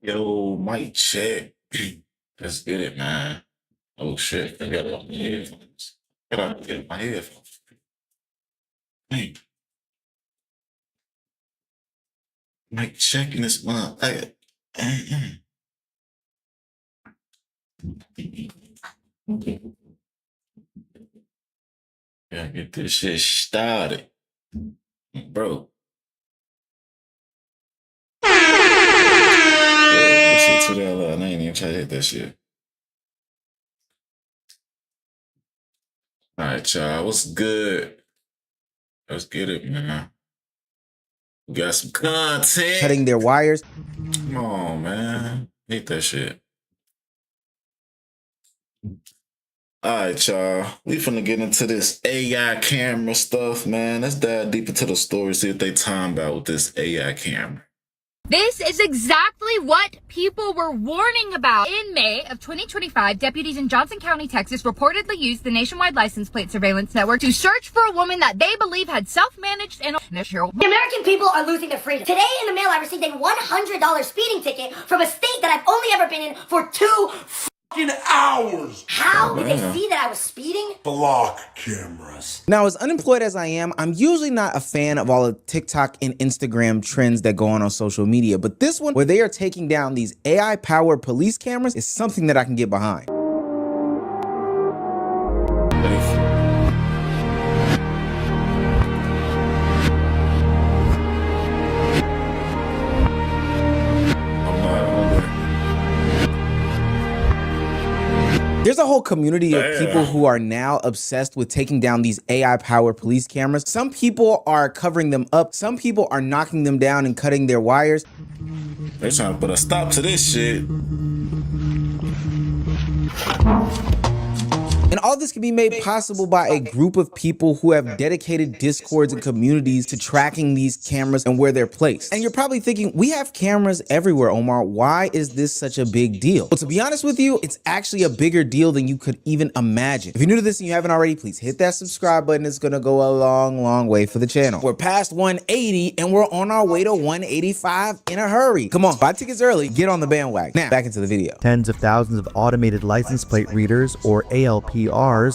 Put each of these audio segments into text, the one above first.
Yo, mic check. Let's get it, man. Oh shit, I got it on my headphones. Gotta get my headphones. Hey, mic checking this one. Gotta get this shit started, bro. That shit too damn loud. I ain't even try to hit that shit. All right, y'all. What's good? Let's get it, man. We got some content. Cutting their wires. Come on, man. Hate that shit. All right, y'all. We finna get into this AI camera stuff, man. Let's dive deep into the story, see what they talking about with this AI camera. This is exactly what people were warning about. In May of 2025, deputies in Johnson County, Texas, reportedly used the nationwide license plate surveillance network to search for a woman that they believe had self-managed and The American people are losing their freedom. Today in the mail, I received a $100 speeding ticket from a state that I've only ever been in for 2 hours. How did they see that I was speeding? Block cameras. Now, as unemployed as I am, I'm usually not a fan of all the TikTok and Instagram trends that go on social media, but this one, where they are taking down these AI-powered police cameras, is something that I can get behind. There's a whole community of people who are now obsessed with taking down these AI-powered police cameras. Some people are covering them up. Some people are knocking them down and cutting their wires. They're trying to put a stop to this shit. And all this can be made possible by a group of people who have dedicated discords and communities to tracking these cameras and where they're placed. And you're probably thinking, we have cameras everywhere, Omar. Why is this such a big deal? Well, to be honest with you, it's actually a bigger deal than you could even imagine. If you're new to this and you haven't already, please hit that subscribe button. It's gonna go a long, long way for the channel. We're past 180 and we're on our way to 185 in a hurry. Come on, buy tickets early, get on the bandwagon. Now, back into the video. Tens of thousands of automated license plate readers, or ALPRs,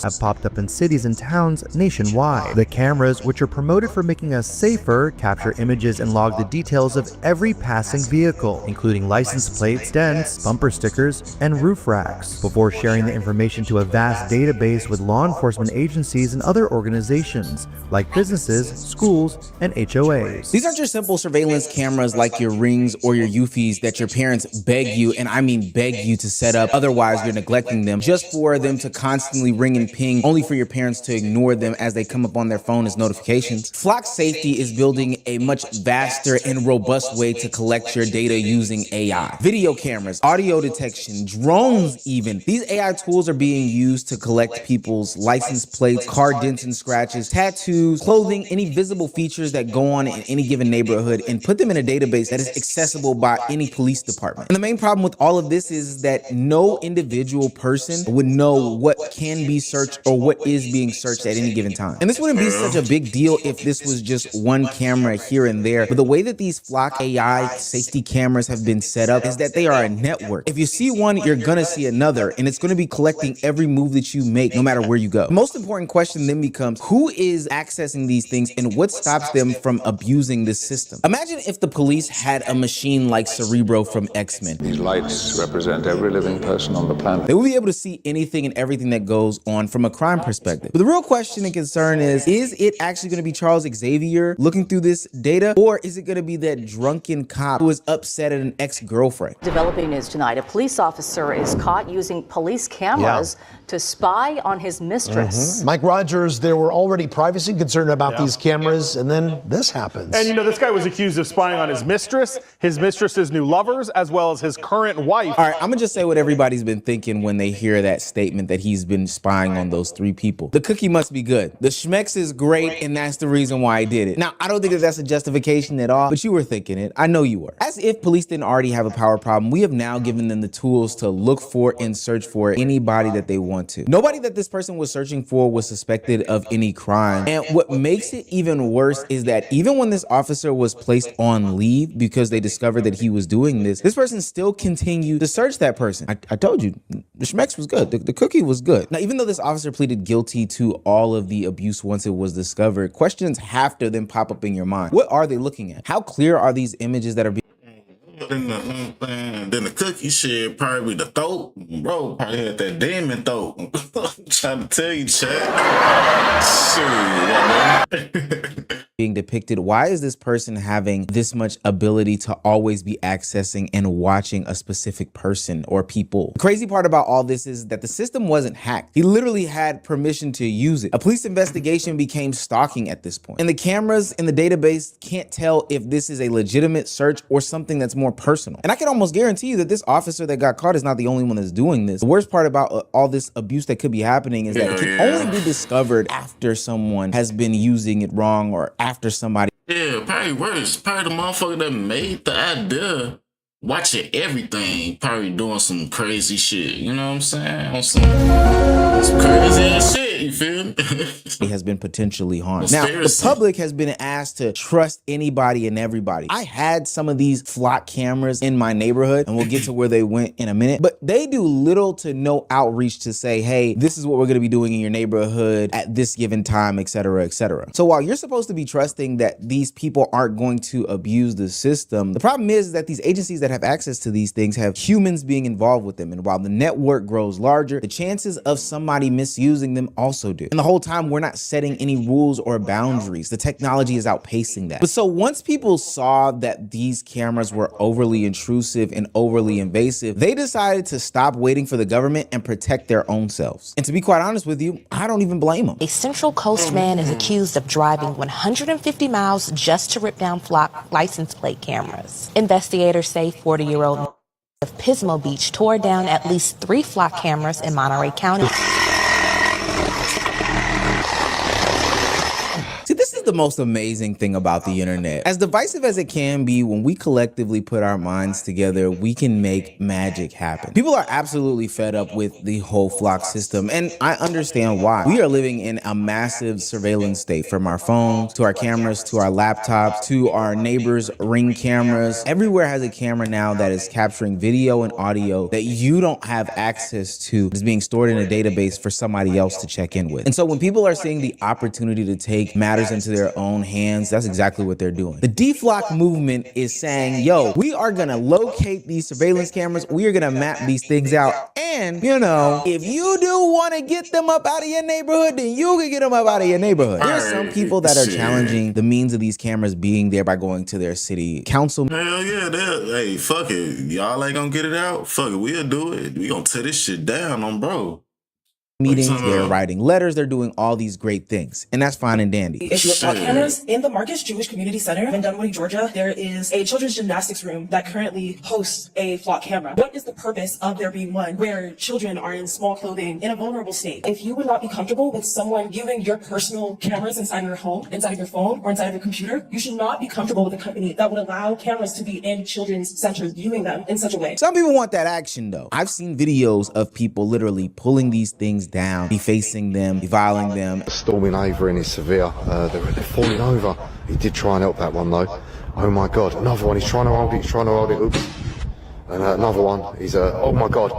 have popped up in cities and towns nationwide. The cameras, which are promoted for making us safer, capture images and log the details of every passing vehicle, including license plates, dents, bumper stickers, and roof racks, before sharing the information to a vast database with law enforcement agencies and other organizations, like businesses, schools, and HOAs. These aren't your simple surveillance cameras like your Rings or your Eufys that your parents beg you, and I mean beg you, to set up, otherwise you're neglecting them, just for them to constantly ring and ping, only for your parents to ignore them as they come up on their phone as notifications. Flock Safety is building a much vaster and robust way to collect your data using AI. Video cameras, audio detection, drones even. These AI tools are being used to collect people's license plates, car dents and scratches, tattoos, clothing, any visible features that go on in any given neighborhood, and put them in a database that is accessible by any police department. And the main problem with all of this is that no individual person would know what can be searched or what is being searched at any given time. And this wouldn't be such a big deal if this was just one camera here and there, but the way that these Flock AI safety cameras have been set up is that they are a network. If you see one, you're gonna see another, and it's gonna be collecting every move that you make, no matter where you go. The most important question then becomes, who is accessing these things and what stops them from abusing this system? Imagine if the police had a machine like Cerebro from X-Men. These lights represent every living person on the planet. They will be able to see anything and everything that goes on from a crime perspective. But the real question and concern is it actually going to be Charles Xavier looking through this data, or is it going to be that drunken cop who is upset at an ex-girlfriend? Developing news tonight, a police officer is caught using police cameras to spy on his mistress. Mike Rogers, there were already privacy concerns about these cameras, and then this happens. And you know, this guy was accused of spying on his mistress's new lovers, as well as his current wife. All right, I'm gonna just say what everybody's been thinking when they hear that statement that he's been spying on those 3 people. The cookie must be good. The schmex is great, and that's the reason why I did it. Now, I don't think that that's a justification at all, but you were thinking it. I know you were. As if police didn't already have a power problem, we have now given them the tools to look for and search for anybody that they want to. Nobody that this person was searching for was suspected of any crime. And what makes it even worse is that even when this officer was placed on leave because they discovered that he was doing this person still continued to search that person. I told you, the schmex was good. The cookie was good. Now, even though this officer pleaded guilty to all of the abuse once it was discovered, questions have to then pop up in your mind. What are they looking at? How clear are these images that are being... Then the cookie shit probably the throat. Bro, probably had that demon throat. I'm trying to tell you, Chad. Shit, being depicted. Why is this person having this much ability to always be accessing and watching a specific person or people? The crazy part about all this is that the system wasn't hacked. He literally had permission to use it. A police investigation became stalking at this point. And the cameras in the database can't tell if this is a legitimate search or something that's more personal. And I can almost guarantee you that this officer that got caught is not the only one that's doing this. The worst part about all this abuse that could be happening is that it can only be discovered after someone has been using it wrong or after somebody. Yeah, probably worse. Probably the motherfucker that made the idea watching everything, probably doing some crazy shit. You know what I'm saying? On some crazy ass shit, you feel me? He has been potentially harmed. Now, the public has been asked to trust anybody and everybody. I had some of these flock cameras in my neighborhood, and we'll get to where they went in a minute, but they do little to no outreach to say, hey, this is what we're gonna be doing in your neighborhood at this given time, et cetera, et cetera. So while you're supposed to be trusting that these people aren't going to abuse the system, the problem is that these agencies that have access to these things have humans being involved with them. And while the network grows larger, the chances of somebody misusing them also do. And the whole time, we're not setting any rules or boundaries. The technology is outpacing that. But so once people saw that these cameras were overly intrusive and overly invasive, they decided to stop waiting for the government and protect their own selves. And to be quite honest with you, I don't even blame them. A Central Coast man is accused of driving 150 miles just to rip down flock license plate cameras. Investigators say 40-year-old of Pismo Beach tore down at least 3 flock cameras in Monterey County. See, this is the most amazing thing about the internet. As divisive as it can be, when we collectively put our minds together, we can make magic happen. People are absolutely fed up with the whole flock system, and I understand why. We are living in a massive surveillance state, from our phones, to our cameras, to our laptops, to our neighbors' Ring cameras. Everywhere has a camera now that is capturing video and audio that you don't have access to. It's being stored in a database for somebody else to check in with. And so when people are seeing the opportunity to take matters into their own hands, that's exactly what they're doing. The deflock movement is saying, yo, we are gonna locate these surveillance cameras, we are gonna map these things out, and, you know, if you do wanna get them up out of your neighborhood, then you can get them up out of your neighborhood. There's some people that are challenging the means of these cameras being there by going to their city council. Hell yeah, hey, fuck it. Y'all ain't gonna get it out? Fuck it, we'll do it. We gonna tear this shit down on bro. Meetings, they're writing letters, they're doing all these great things, and that's fine and dandy. Issue of flock cameras in the Marcus Jewish Community Center in Dunwoody, Georgia. There is a children's gymnastics room that currently hosts a flock camera. What is the purpose of there being one where children are in small clothing in a vulnerable state? If you would not be comfortable with someone viewing your personal cameras inside your home, inside of your phone, or inside of your computer, you should not be comfortable with a company that would allow cameras to be in children's centers viewing them in such a way. Some people want that action though. I've seen videos of people literally pulling these things down, defacing them, defiling them. Storming over in is severe. They're falling over. He did try and help that one though. Oh my God, another one. He's trying to hold it, Oops. And another one. He's oh my God.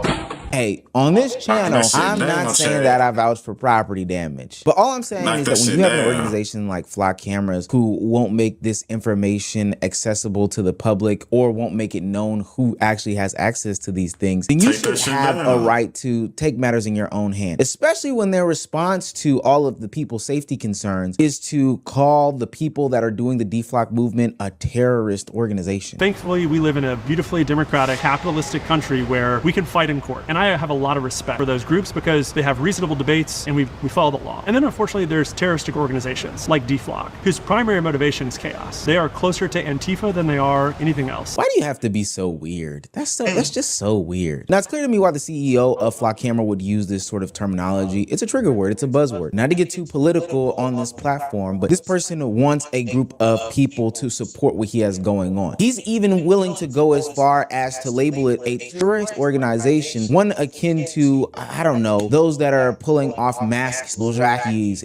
Hey, on this channel, I'm not saying that I vouch for property damage, but all I'm saying is that when you have an organization like Flock Cameras who won't make this information accessible to the public or won't make it known who actually has access to these things, then you should have a right to take matters in your own hand, especially when their response to all of the people's safety concerns is to call the people that are doing the deflock movement a terrorist organization. Thankfully, we live in a beautifully democratic, capitalistic country where we can fight in court. And I have a lot of respect for those groups because they have reasonable debates and we follow the law. And then unfortunately there's terroristic organizations like DFLOC, whose primary motivation is chaos. They are closer to Antifa than they are anything else. Why do you have to be so weird? That's just so weird. Now it's clear to me why the CEO of Flock Camera would use this sort of terminology. It's a trigger word, it's a buzzword. Not to get too political on this platform, but this person wants a group of people to support what he has going on. He's even willing to go as far as to label it a terrorist organization, one akin to, I don't know, those that are pulling off masks,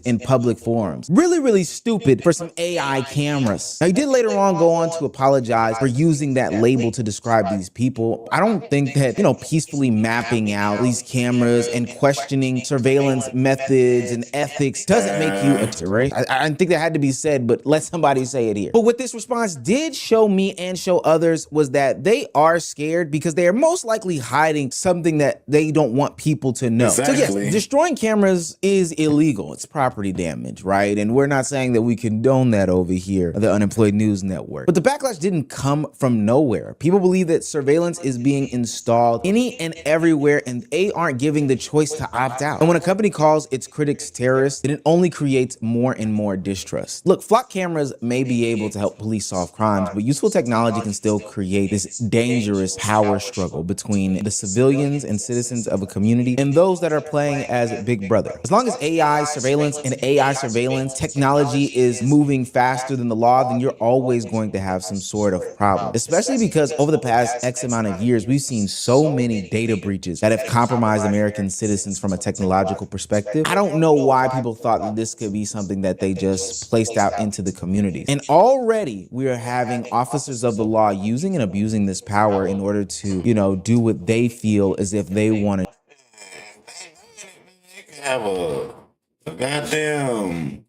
in public forums. Really, really stupid for some AI cameras. Now, he did later on go on to apologize for using that label to describe these people. I don't think that, peacefully mapping out these cameras and questioning surveillance methods and ethics doesn't make you a terrorist. I think that had to be said, but let somebody say it here. But what this response did show me and show others was that they are scared because they are most likely hiding something that they don't want people to know. Exactly. So yes, destroying cameras is illegal. It's property damage, right? And we're not saying that we condone that over here at the Unemployed News Network. But the backlash didn't come from nowhere. People believe that surveillance is being installed any and everywhere, and they aren't giving the choice to opt out. And when a company calls its critics terrorists, then it only creates more and more distrust. Look, flock cameras may be able to help police solve crimes, but useful technology can still create this dangerous power struggle between the civilians and citizens of a community and those that are playing as Big Brother. As long as AI surveillance technology is moving faster than the law, then you're always going to have some sort of problem, especially because over the past X amount of years, we've seen so many data breaches that have compromised American citizens from a technological perspective. I don't know why people thought that this could be something that they just placed out into the community. And already we are having officers of the law using and abusing this power in order to, do what they feel as if they want to have a goddamn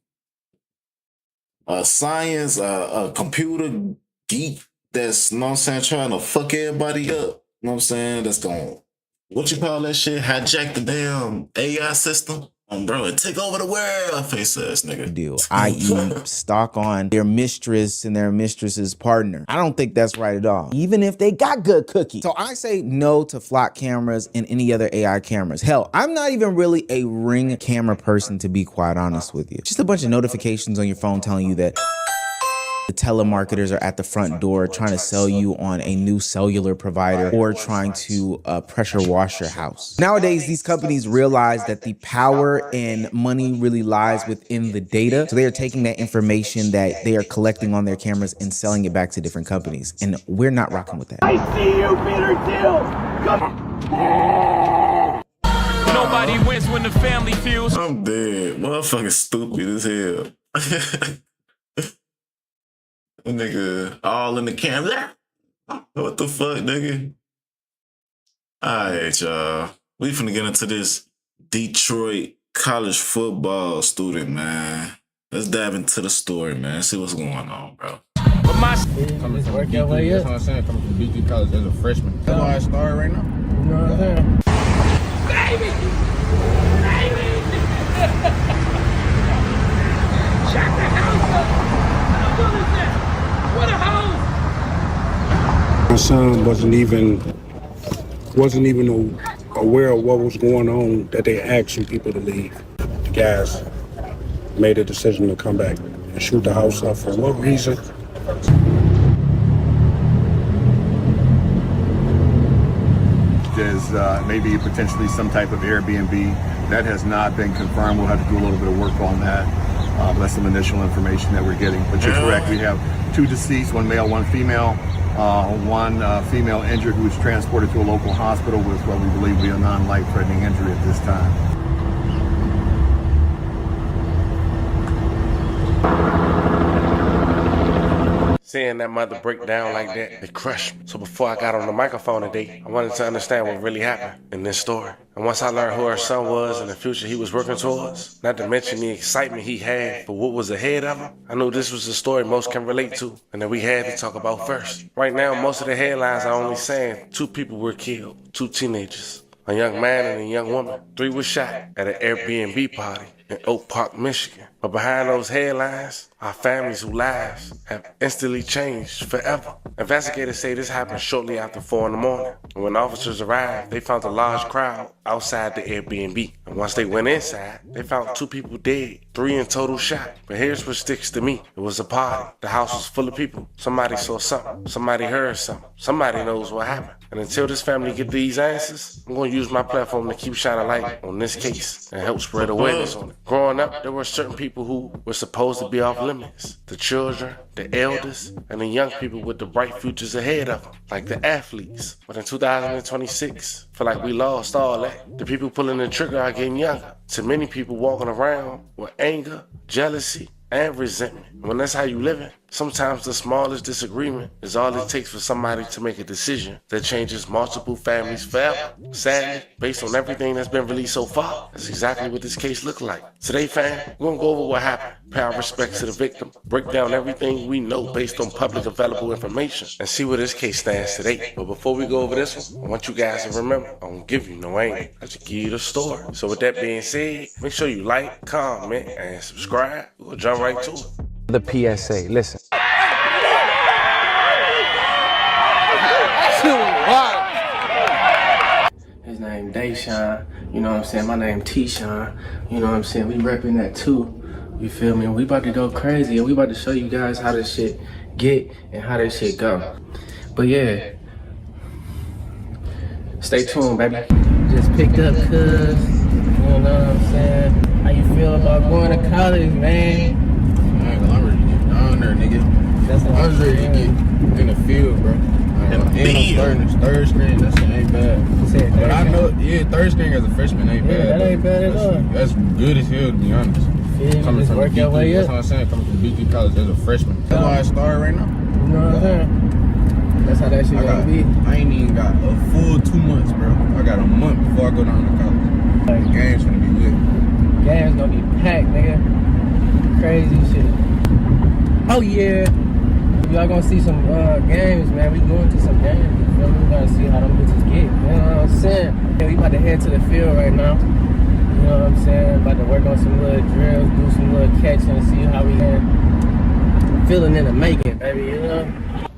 science, a computer geek that's, trying to fuck everybody up. That's going, what you call that shit? Hijack the damn AI system. Bro, and take over the world, face ass nigga. Deal, i.e. stalk on their mistress and their mistress's partner. I don't think that's right at all, even if they got good cookies. So I say no to flock cameras and any other AI cameras. Hell, I'm not even really a Ring camera person, to be quite honest with you. Just a bunch of notifications on your phone telling you that the telemarketers are at the front door trying to sell you on a new cellular provider or trying to pressure wash your house. Nowadays, these companies realize that the power and money really lies within the data. So they are taking that information that they are collecting on their cameras and selling it back to different companies. And we're not rocking with that. I see you, Peter Thiel. Nobody wins when the family feels. I'm dead. Motherfucking stupid as hell. Nigga, all in the camera. What the fuck, nigga? Alright, y'all. We finna get into this Detroit college football student, man. Let's dive into the story, man. See what's going on, bro. But my coming from work your way up. That's what I'm saying. Coming from BG College as a freshman. That's why I started right now. You know what I'm saying? Baby! Shut the house up! What is that? What a house! My son wasn't even aware of what was going on, that they asked some people to leave. The guys made a decision to come back and shoot the house up. For what reason? There's maybe potentially some type of Airbnb. That has not been confirmed. We'll have to do a little bit of work on that. That's some initial information that we're getting. But you're correct, we have 2 deceased, 1 male, 1 female. 1 female injured who was transported to a local hospital with what we believe to be a non-life-threatening injury at this time. Seeing that mother break down like that, it crushed me. So before I got on the microphone today, I wanted to understand what really happened in this story. And once I learned who her son was and the future he was working towards, not to mention the excitement he had for what was ahead of him, I knew this was the story most can relate to and that we had to talk about first. Right now, most of the headlines are only saying 2 people were killed, 2 teenagers. a young man and a young woman. 3 were shot at an Airbnb party in Oak Park, Michigan. But behind those headlines are families whose lives have instantly changed forever. Investigators say this happened shortly after 4 in the morning. And when officers arrived, they found a large crowd outside the Airbnb. And once they went inside, they found 2 people dead, 3 in total shot. But here's what sticks to me. It was a party. The house was full of people. Somebody saw something. Somebody heard something. Somebody knows what happened. And until this family get these answers, I'm going to use my platform to keep shining light on this case and help spread awareness on it. Growing up, there were certain people who were supposed to be off limits. The children, the elders, and the young people with the bright futures ahead of them, like the athletes. But in 2026, I feel like we lost all that. The people pulling the trigger are getting younger. To many people walking around with anger, jealousy, and resentment. When that's how you living, sometimes the smallest disagreement is all it takes for somebody to make a decision that changes multiple families forever. Sadly, based on everything that's been released so far, that's exactly what this case looked like. Today, fam, we're gonna go over what happened, pay our respects to the victim, break down everything we know based on public available information, and see where this case stands today. But before we go over this one, I want you guys to remember, I don't give you no anger, I just give you the story. So with that being said, make sure you like, comment, and subscribe. We'll jump right to it. The PSA, listen. His name Dayshawn, you know what I'm saying? My name T-Shawn, you know what I'm saying? We repping that too, you feel me? We about to go crazy and we about to show you guys how this shit get and how this shit go. But yeah, stay tuned, baby. Just picked up cuz, you know what I'm saying? How you feel about going to college, man? I'm ready to get down there, nigga. That's what I was ready to get in the field, bro. And I'm starting this third string, that shit ain't bad. But I know, third string as a freshman ain't bad. That ain't bad at all. That's good as hell, to be honest. Coming from work your way that's up. what I'm saying, coming from BT College as a freshman. That's why I started right now. You know what I'm saying? That's how that shit gonna be. I ain't even got a full 2 months, bro. I got a month before I go down to college. The game's gonna be lit. Game's gonna be packed, nigga. Crazy shit. Oh yeah. Y'all gonna see some games, man. We going to some games. You feel me? We gotta see how them bitches get. You know what I'm saying? Yeah, we about to head to the field right now. You know what I'm saying? About to work on some little drills, do some little catching, and see how we feeling in the making, baby. You know?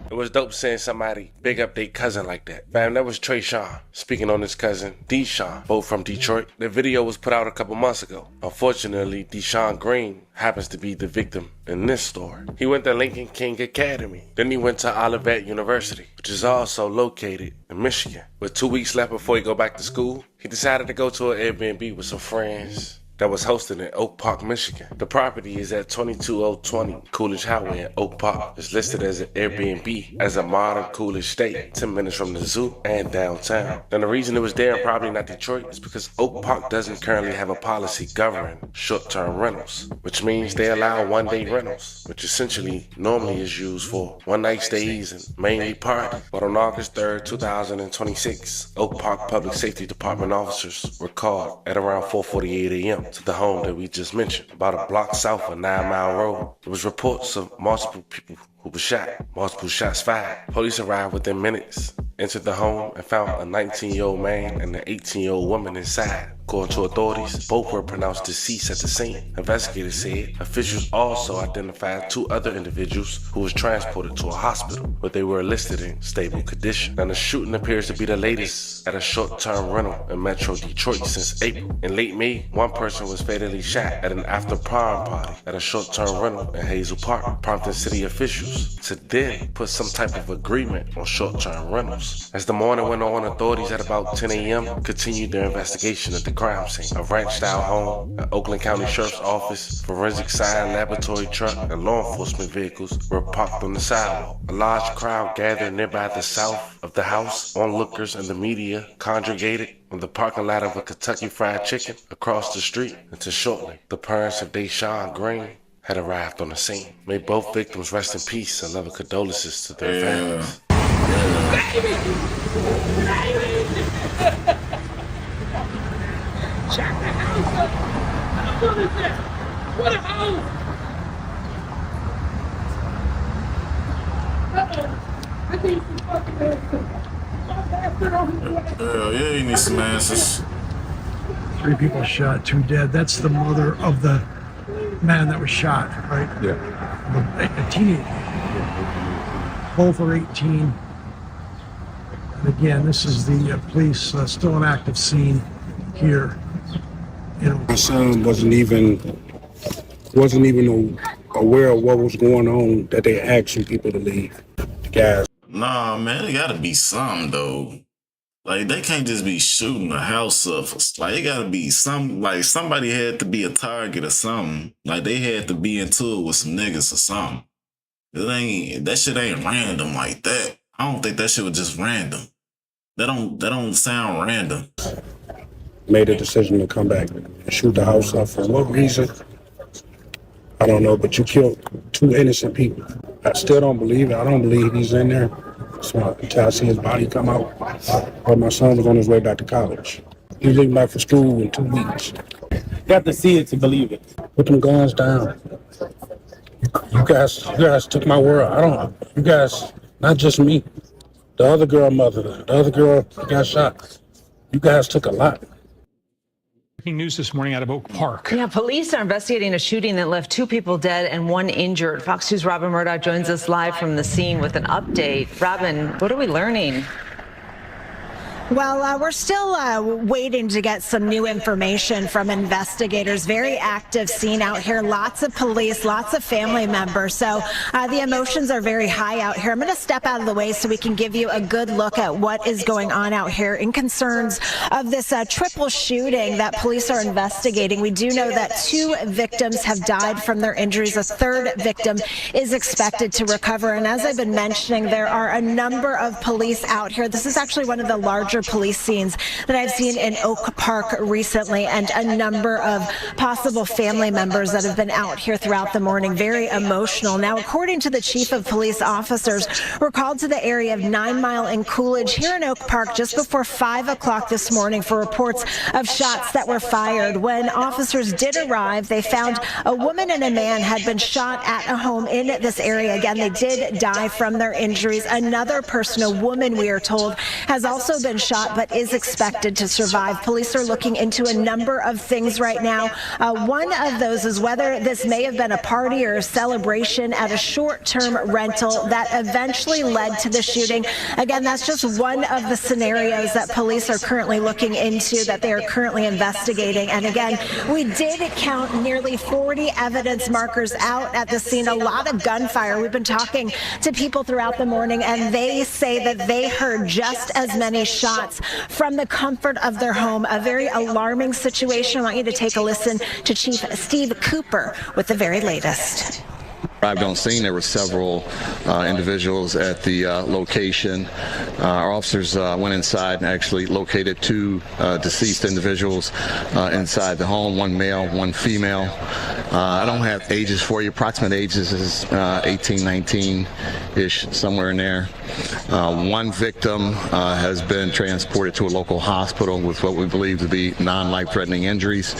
It was dope seeing somebody big up their cousin like that. Fam, that was Trayshawn speaking on his cousin, Deshaun, both from Detroit. The video was put out a couple months ago. Unfortunately, Deshaun Green happens to be the victim in this story. He went to Lincoln King Academy. Then he went to Olivet University, which is also located in Michigan. With 2 weeks left before he go back to school, he decided to go to an Airbnb with some friends that was hosted in Oak Park, Michigan. The property is at 22020 Coolidge Highway in Oak Park. It's listed as an Airbnb as a modern Coolidge state, 10 minutes from the zoo and downtown. And the reason it was there and probably not Detroit is because Oak Park doesn't currently have a policy governing short-term rentals, which means they allow one-day rentals, which essentially normally is used for one-night stays and mainly party. But on August 3rd, 2026, Oak Park Public Safety Department officers were called at around 4:48 a.m. to the home that we just mentioned, about a block south of 9 Mile Road. There was reports of multiple people who were shot, multiple shots fired. Police arrived within minutes, entered the home, and found a 19-year-old man and an 18-year-old woman inside. According to authorities, both were pronounced deceased at the scene. Investigators said officials also identified 2 other individuals who was transported to a hospital, but they were listed in stable condition. Now the shooting appears to be the latest at a short-term rental in Metro Detroit since April. In late May, one person was fatally shot at an after-prom party at a short-term rental in Hazel Park, prompting city officials to then put some type of agreement on short-term rentals. As the morning went on, authorities at about 10 a.m. continued their investigation of the crime scene. A ranch-style home, an Oakland County Sheriff's Office, forensic science laboratory truck, and law enforcement vehicles were parked on the sidewalk. A large crowd gathered nearby the south of the house. Onlookers and the media congregated in the parking lot of a Kentucky Fried Chicken across the street until shortly the parents of Deshaun Green had arrived on the scene. May both victims rest in peace and loving condolences to their families. Check the house up! How good is that? What a house! I think it's fucking Hell yeah, you need some answers. 3 people shot, 2 dead. That's the mother of the man that was shot, right? Yeah. A teenager. Both are 18. And again, this is the police still an active scene here. My son wasn't even aware of what was going on, that they asking people to leave. The guys. Nah, man, it gotta be something though. Like they can't just be shooting the house up. Like it gotta be like somebody had to be a target or something. Like they had to be into it with some niggas or something. That shit ain't random like that. I don't think that shit was just random. That don't sound random. Made a decision to come back and shoot the house up for what reason? I don't know, but you killed 2 innocent people. I still don't believe it. I don't believe he's in there. So until I see his body come out. But my son was on his way back to college. He's leaving back for school in 2 weeks. You have to see it to believe it. Put them guns down. You guys took my world. You guys, not just me. The other girl mother, the other girl got shot. You guys took a lot. Breaking news this morning out of Oak Park. Yeah, police are investigating a shooting that left 2 people dead and 1 injured. Fox News' Robin Murdoch joins us live from the scene with an update. Robin, what are we learning? Well, we're still waiting to get some new information from investigators. Very active scene out here. Lots of police, lots of family members. So the emotions are very high out here. I'm going to step out of the way so we can give you a good look at what is going on out here in concerns of this triple shooting that police are investigating. We do know that 2 victims have died from their injuries. A 3rd victim is expected to recover. And as I've been mentioning, there are a number of police out here. This is actually one of the larger police scenes that I've seen in Oak Park recently, and a number of possible family members that have been out here throughout the morning. Very emotional. Now, according to the chief of police officers, we're called to the area of 9 Mile and Coolidge here in Oak Park just before 5 o'clock this morning for reports of shots that were fired. When officers did arrive, they found a woman and a man had been shot at a home in this area. Again, they did die from their injuries. Another person, a woman, we are told, has also been shot but is expected to survive. Police are looking into a number of things right now. One of those is whether this may have been a party or a celebration at a short-term rental that eventually led to the shooting. Again, that's just one of the scenarios that police are currently looking into, that they are currently investigating. And again, we did count nearly 40 evidence markers out at the scene. A lot of gunfire. We've been talking to people throughout the morning, and they say that they heard just as many shots from the comfort of their home. A very alarming situation. I want you to take a listen to Chief Steve Cooper with the very latest. Arrived on scene, there were several individuals at the location. Our officers went inside and actually located 2 deceased individuals inside the home, 1 male, 1 female. I don't have ages for you. Approximate ages is 18, 19-ish, somewhere in there. 1 victim has been transported to a local hospital with what we believe to be non-life-threatening injuries.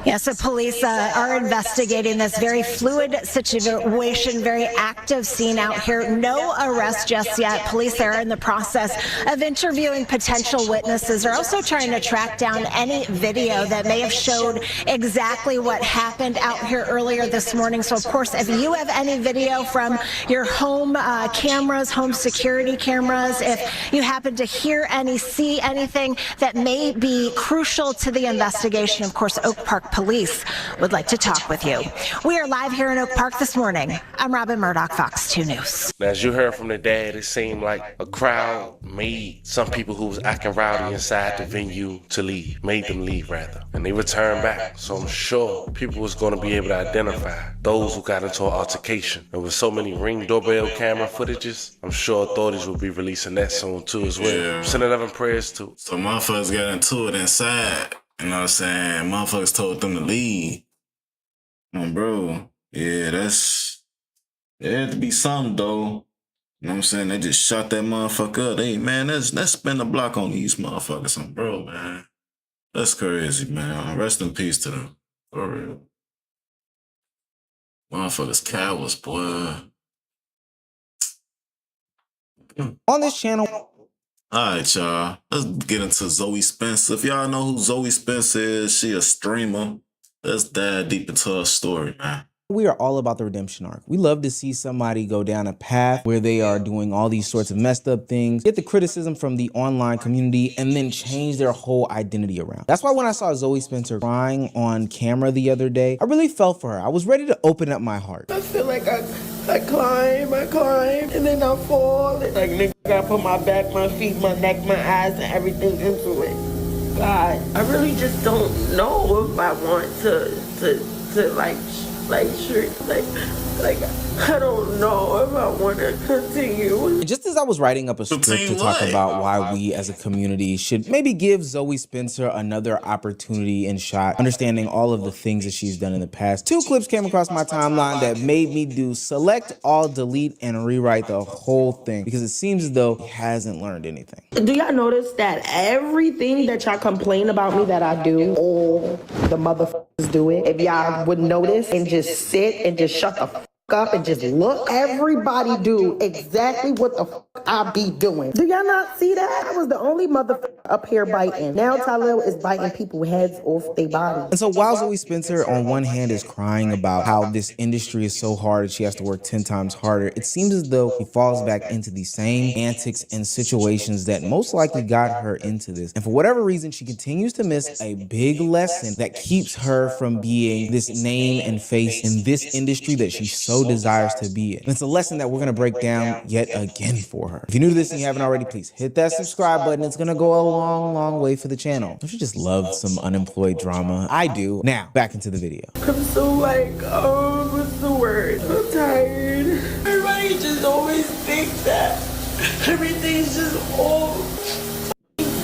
Yeah, so police are investigating this very fluid situation, very active scene out here. No arrest just yet. Police are in the process of interviewing potential witnesses. They're also trying to track down any video that may have showed exactly what happened out here earlier this morning. So, of course, if you have any video from your home cameras, home security cameras, if you happen to hear any, see anything that may be crucial to the investigation, of course, Oak Park Police would like to talk with you. We are live here in Oak Park this morning. I'm Robin Murdoch, Fox 2 News. Now, as you heard from the dad, it seemed like a crowd made some people who was acting rowdy inside the venue to leave, made them leave rather, and they returned back. So I'm sure people was going to be able to identify those who got into an altercation. And with so many Ring doorbell camera footages, I'm sure authorities will be releasing that soon too as well. Yeah. Sending love and prayers too. So motherfuckers got into it inside. You know what I'm saying? Motherfuckers told them to leave. Bro. Yeah, it had to be something, though. You know what I'm saying? They just shot that motherfucker up. Hey, man, let's spin the block on these motherfuckers. Bro, man. That's crazy, man. Rest in peace to them. For real. Motherfuckers cowards, boy. On this channel. Alright, y'all. Let's get into Zoe Spencer. If y'all know who Zoe Spencer is, she a streamer. Let's dive deep into her story, man. We are all about the redemption arc. We love to see somebody go down a path where they are doing all these sorts of messed up things, get the criticism from the online community, and then change their whole identity around. That's why when I saw Zoe Spencer crying on camera the other day, I really felt for her. I was ready to open up my heart. I feel like I climb, and then I fall. And like, nigga, I put my back, my feet, my neck, my eyes, and everything into it. God, I really just don't know if I want to I don't know if I want to continue. And just as I was writing up a script to talk about why we as a community should maybe give Zoe Spencer another opportunity and shot, understanding all of the things that she's done in the past, 2 clips came across my timeline that made me do select, all, delete, and rewrite the whole thing because it seems as though he hasn't learned anything. Do y'all notice that everything that y'all complain about me that I do, all the motherfuckers do it? If y'all would notice and just sit and just shut the fuck up and just look, everybody do exactly what the fuck I be doing. Do y'all not see that? I was the only motherfucker up here biting. Now Talil is biting people's heads off their body. And so while Zoe Spencer on one hand is crying about how this industry is so hard and she has to work 10 times harder, it seems as though he falls back into the same antics and situations that most likely got her into this. And for whatever reason, she continues to miss a big lesson that keeps her from being this name and face in this industry that she so desires to be in. And it's a lesson that we're gonna break down yet again for her. If you're new to this and you haven't already, please hit that subscribe button. It's gonna go a long, long way for the channel. Don't you just love some unemployed drama? I do. Now, back into the video. I'm so what's the word? I'm tired. Everybody just always thinks that everything's just all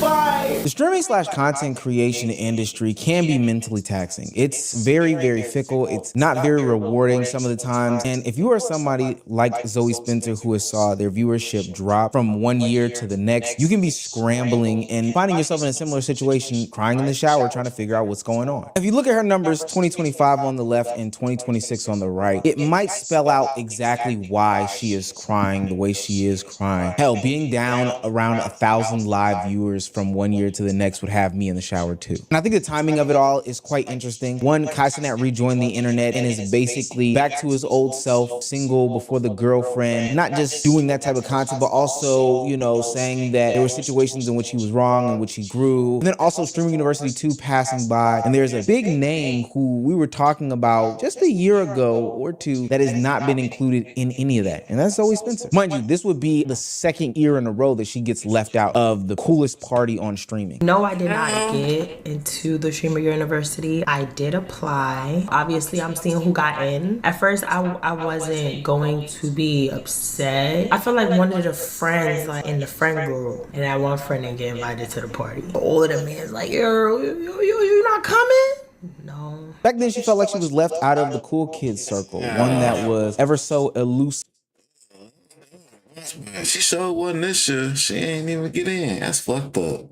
fine. The streaming/content creation industry can be mentally taxing. It's very, very fickle. It's not very rewarding some of the times. And if you are somebody like Zoe Spencer who has saw their viewership drop from one year to the next, you can be scrambling and finding yourself in a similar situation, crying in the shower, trying to figure out what's going on. If you look at her numbers, 2025 on the left and 2026 on the right, it might spell out exactly why she is crying the way she is crying. Hell, being down around 1,000 live viewers from one year to the next would have me in the shower too. And I think the timing of it all is quite interesting. One, Kai Cenat rejoined the internet and is basically back to his old self, single before the girlfriend, not just doing that type of content, but also, you know, saying that there were situations in which he was wrong and which he grew. And then also Streaming University 2 passing by. And there's a big name who we were talking about just a year ago or two that has not been included in any of that. And that's Zoe Spencer. Mind you, this would be the 2nd year in a row that she gets left out of the coolest party on streaming. No, I did not get into the Streamer University. I did apply. Obviously, I'm seeing who got in. At first, I wasn't going to be upset. I feel like one of the friends like in the friend group, and that one friend didn't get invited to the party. All of them is like, you not coming? No. Back then, she felt like she was left out of the cool kids circle, one that was ever so elusive. Man, she sure wasn't this year. She ain't even get in. That's fucked up.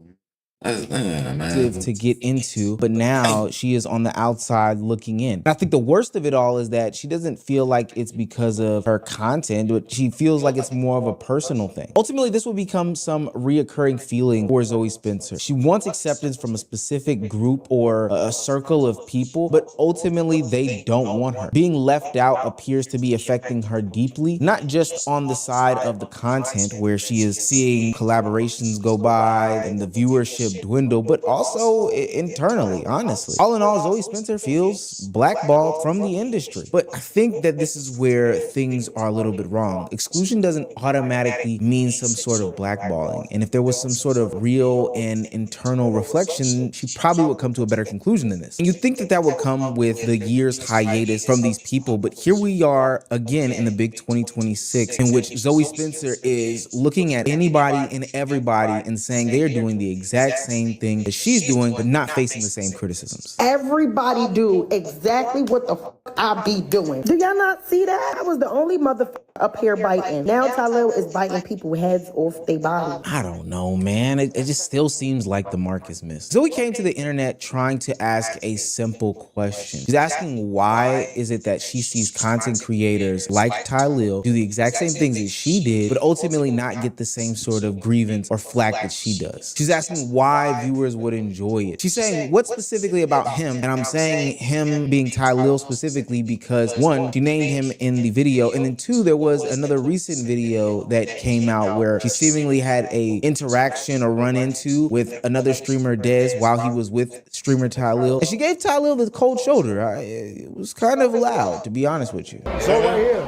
Man. To get into, but now she is on the outside looking in. And I think the worst of it all is that she doesn't feel like it's because of her content, but she feels like it's more of a personal thing. Ultimately, this will become some reoccurring feeling for Zoe Spencer. She wants acceptance from a specific group or a circle of people, but ultimately they don't want her. Being left out appears to be affecting her deeply, not just on the side of the content where she is seeing collaborations go by and the viewership dwindle, but also internally, honestly. All in all, Zoe Spencer feels blackballed from the industry. But I think that this is where things are a little bit wrong. Exclusion doesn't automatically mean some sort of blackballing. And if there was some sort of real and internal reflection, she probably would come to a better conclusion than this. And you'd think that that would come with the year's hiatus from these people, but here we are again in the big 2026, in which Zoe Spencer is looking at anybody and everybody and saying they are doing the exact same thing that she's doing, but not facing the same criticisms. Everybody do exactly what the fuck I be doing. Do y'all not see that? I was the only motherfucker up here biting. Now Talil is biting people's heads off their body. I don't know, man. It just still seems like the mark is missed. Zoe came to the internet trying to ask a simple question. She's asking why is it that she sees content creators like Talil do the exact same things that she did, but ultimately not get the same sort of grievance or flack that she does. She's asking why viewers would enjoy it. She's saying, what specifically about him? And I'm saying him being Talil specifically because, one, she named him in the video, and then two, there was another recent video that came out where she seemingly had a interaction or run into with another streamer, Dez, while he was with streamer Talil, and she gave Talil the cold shoulder. It was kind of loud, to be honest with you. So right here.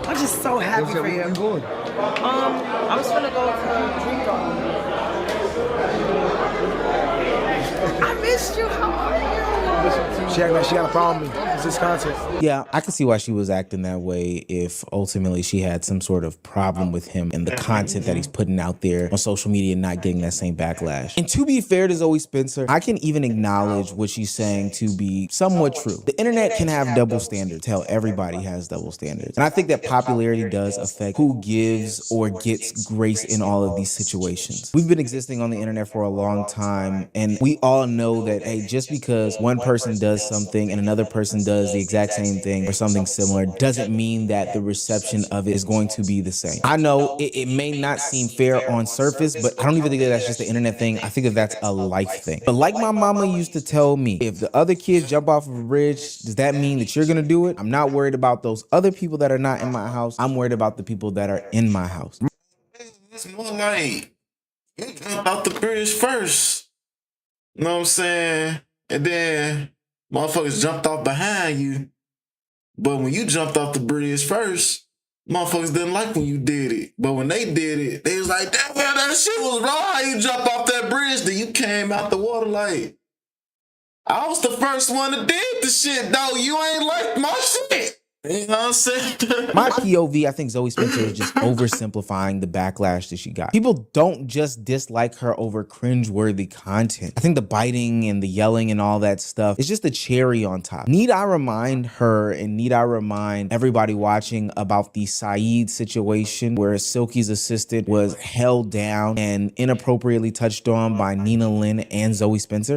I'm just so happy for you. Going? I was gonna go to Dream Dog. I missed you. How are you? She acting like she got a problem with me. It's this content. Yeah, I can see why she was acting that way if ultimately she had some sort of problem with him and the content that he's putting out there on social media and not getting that same backlash. And to be fair to Zoe Spencer, I can even acknowledge what she's saying to be somewhat true. The internet can have double standards. Hell, everybody has double standards. And I think that popularity does affect who gives or gets grace in all of these situations. We've been existing on the internet for a long time, and we all know that, hey, just because one person does something and another person does the exact same thing or something similar doesn't mean that the reception of it is going to be the same. I know it may not seem fair on surface, but I don't even think that that's just the internet thing. I think that that's a life thing. But like my mama used to tell me, if the other kids jump off of a bridge, does that mean that you're gonna do it? I'm not worried about those other people that are not in my house. I'm worried about the people that are in my house. It's more like you jump out the bridge first. You know what I'm saying? And then motherfuckers jumped off behind you. But when you jumped off the bridge first, motherfuckers didn't like when you did it. But when they did it, they was like, damn, that shit was wrong. How you jumped off that bridge? Then you came out the water like, I was the first one that did the shit, though. You ain't like my shit. You know what I'm saying? My POV, I think Zoe Spencer is just oversimplifying the backlash that she got. People don't just dislike her over cringeworthy content. I think the biting and the yelling and all that stuff is just the cherry on top. Need I remind her and need I remind everybody watching about the Saeed situation where Silky's assistant was held down and inappropriately touched on by Nina Lynn and Zoe Spencer?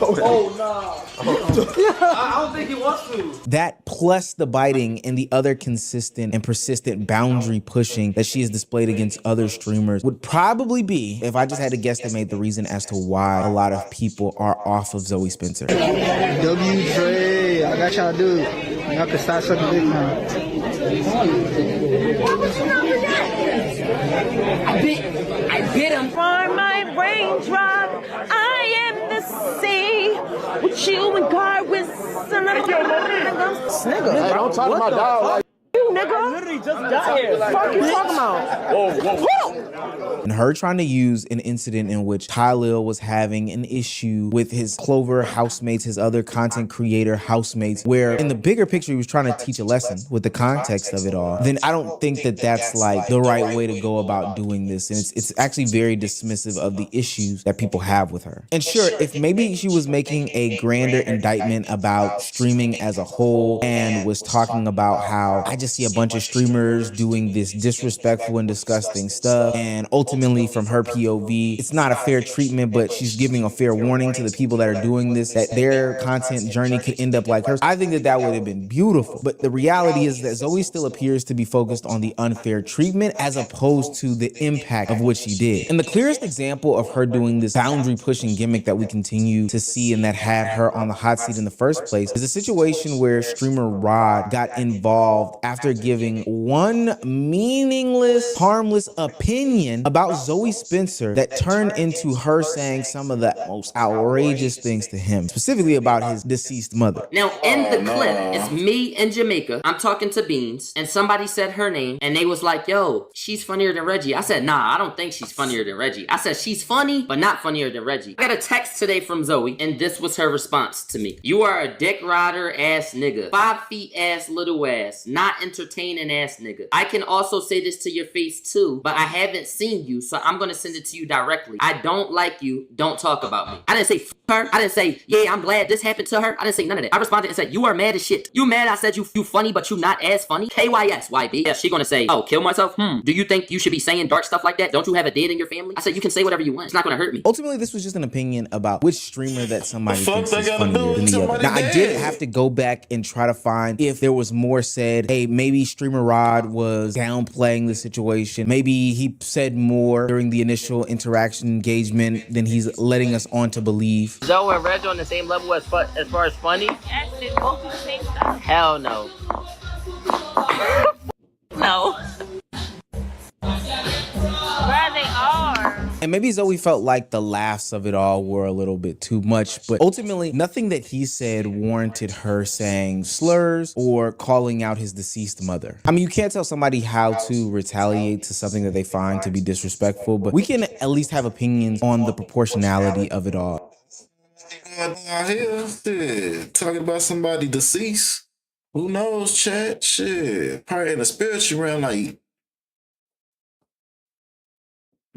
Oh, no. I don't think he wants to. That plus the biting and the other consistent and persistent boundary pushing that she has displayed against other streamers would probably be, if I just had to guesstimate, the reason as to why a lot of people are off of Zoe Spencer. W Dre, I got y'all dude. Y'all can start sucking dick now. I bit him. For my raindrop, I am the sea. With you and God with son of a Nigga, hey, don't talk to my dog like you, nigga. I literally just got here. What the fuck you talking about? Whoa. And her trying to use an incident in which Talil was having an issue with his Clover housemates, his other content creator housemates, where in the bigger picture he was trying to teach a lesson with the context of it all, then I don't think that that's like the right way to go about doing this. And it's actually very dismissive of the issues that people have with her. And sure, if maybe she was making a grander indictment about streaming as a whole and was talking about how I just see a bunch of streamers doing this disrespectful and disgusting stuff, and ultimately from her POV, it's not a fair treatment, but she's giving a fair warning to the people that are doing this, that their content journey could end up like hers. I think that that would have been beautiful. But the reality is that Zoe still appears to be focused on the unfair treatment as opposed to the impact of what she did. And the clearest example of her doing this boundary pushing gimmick that we continue to see and that had her on the hot seat in the first place is a situation where streamer Rod got involved after giving one meaningless, harmless opinion about Zoe Spencer that turned into her saying some of the most outrageous things to him, specifically about his deceased mother. Now, in the clip, it's me in Jamaica. I'm talking to Beans, and somebody said her name, and they was like, yo, she's funnier than Reggie. I said, nah, I don't think she's funnier than Reggie. I said, she's funny, but not funnier than Reggie. I got a text today from Zoe, and this was her response to me. You are a dick rider ass nigga. 5 feet ass little ass. Not entertaining ass ass nigga. I can also say this to your face too, but I haven't seen you, so I'm gonna send it to you directly. I don't like you. Don't talk about me. I didn't say f her. I didn't say, yeah, I'm glad this happened to her. I didn't say none of that. I responded and said, you are mad as shit. You mad I said you funny, but you not as funny? KYS, YB. Yeah, she gonna say, oh, kill myself? Do you think you should be saying dark stuff like that? Don't you have a dead in your family? I said, you can say whatever you want. It's not gonna hurt me. Ultimately, this was just an opinion about which streamer that somebody thinks is funnier than the other. Now, I did have to go back and try to find if there was more said. Hey, maybe streamer Rod was downplaying the situation. Maybe he said more during the initial interaction engagement than he's letting us on to believe. Zoe and Reg on the same level as far as funny? Yes, they both do the same stuff. Hell no. No. Where they are. And maybe Zoe felt like the laughs of it all were a little bit too much, but ultimately nothing that he said warranted her saying slurs or calling out his deceased mother. I mean, you can't tell somebody how to retaliate to something that they find to be disrespectful, but we can at least have opinions on the proportionality of it all. Here, shit. Talking about somebody deceased. Who knows, chat? Shit. Probably in the spiritual realm, like,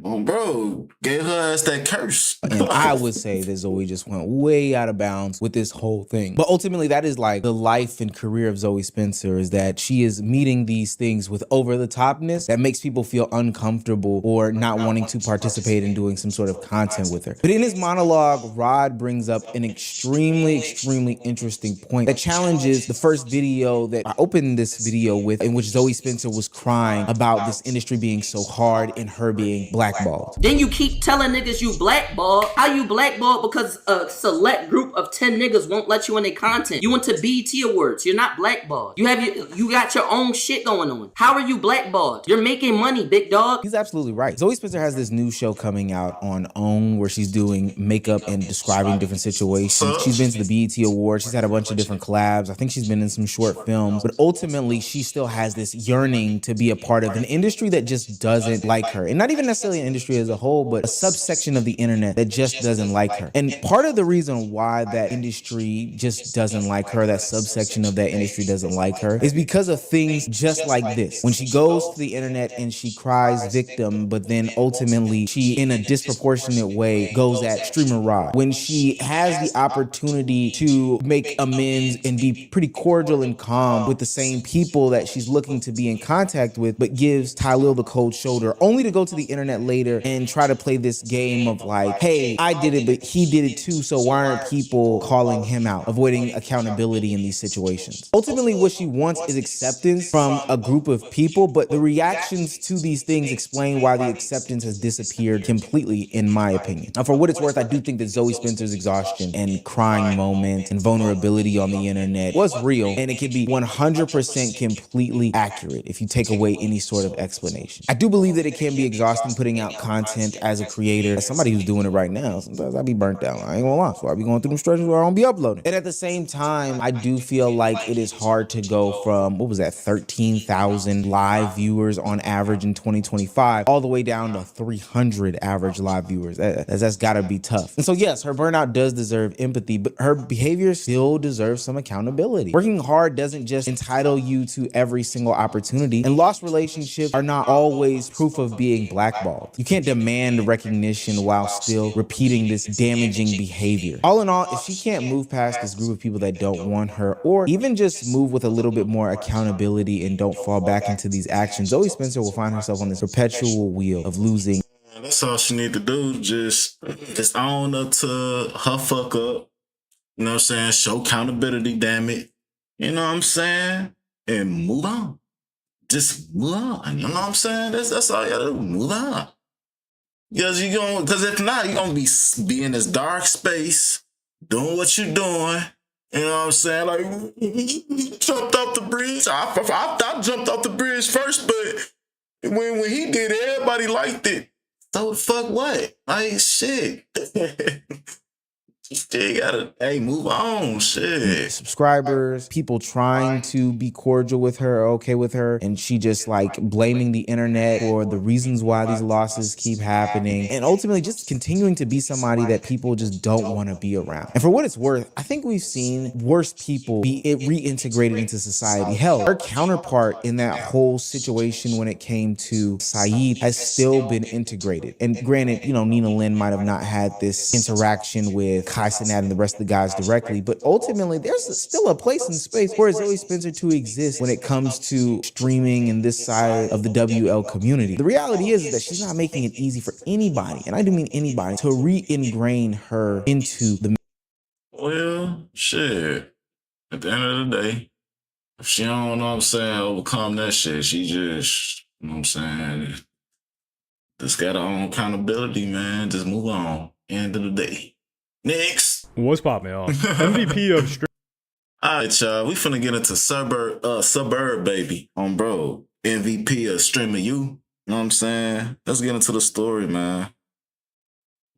oh, bro, gave her ass that curse. And I would say that Zoe just went way out of bounds with this whole thing. But ultimately, that is like the life and career of Zoe Spencer, is that she is meeting these things with over-the-topness that makes people feel uncomfortable or not wanting to participate in doing some sort of content with her. But in his monologue, Rod brings up an extremely interesting point that challenges the first video that I opened this video with, in which Zoe Spencer was crying about this industry being so hard and her being blackballed. Then you keep telling niggas you blackballed. How you blackballed? Because a select group of 10 niggas won't let you in their content. You went to BET Awards. You're not blackballed. You got your own shit going on. How are you blackballed? You're making money, big dog. He's absolutely right. Zoe Spencer has this new show coming out on OWN where she's doing makeup and describing different situations. She's been to the BET Awards. She's had a bunch of different collabs. I think she's been in some short films. But ultimately, she still has this yearning to be a part of an industry that just doesn't like her. And not even necessarily an industry as a whole, but a subsection of the internet that just doesn't like her. And part of the reason why that industry just doesn't like her, that subsection of that industry doesn't like her, is because of things just like this. When she goes to the internet and she cries victim, but then ultimately she, in a disproportionate way, goes at streamer Rod. When she has the opportunity to make amends and be pretty cordial and calm with the same people that she's looking to be in contact with, but gives Tylil the cold shoulder, only to go to the internet later and try to play this game of like, hey, I did it, but he did it too, so why aren't people calling him out, avoiding accountability in these situations? Ultimately, what she wants is acceptance from a group of people, but the reactions to these things explain why the acceptance has disappeared completely, in my opinion. Now, for what it's worth, I do think that Zoe Spencer's exhaustion and crying moment and vulnerability on the internet was real, and it can be 100% completely accurate if you take away any sort of explanation. I do believe that it can be exhausting putting out content as a creator. As somebody who's doing it right now, sometimes I be burnt out. I ain't gonna lie. So I be going through them stretches where I don't be uploading. And at the same time, I do feel like it is hard to go from, what was that, 13,000 live viewers on average in 2025, all the way down to 300 average live viewers. That's gotta be tough. And so yes, her burnout does deserve empathy, but her behavior still deserves some accountability. Working hard doesn't just entitle you to every single opportunity, and lost relationships are not always proof of being blackballed. You can't demand recognition while still repeating this damaging behavior. All in all, if she can't move past this group of people that don't want her, or even just move with a little bit more accountability and don't fall back into these actions, Zoe Spencer will find herself on this perpetual wheel of losing. That's all she need to do. Just own up to her fuck up. You know what I'm saying? Show accountability, damn it. You know what I'm saying? And move on. Just move on. You know what I'm saying? That's all you gotta do. Move on. Because if not, you're gonna be in this dark space, doing what you're doing. You know what I'm saying? Like, he jumped off the bridge. I jumped off the bridge first, but when he did it, everybody liked it. So the fuck what? Like, shit. Still gotta, hey, move on, shit. Subscribers, people trying to be cordial with her, okay with her, and she just like blaming the internet for the reasons why these losses keep happening, and ultimately just continuing to be somebody that people just don't want to be around. And for what it's worth, I think we've seen worse people be reintegrated into society. Hell, her counterpart in that whole situation when it came to Saeed has still been integrated. And granted, you know, Nina Lynn might have not had this interaction with Kai Cenat and the rest of the guys directly, but ultimately there's still a place and space for Zoe Spencer to exist when it comes to streaming and this side of the WL community. The reality is that she's not making it easy for anybody, and I do mean anybody, to re-ingrain her into the. Well, shit. At the end of the day, if she don't know what I'm saying, overcome that shit, she just, you know what I'm saying, just got her own accountability, man. Just move on. End of the day. Next. What's poppin', y'all? MVP of stream. All right, y'all. We finna get into Suburb, baby. Bro. MVP of streaming you. You know what I'm saying? Let's get into the story, man.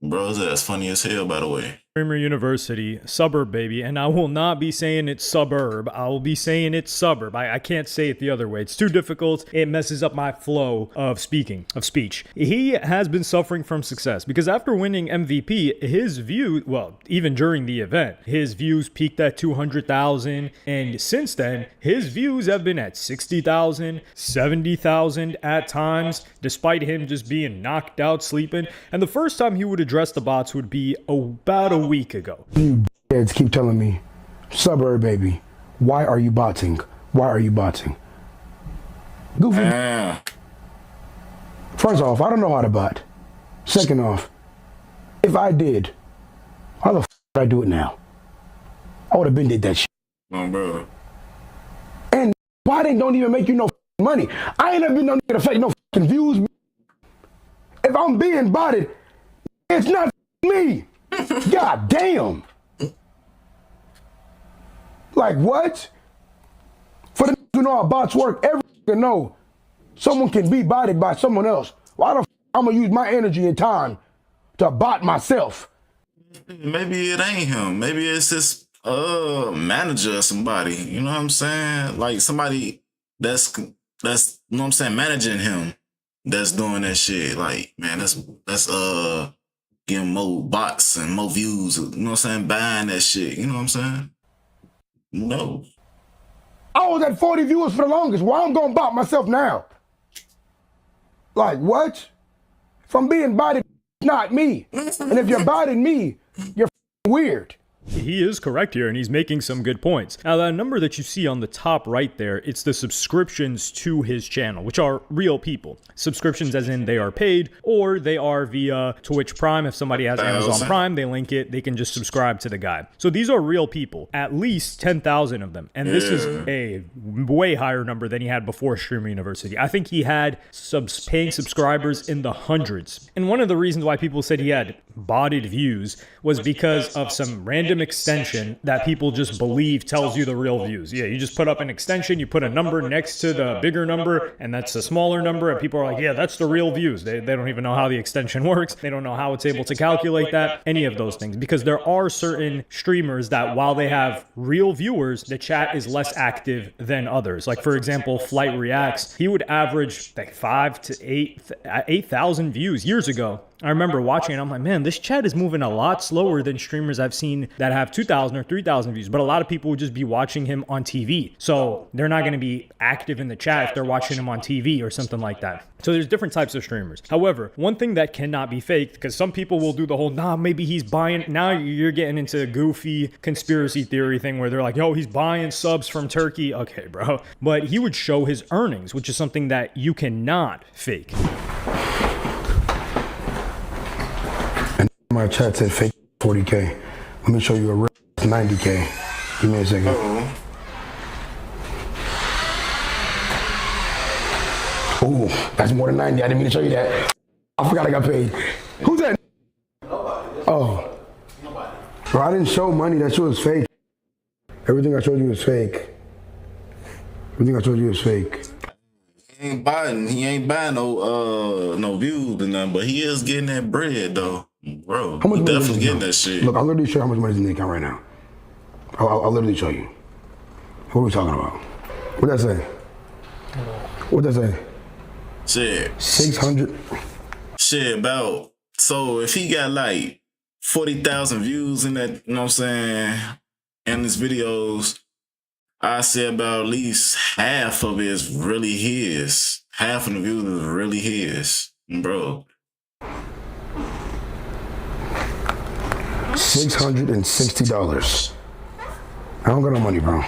Bro's ass funny as hell, by the way. Streamer University, Suburb, baby. And I will not be saying it's Suburb. I will be saying it's Suburb. I can't say it the other way. It's too difficult. It messes up my flow of speech. He has been suffering from success because after winning MVP, his view, well, even during the event, his views peaked at 200,000. And since then, his views have been at 60,000, 70,000 at times, despite him just being knocked out sleeping. And the first time he would address the bots would be about a week ago. You kids keep telling me, Suburb baby, why are you botting? Why are you botting? Goofy. First off, I don't know how to bot. Second off, if I did, how the f would I do it now? I would have been did that shit. Bro. And botting don't even make you no money. I ain't never been no nigga to fake no views. If I'm being botted, it's not me. God damn. Like what? For the who know how bots work, every nigga know someone can be botted by someone else. Why the f I'm gonna use my energy and time to bot myself? Maybe it ain't him. Maybe it's his manager or somebody. You know what I'm saying? Like somebody that's you know what I'm saying, managing him that's doing that shit. Like, man, that's getting more bots and more views, you know what I'm saying, buying that shit, you know what I'm saying? No. I was at 40 viewers for the longest. Why I'm gonna bot myself now? Like what? If I'm being botted, it's not me. And if you're botting me, you're weird. He is correct here, and he's making some good points. Now, that number that you see on the top right there, it's the subscriptions to his channel, which are real people. Subscriptions as in they are paid, or they are via Twitch Prime. If somebody has Amazon Prime, they link it, they can just subscribe to the guy. So these are real people, at least 10,000 of them. And this is a way higher number than he had before Streamer University. I think he had paying subscribers in the hundreds. And one of the reasons why people said he had botted views was because of some random extension that people just believe tells you the real views. Yeah, you just put up an extension, you put a number next to the bigger number, and that's a smaller number, and people are like, yeah, that's the real views. They don't even know how the extension works. They don't know how it's able to calculate that, any of those things. Because there are certain streamers that while they have real viewers, the chat is less active than others. Like, for example, Flight Reacts, he would average like 5,000 to 8,000 views years ago. I remember watching it, I'm like, man, this chat is moving a lot slower than streamers I've seen that have 2,000 or 3,000 views. But a lot of people would just be watching him on TV. So they're not going to be active in the chat if they're watching him on TV or something like that. So there's different types of streamers. However, one thing that cannot be faked, because some people will do the whole, nah, maybe he's buying. Now you're getting into a goofy conspiracy theory thing where they're like, yo, he's buying subs from Turkey. Okay, bro. But he would show his earnings, which is something that you cannot fake. My chat said fake 40K. Let me show you a real 90K. Give me a second. Ooh, that's more than 90. I didn't mean to show you that. I forgot I got paid. Who's that? Oh. Bro, I didn't show money. That shit was fake. Everything I showed you was fake. Everything I showed you was fake. He ain't buying no views or nothing, but he is getting that bread though. Bro, How much I'm money definitely is getting this that shit. Look, I'll literally show you how much money is in the account right now. I'll literally show you. What are we talking about? What that say? What that say? Shit. 600. Shit, about. So if he got like 40,000 views in that, you know what I'm saying, in his videos, I say about at least half of it is really his. Half of the views is really his, bro. $660. I don't got no money, bro.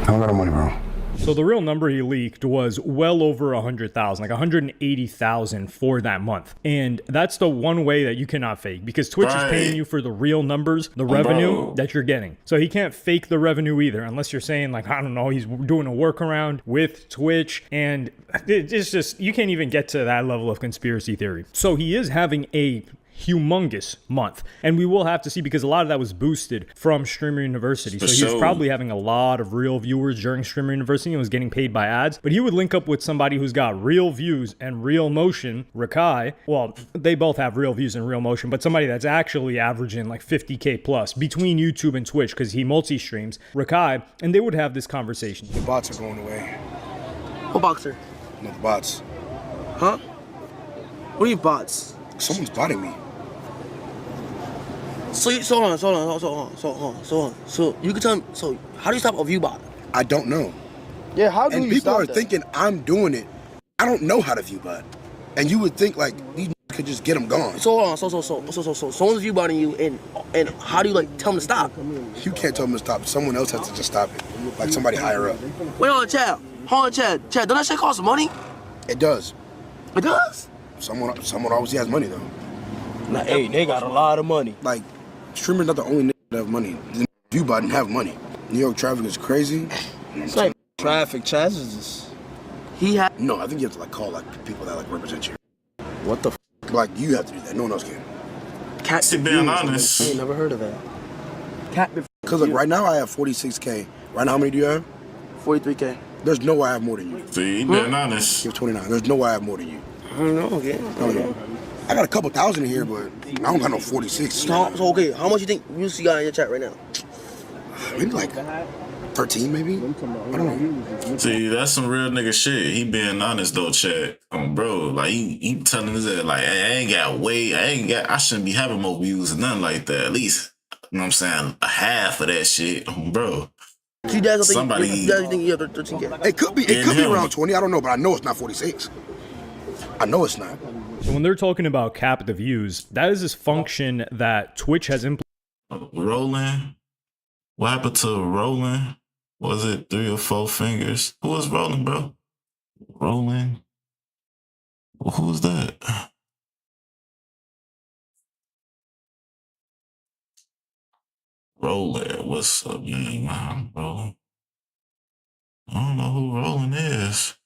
I don't got no money, bro. So the real number he leaked was well over 100,000, like 180,000 for that month. And that's the one way that you cannot fake, because Twitch is paying you for the real numbers, the revenue that you're getting. So he can't fake the revenue either, unless you're saying like, I don't know, he's doing a workaround with Twitch, and it's just, you can't even get to that level of conspiracy theory. So he is having a humongous month, and we will have to see, because a lot of that was boosted from Streamer University. So he was probably having a lot of real viewers during Streamer University and was getting paid by ads. But he would link up with somebody who's got real views and real motion, Rakai. Well, they both have real views and real motion, but somebody that's actually averaging like 50K plus between YouTube and Twitch, because he multi-streams, Rakai, and they would have this conversation. The bots are going away. What boxer? No, the bots. Huh? What are you bots? Someone's botting me. So hold on. So you can tell me. So how do you stop a view bot? I don't know. Yeah, how do and you people stop are that? thinking I'm doing it. I don't know how to view bot. And you would think like these could just get them gone. So hold on. So someone's view botting you, and how do you like tell them to stop? You can't tell them to stop. Someone else has to just stop it. Like somebody higher up. Wait, hold on, Chad. Don't that shit cost money? It does. It does. Someone obviously has money though. Nah, hey, they got a lot of money. Like, streamers not the only nigga that have money. The view bot didn't have money. New York traffic is crazy. It's like traffic. Chaz is this. He had. No, I think you have to like call like people that like represent you. What the? Like you have to do that. No one else can. Cat. To be honest, I ain't never heard of that. Cat. Cause like right now I have 46K. Right now how many do you have? 43K. There's no way I have more than you. See, being honest. You have 29. There's no way I have more than you. I don't know. Okay. Oh, yeah. I got a couple thousand in here, but I don't got no 46. So okay, how much you think views you got in your chat right now? Maybe like 13, maybe. I don't know. See, that's some real nigga shit. He being honest though, Chad. Bro, like he telling us that like I shouldn't be having more views and nothing like that. At least, you know what I'm saying, a half of that shit, bro. You guys Somebody, think you have 13K? It could be around 20. I don't know, but I know it's not 46. I know it's not. So when they're talking about cap the views, that is this function that Twitch has implemented. Rolling. What happened to Rolling? Was it 3 or 4 fingers? Who was rolling, bro? Rolling. Well, who's that? Rolling. What's up, man? I'm rolling. I don't know who Rolling is.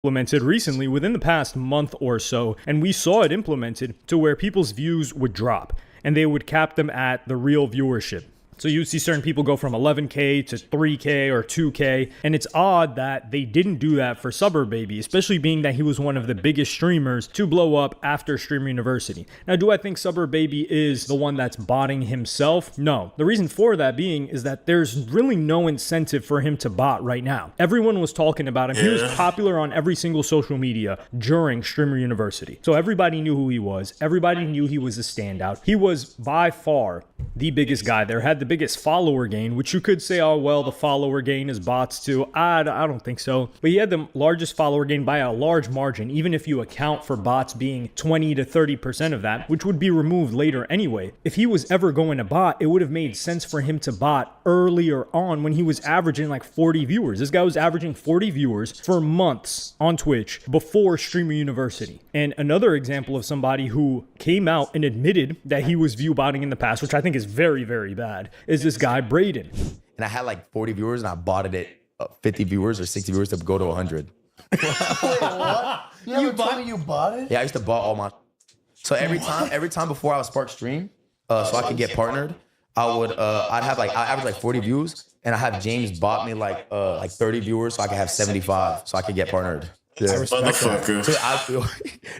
Implemented recently within the past month or so, and we saw it implemented to where people's views would drop and they would cap them at the real viewership. So you'd see certain people go from 11K to 3K or 2K, and it's odd that they didn't do that for Suburb Baby, especially being that he was one of the biggest streamers to blow up after Streamer University. Now, do I think Suburb Baby is the one that's botting himself? No. The reason for that being is that there's really no incentive for him to bot right now. Everyone was talking about him. He was popular on every single social media during Streamer University. So everybody knew who he was. Everybody knew he was a standout. He was by far the biggest guy there, had the biggest follower gain, which you could say, oh, well, the follower gain is bots too. I don't think so. But he had the largest follower gain by a large margin, even if you account for bots being 20 to 30% of that, which would be removed later anyway. If he was ever going to bot, it would have made sense for him to bot earlier on when he was averaging like 40 viewers. This guy was averaging 40 viewers for months on Twitch before Streamer University. And another example of somebody who came out and admitted that he was view botting in the past, which I think is very, very bad, is this guy Braden. And I had like 40 viewers and I bought it at 50 viewers or 60 viewers to go to 100. Wait, what? You bought it? Yeah, I used to buy all my. So every time before I would Spark stream, so I could get partnered, I'd average like 40 views, and I have James bought me like 30 viewers so I could have 75, so I could get partnered. Yeah. Motherfucker. So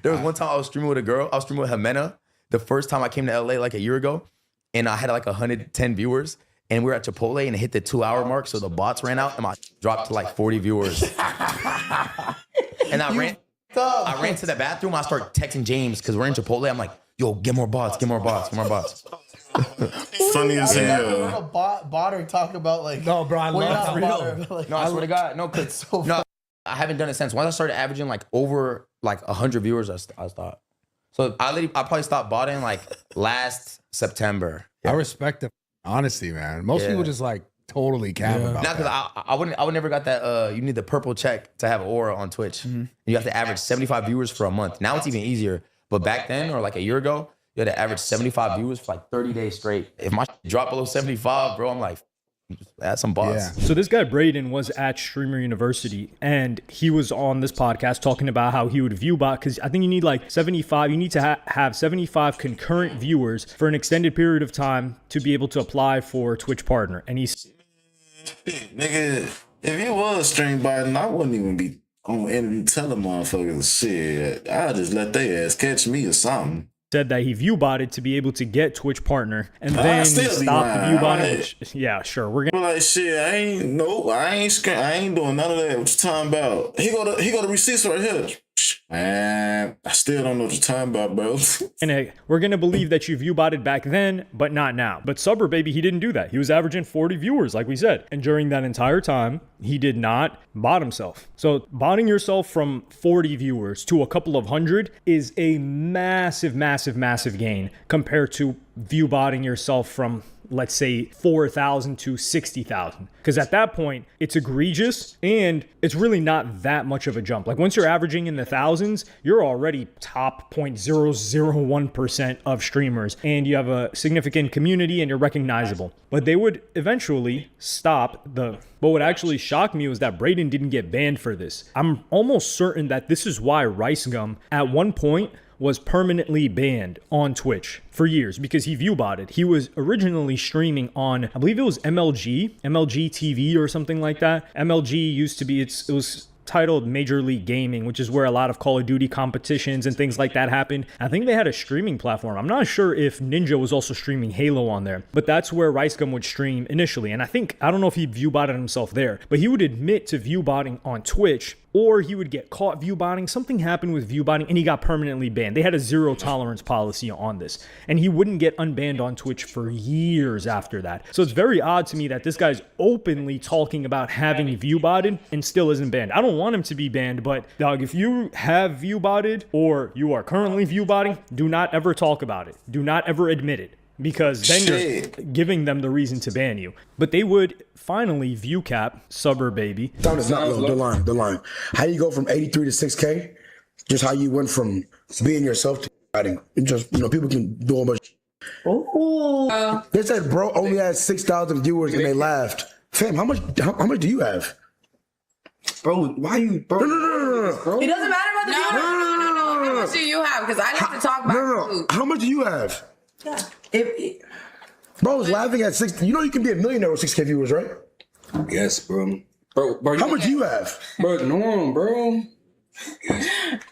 there was one time I was streaming with a girl. I was streaming with Jimena. The first time I came to LA like a year ago, and I had like 110 viewers, and we were at Chipotle and it hit the 2-hour mark, so the bots ran out and my dropped to like 40 viewers. And I ran to the bathroom. I started texting James because we're in Chipotle. I'm like, yo, get more bots, get more bots, get more bots. Funny as hell. A botter talk about like. No, bro, I love that. Like, No, I swear to God, no, cause no, I haven't done it since. Once I started averaging like over like 100 viewers, I stopped. So I probably stopped botting like last September. I respect the honesty, man. Most people just like totally cap about Not because I would never got that. You need the purple check to have aura on Twitch. You have to average 75 viewers for a month. Now it's even easier. But back then, or like a year ago, you had to average 75 viewers for like 30 days straight. If my drop below 75, bro, I'm like, add some bots. So this guy Braden was at Streamer University, and he was on this podcast talking about how he would view bot, because I think you need like 75. You need to have 75 concurrent viewers for an extended period of time to be able to apply for Twitch partner. And he's nigga, if you was stream botting, I wouldn't even be on interview telling motherfuckers shit. I'd just let their ass catch me or something. Said that he view botted to be able to get Twitch partner, and then stop the view botting. Yeah, sure. We're gonna like shit. I ain't doing none of that. What you talking about? He got the receipts right here. Man, I still don't know what you're talking about, bro. And we're gonna believe that you view botted back then, but not now. But Suburb, baby, he didn't do that. He was averaging 40 viewers, like we said, and during that entire time, he did not bot himself. So botting yourself from 40 viewers to a couple of hundred is a massive, massive, massive gain compared to view botting yourself from, let's say, 4,000 to 60,000. Because at that point, it's egregious and it's really not that much of a jump. Like once you're averaging in the thousands, you're already top 0.001% of streamers and you have a significant community and you're recognizable. But they would eventually stop the... What would actually shock me was that Braden didn't get banned for this. I'm almost certain that this is why Rice Gum at one point was permanently banned on Twitch for years because he view botted. He was originally streaming on, I believe it was MLG TV or something like that. MLG used to be, it was titled Major League Gaming, which is where a lot of Call of Duty competitions and things like that happened. I think they had a streaming platform. I'm not sure if Ninja was also streaming Halo on there, but that's where Rice Gum would stream initially. And I don't know if he view botted himself there, but he would admit to view botting on Twitch, or he would get caught view botting. Something happened with view botting and he got permanently banned. They had a zero tolerance policy on this, and he wouldn't get unbanned on Twitch for years after that. So it's very odd to me that this guy's openly talking about having view botted and still isn't banned. I don't want him to be banned, but dog, if you have view botted or you are currently view botting, do not ever talk about it. Do not ever admit it, because then you're giving them the reason to ban you. But they would finally view cap Suburb, baby. Sound is not low. The line. How you go from 83 to 6K? Just how you went from being yourself to writing. Just, people can do a bunch. They said bro only had 6,000 viewers and they laughed. Fam, how much do you have? Bro, why you, bro? No. It doesn't matter about the viewers. No. How much do you have? Because I need to talk about food. How much do you have? Yeah. Bro was laughing at 6. You know you can be a millionaire with 6K viewers, right? Yes, bro. How much do you have? Bro, no, bro.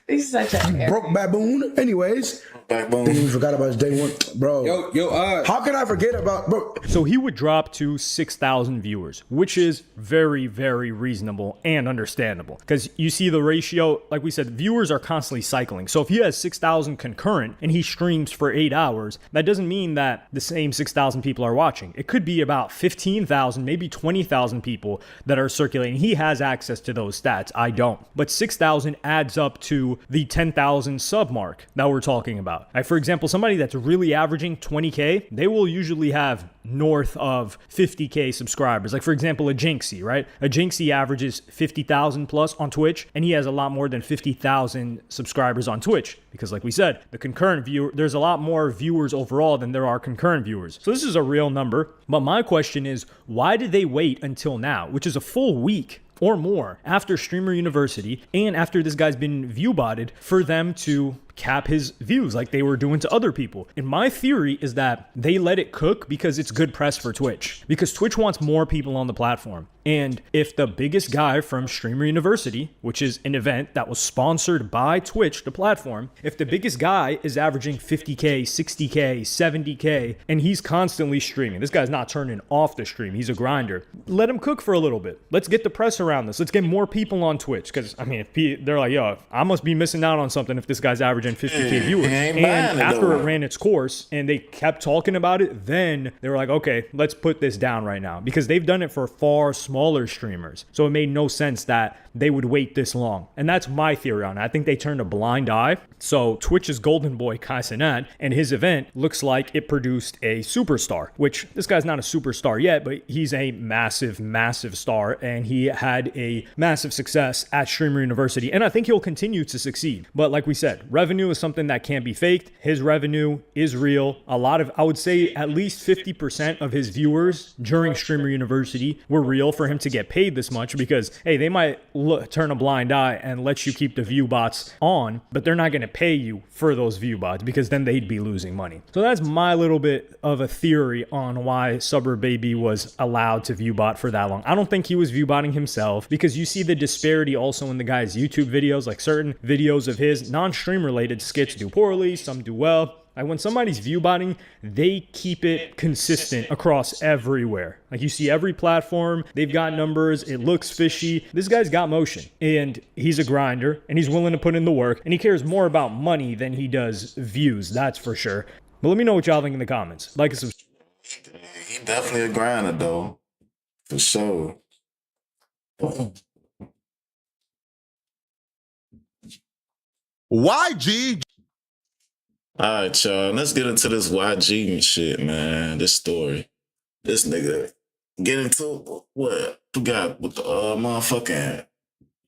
He's such a broke baboon. Anyways, baboon. Forgot about his day one, bro. How can I forget about, bro? So he would drop to 6,000 viewers, which is very, very reasonable and understandable, because you see the ratio. Like we said, viewers are constantly cycling. So if he has 6,000 concurrent and he streams for 8 hours, that doesn't mean that the same 6,000 people are watching. It could be about 15,000, maybe 20,000 people that are circulating. He has access to those stats. I don't. But 6,000 adds up to the 10,000 sub mark that we're talking about. Like, for example, somebody that's really averaging 20K, they will usually have north of 50K subscribers. Like, for example, a Jinxie, right? A Jinxie averages 50,000 plus on Twitch, and he has a lot more than 50,000 subscribers on Twitch. Because like we said, the concurrent viewer, there's a lot more viewers overall than there are concurrent viewers. So this is a real number. But my question is, why did they wait until now, which is a full week or more after Streamer University and after this guy's been view botted, for them to cap his views like they were doing to other people. And my theory is that they let it cook because it's good press for Twitch, because Twitch wants more people on the platform. And if the biggest guy from Streamer University, which is an event that was sponsored by Twitch, the platform, if the biggest guy is averaging 50K, 60K, 70K, and he's constantly streaming, this guy's not turning off the stream, he's a grinder, let him cook for a little bit. Let's get the press around this. Let's get more people on Twitch. Because, I mean, if they're like, yo, I must be missing out on something if this guy's averaging 50K viewers. And after it ran its course and they kept talking about it, then they were like, okay, let's put this down right now. Because they've done it for far smaller streamers. So it made no sense that they would wait this long. And that's my theory on it. I think they turned a blind eye. So Twitch's golden boy, Kai Cenat, and his event looks like it produced a superstar, which this guy's not a superstar yet, but he's a massive, massive star. And he had a massive success at Streamer University. And I think he'll continue to succeed. But like we said, revenue is something that can't be faked. His revenue is real. A lot of, I would say at least 50% of his viewers during Streamer University were real for him to get paid this much, because, hey, they might turn a blind eye and let you keep the view bots on, but they're not going to pay you for those view bots, because then they'd be losing money. So that's my little bit of a theory on why Suburb Baby was allowed to view bot for that long. I don't think he was view botting himself, because you see the disparity also in the guy's YouTube videos. Like certain videos of his non-stream related skits do poorly, some do well. Like when somebody's view botting, they keep it consistent across everywhere. Like you see every platform, they've got numbers, it looks fishy. This guy's got motion, and he's a grinder, and he's willing to put in the work, and he cares more about money than he does views, that's for sure. But let me know what y'all think in the comments. Like and subscribe. He definitely a grinder though, for sure. YG. All right, y'all. Let's get into this YG and shit, man. This story. This nigga get into what? We got with the motherfucking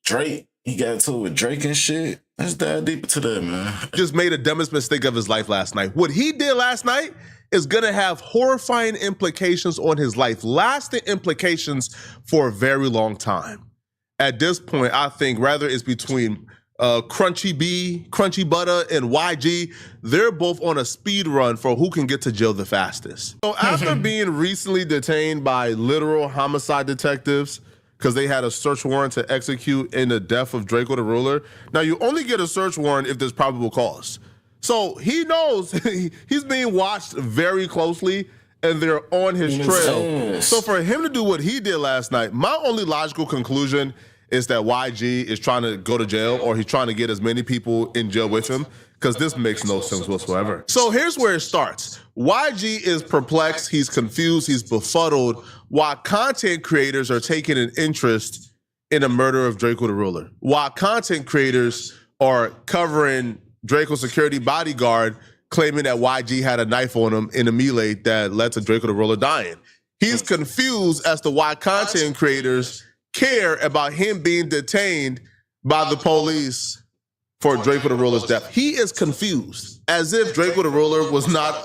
Drake. He got into it with Drake and shit. Let's dive deep into that, man. Just made the dumbest mistake of his life last night. What he did last night is gonna have horrifying implications on his life, lasting implications for a very long time. At this point, I think rather it's between Crunchy Butter and YG, they're both on a speed run for who can get to jail the fastest. So after being recently detained by literal homicide detectives because they had a search warrant to execute in the death of Draco the Ruler, now you only get a search warrant if there's probable cause. So he knows he's being watched very closely and they're on his trail. So for him to do what he did last night, my only logical conclusion is that YG is trying to go to jail, or he's trying to get as many people in jail with him, because this makes no sense whatsoever. So here's where it starts. YG is perplexed, he's confused, he's befuddled, while content creators are taking an interest in the murder of Draco the Ruler. While content creators are covering Draco's security bodyguard, claiming that YG had a knife on him in a melee that led to Draco the Ruler dying. He's confused as to why content creators care about him being detained by the police for Draco the Ruler's death. He is confused, as if Draco the Ruler was not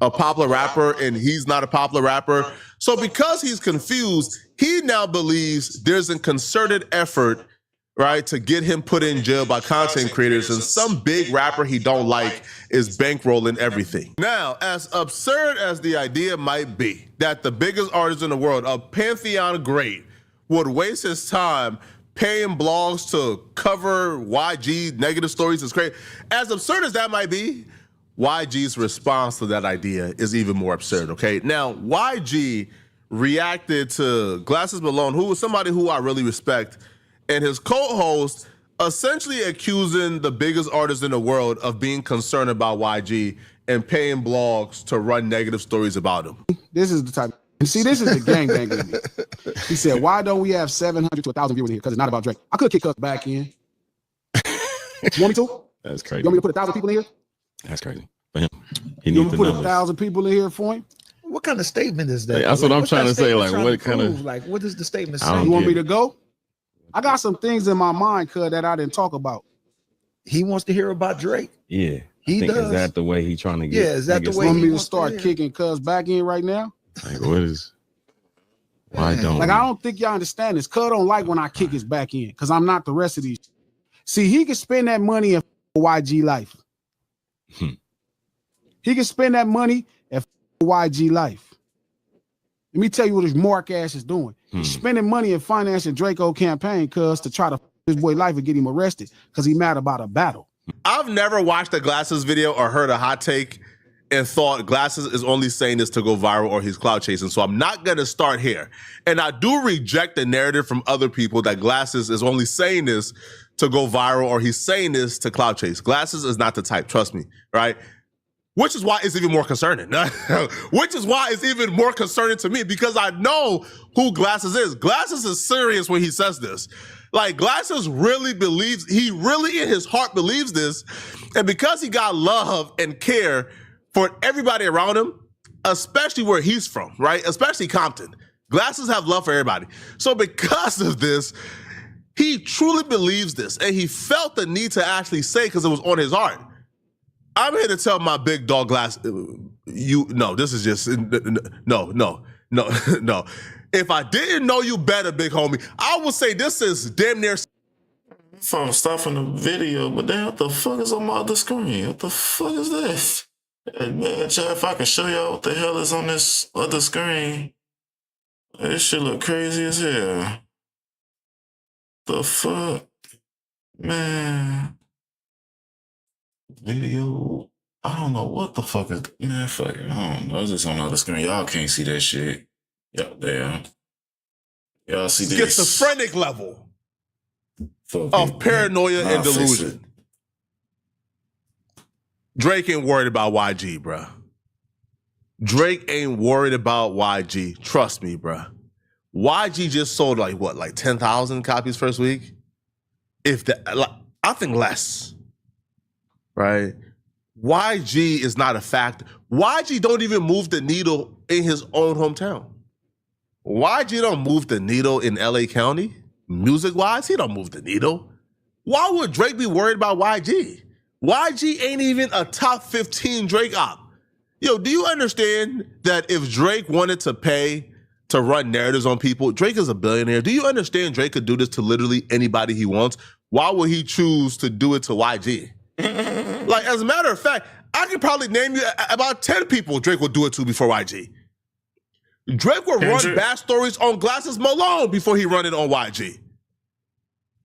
a popular rapper and he's not a popular rapper. So because he's confused, he now believes there's a concerted effort, right, to get him put in jail by content creators, and some big rapper he don't like is bankrolling everything. Now, as absurd as the idea might be that the biggest artist in the world, a Pantheon great, would waste his time paying blogs to cover YG negative stories is crazy. As absurd as that might be, YG's response to that idea is even more absurd, okay? Now, YG reacted to Glasses Malone, who was somebody who I really respect, and his co-host essentially accusing the biggest artist in the world of being concerned about YG and paying blogs to run negative stories about him. This is the type. And see, this is the gangbang in me. He said, why don't we have 700 to 1,000 viewers here? Because it's not about Drake. I could kick us back in. You want me to? That's crazy. You want me to put 1,000 people in here? That's crazy. For him, he You needs want me the to put numbers. 1,000 people in here for him? What kind of statement is that? That's what I'm what's trying that to say. statement Like, trying what to kind of? prove? Like, what is the statement I saying? don't You want get me to go? I got some things in my mind, cuz, that I didn't talk about. He wants to hear about Drake. Yeah, He I think does. Is that the way he trying to get? Yeah, is that the You way want he me to wants start hear? kicking cuz back in right now? Like, what is? Why don't? Like, I don't think y'all understand this. Cuz don't like when I kick his back in, because I'm not the rest of these. See, he can spend that money in YG life. He can spend that money at YG Life. Let me tell you what his mark ass is doing. He's spending money and financing Draco campaign to try to his boy life and get him arrested because he mad about a battle. I've never watched a Glasses video or heard a hot take and thought Glasses is only saying this to go viral or he's clout chasing. So I'm not going to start here. And I do reject the narrative from other people that Glasses is only saying this to go viral or he's saying this to clout chase. Glasses is not the type, trust me, right? Which is why it's even more concerning. Which is why it's even more concerning to me because I know who Glasses is. Glasses is serious when he says this. Like Glasses really believes, he really in his heart believes this. And because he got love and care for everybody around him, especially where he's from, right? Especially Compton. Glasses have love for everybody. So because of this, he truly believes this. And he felt the need to actually say because it was on his heart. I'm here to tell my big dog Glass, this is just, no. If I didn't know you better, big homie, I would say this is damn near. From stopping the video, but then what the fuck is on my other screen? What the fuck is this? Hey, man, if I can show y'all what the hell is on this other screen. This shit look crazy as hell. The fuck? Man. Video. I don't know what the fuck is. Man, fuck it. I don't know. It's just on the other screen. Y'all can't see that shit. Y'all there. Y'all see this? Schizophrenic level of paranoia and delusion. Drake ain't worried about YG, bruh. Drake ain't worried about YG. Trust me, bruh. YG just sold like 10,000 copies first week? If that, I think less. Right? YG is not a factor. YG don't even move the needle in his own hometown. YG don't move the needle in LA County. Music-wise, he don't move the needle. Why would Drake be worried about YG? YG ain't even a top 15 Drake op. Yo, do you understand that if Drake wanted to pay to run narratives on people, Drake is a billionaire. Do you understand Drake could do this to literally anybody he wants? Why would he choose to do it to YG? Like, as a matter of fact, I could probably name you about 10 people Drake would do it to before YG. Drake would run bad stories on Glasses Malone before he run it on YG.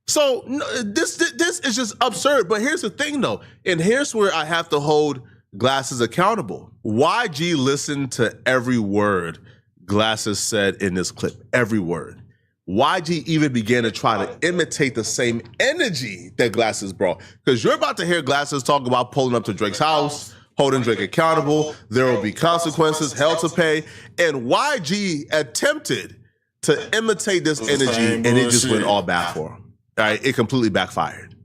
So this is just absurd. But here's the thing, though, and here's where I have to hold Glasses accountable. YG listened to every word Glasses said in this clip, every word. YG even began to try to imitate the same energy that Glasses brought. Because you're about to hear Glasses talk about pulling up to Drake's house, holding Drake accountable, there will be consequences, hell to pay. And YG attempted to imitate this energy, and it just went all bad for him. All right, it completely backfired.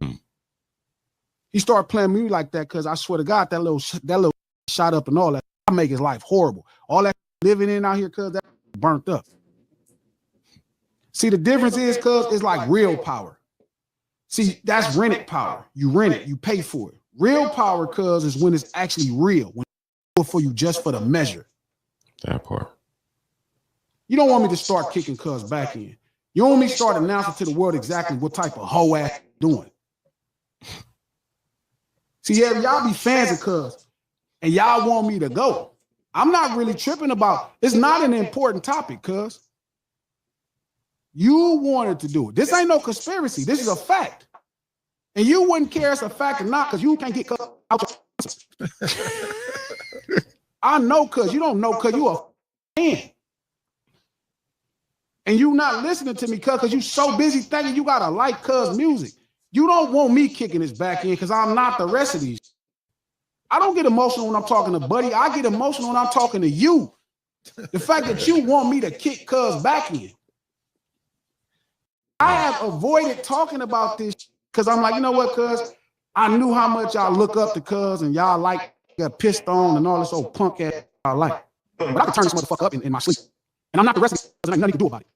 He started playing me like that because I swear to God, that little shot up and all that, I make his life horrible. All that living in out here, cuz that burnt up. See, the difference is, cuz, it's like real power. See, that's rented power. You rent it, you pay for it. Real power, cuz, is when it's actually real, when it's for you just for the measure. That part. You don't want me to start kicking cuz back in. You want me to start announcing to the world exactly what type of hoe ass doing. See, yeah, y'all be fans of cuz, and y'all want me to go. I'm not really tripping about, it's not an important topic, cuz. You wanted to do it. This ain't no conspiracy. This is a fact. And you wouldn't care if it's a fact or not because you can't get cut out. I know cuz. You don't know cuz you a fan. And you not listening to me cuz because you so busy thinking you gotta like cuz music. You don't want me kicking this back in because I'm not the rest of these. I don't get emotional when I'm talking to Buddy. I get emotional when I'm talking to you. The fact that you want me to kick cuz back in. I have avoided talking about this because I'm like, you know what, cuz? I knew how much y'all look up to cuz and y'all like got pissed on and all this old punk ass I like. But I can turn this motherfucker up in my sleep. And I'm not the rest of these, there ain't nothing he can do about it.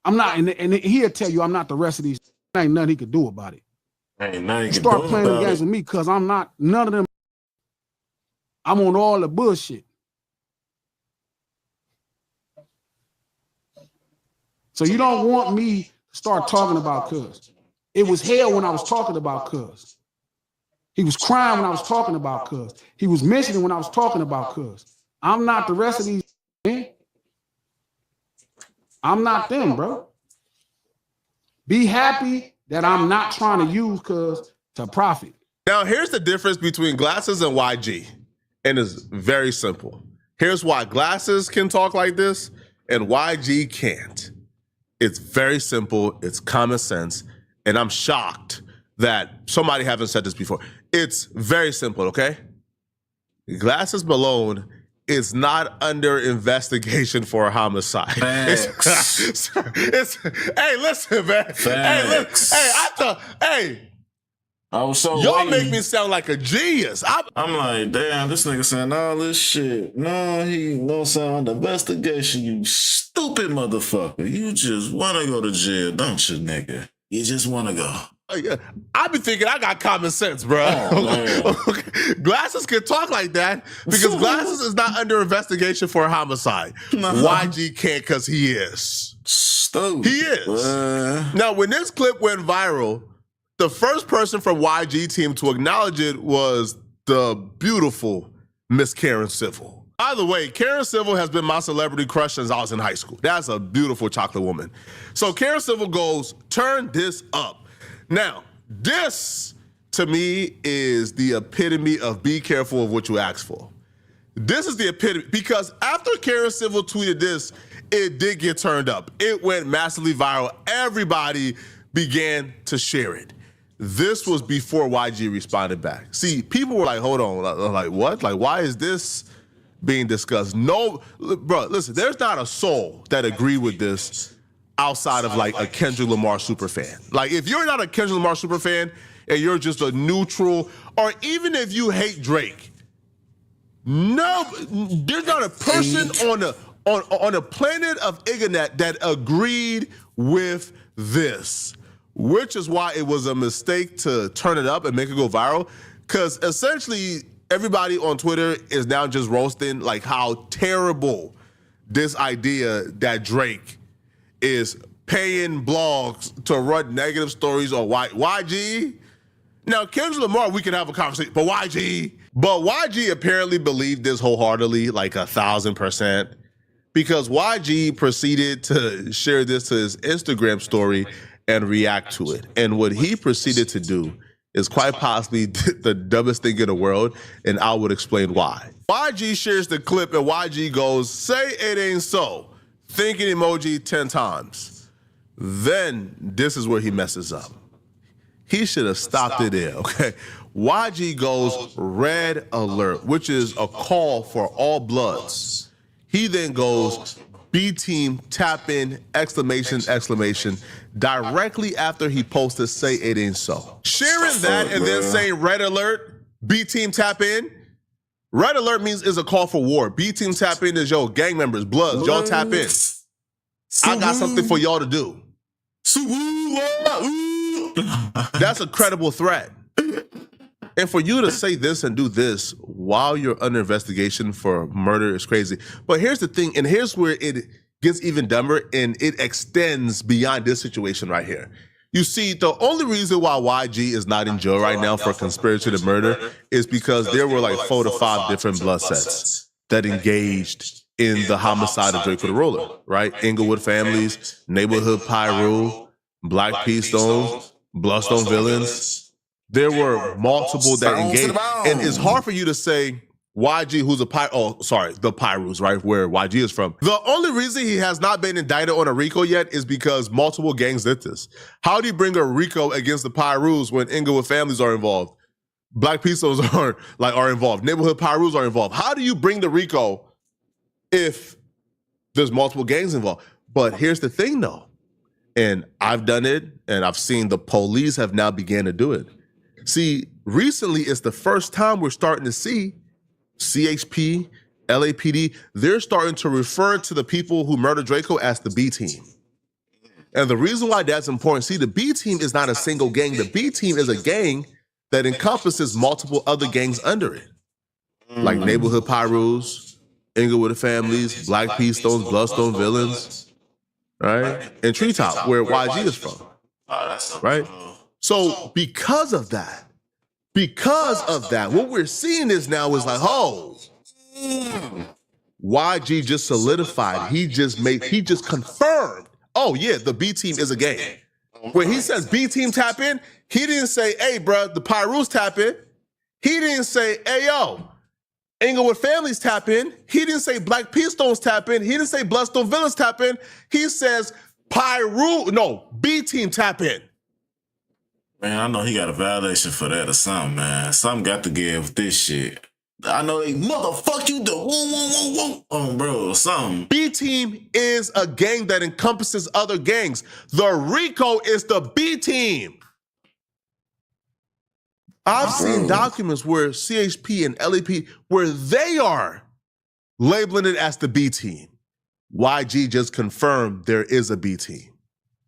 I'm not, and he'll tell you I'm not the rest of these. There ain't nothing he can do about it. Ain't nothing you start playing the games with me because I'm not, none of them. I'm on all the bullshit. So you don't want me to start talking about cuz. It was hell when I was talking about cuz. He was crying when I was talking about cuz. He was mentioning when I was talking about cuz. I'm not the rest of these, man. I'm not them, bro. Be happy that I'm not trying to use cuz to profit. Now, here's the difference between Glasses and YG, and it's very simple. Here's why Glasses can talk like this and YG can't. It's very simple. It's common sense. And I'm shocked that somebody hasn't said this before. It's very simple, okay? Glasses Malone is not under investigation for a homicide. Hey, listen, man. I was so y'all waiting. make me sound like a genius. I'm like, damn, this nigga saying all this shit. No, he don't sound under investigation, you stupid motherfucker. You just want to go to jail, don't you, nigga? You just want to go. I be thinking I got common sense, bro. Oh, Glasses can talk like that because Glasses is not under investigation for a homicide. YG can't because he is. Stupid. He is. Now, when this clip went viral, the first person from YG team to acknowledge it was the beautiful Miss Karen Civil. By the way, Karen Civil has been my celebrity crush since I was in high school. That's a beautiful chocolate woman. So Karen Civil goes, turn this up. Now, this to me is the epitome of be careful of what you ask for. This is the epitome because after Karen Civil tweeted this, it did get turned up. It went massively viral. Everybody began to share it. This was before YG responded back. See, people were like, hold on, like what? Like, why is this being discussed? No, bro, listen, there's not a soul that agreed with this outside of like a Kendrick Lamar super fan. Like, if you're not a Kendrick Lamar super fan and you're just a neutral, or even if you hate Drake, no, there's not a person on a planet of Internet that agreed with this. Which is why it was a mistake to turn it up and make it go viral. Because essentially, everybody on Twitter is now just roasting like how terrible this idea that Drake is paying blogs to run negative stories on YG. Now, Kendrick Lamar, we can have a conversation, but YG apparently believed this wholeheartedly, like 1,000%, because YG proceeded to share this to his Instagram story and react to it. And what he proceeded to do is quite possibly the dumbest thing in the world, and I would explain why. YG shares the clip and YG goes, say it ain't so. Thinking emoji 10 times. Then this is where he messes up. He should have stopped it there, okay? YG goes red alert, which is a call for all bloods. He then goes B team tap in, exclamation, exclamation, directly after he posted say it ain't so. Sharing that and then saying red alert, B team tap in. Red alert means is a call for war. B team tap in is yo, gang members, bloods, y'all tap in. I got something for y'all to do. That's a credible threat. And for you to say this and do this while you're under investigation for murder is crazy. But here's the thing, and here's where it gets even dumber, and it extends beyond this situation right here. You see, the only reason why YG is not in jail right now for conspiracy to murder is because there were like 4 to 5 different blood sets that engaged in the homicide of Drake with a Roller, right? Inglewood Families, Neighborhood Pyru, Black P Stones, Bloodstone Villains. There were multiple that engaged. And it's hard for you to say YG, who's the Pyrus, right? Where YG is from. The only reason he has not been indicted on a RICO yet is because multiple gangs did this. How do you bring a RICO against the Pyrus when Inglewood Families are involved? Black P Stones are involved. Neighborhood Pyrus are involved. How do you bring the RICO if there's multiple gangs involved? But here's the thing though, and I've done it, and I've seen the police have now began to do it. See, recently it's the first time we're starting to see CHP, LAPD, they're starting to refer to the people who murdered Draco as the B team. And the reason why that's important, see, the B team is not a single gang. The B team is a gang that encompasses multiple other gangs under it. Like Neighborhood Pyrus, Inglewood Families, Black P Stones, Bloodstone Villains, right? And Treetop, where YG is from, right? So because of that, Because of that, what we're seeing is now is like, oh, YG just solidified. He just confirmed. Oh yeah, the B team is a game. When he says B team tap in, he didn't say, hey, bro, the Pyrus tap in. He didn't say, hey, yo, Inglewood Families tap in. He didn't say Black P Stones tap in. He didn't say Bloodstone Villains tap in. He says B team tap in. Man, I know he got a validation for that or something, man. Something got to give with this shit. I know they motherfuck you do oh, bro, something. B team is a gang that encompasses other gangs. The Rico is the B team. I've seen documents where CHP and LEP, where they are labeling it as the B team. YG just confirmed there is a B team.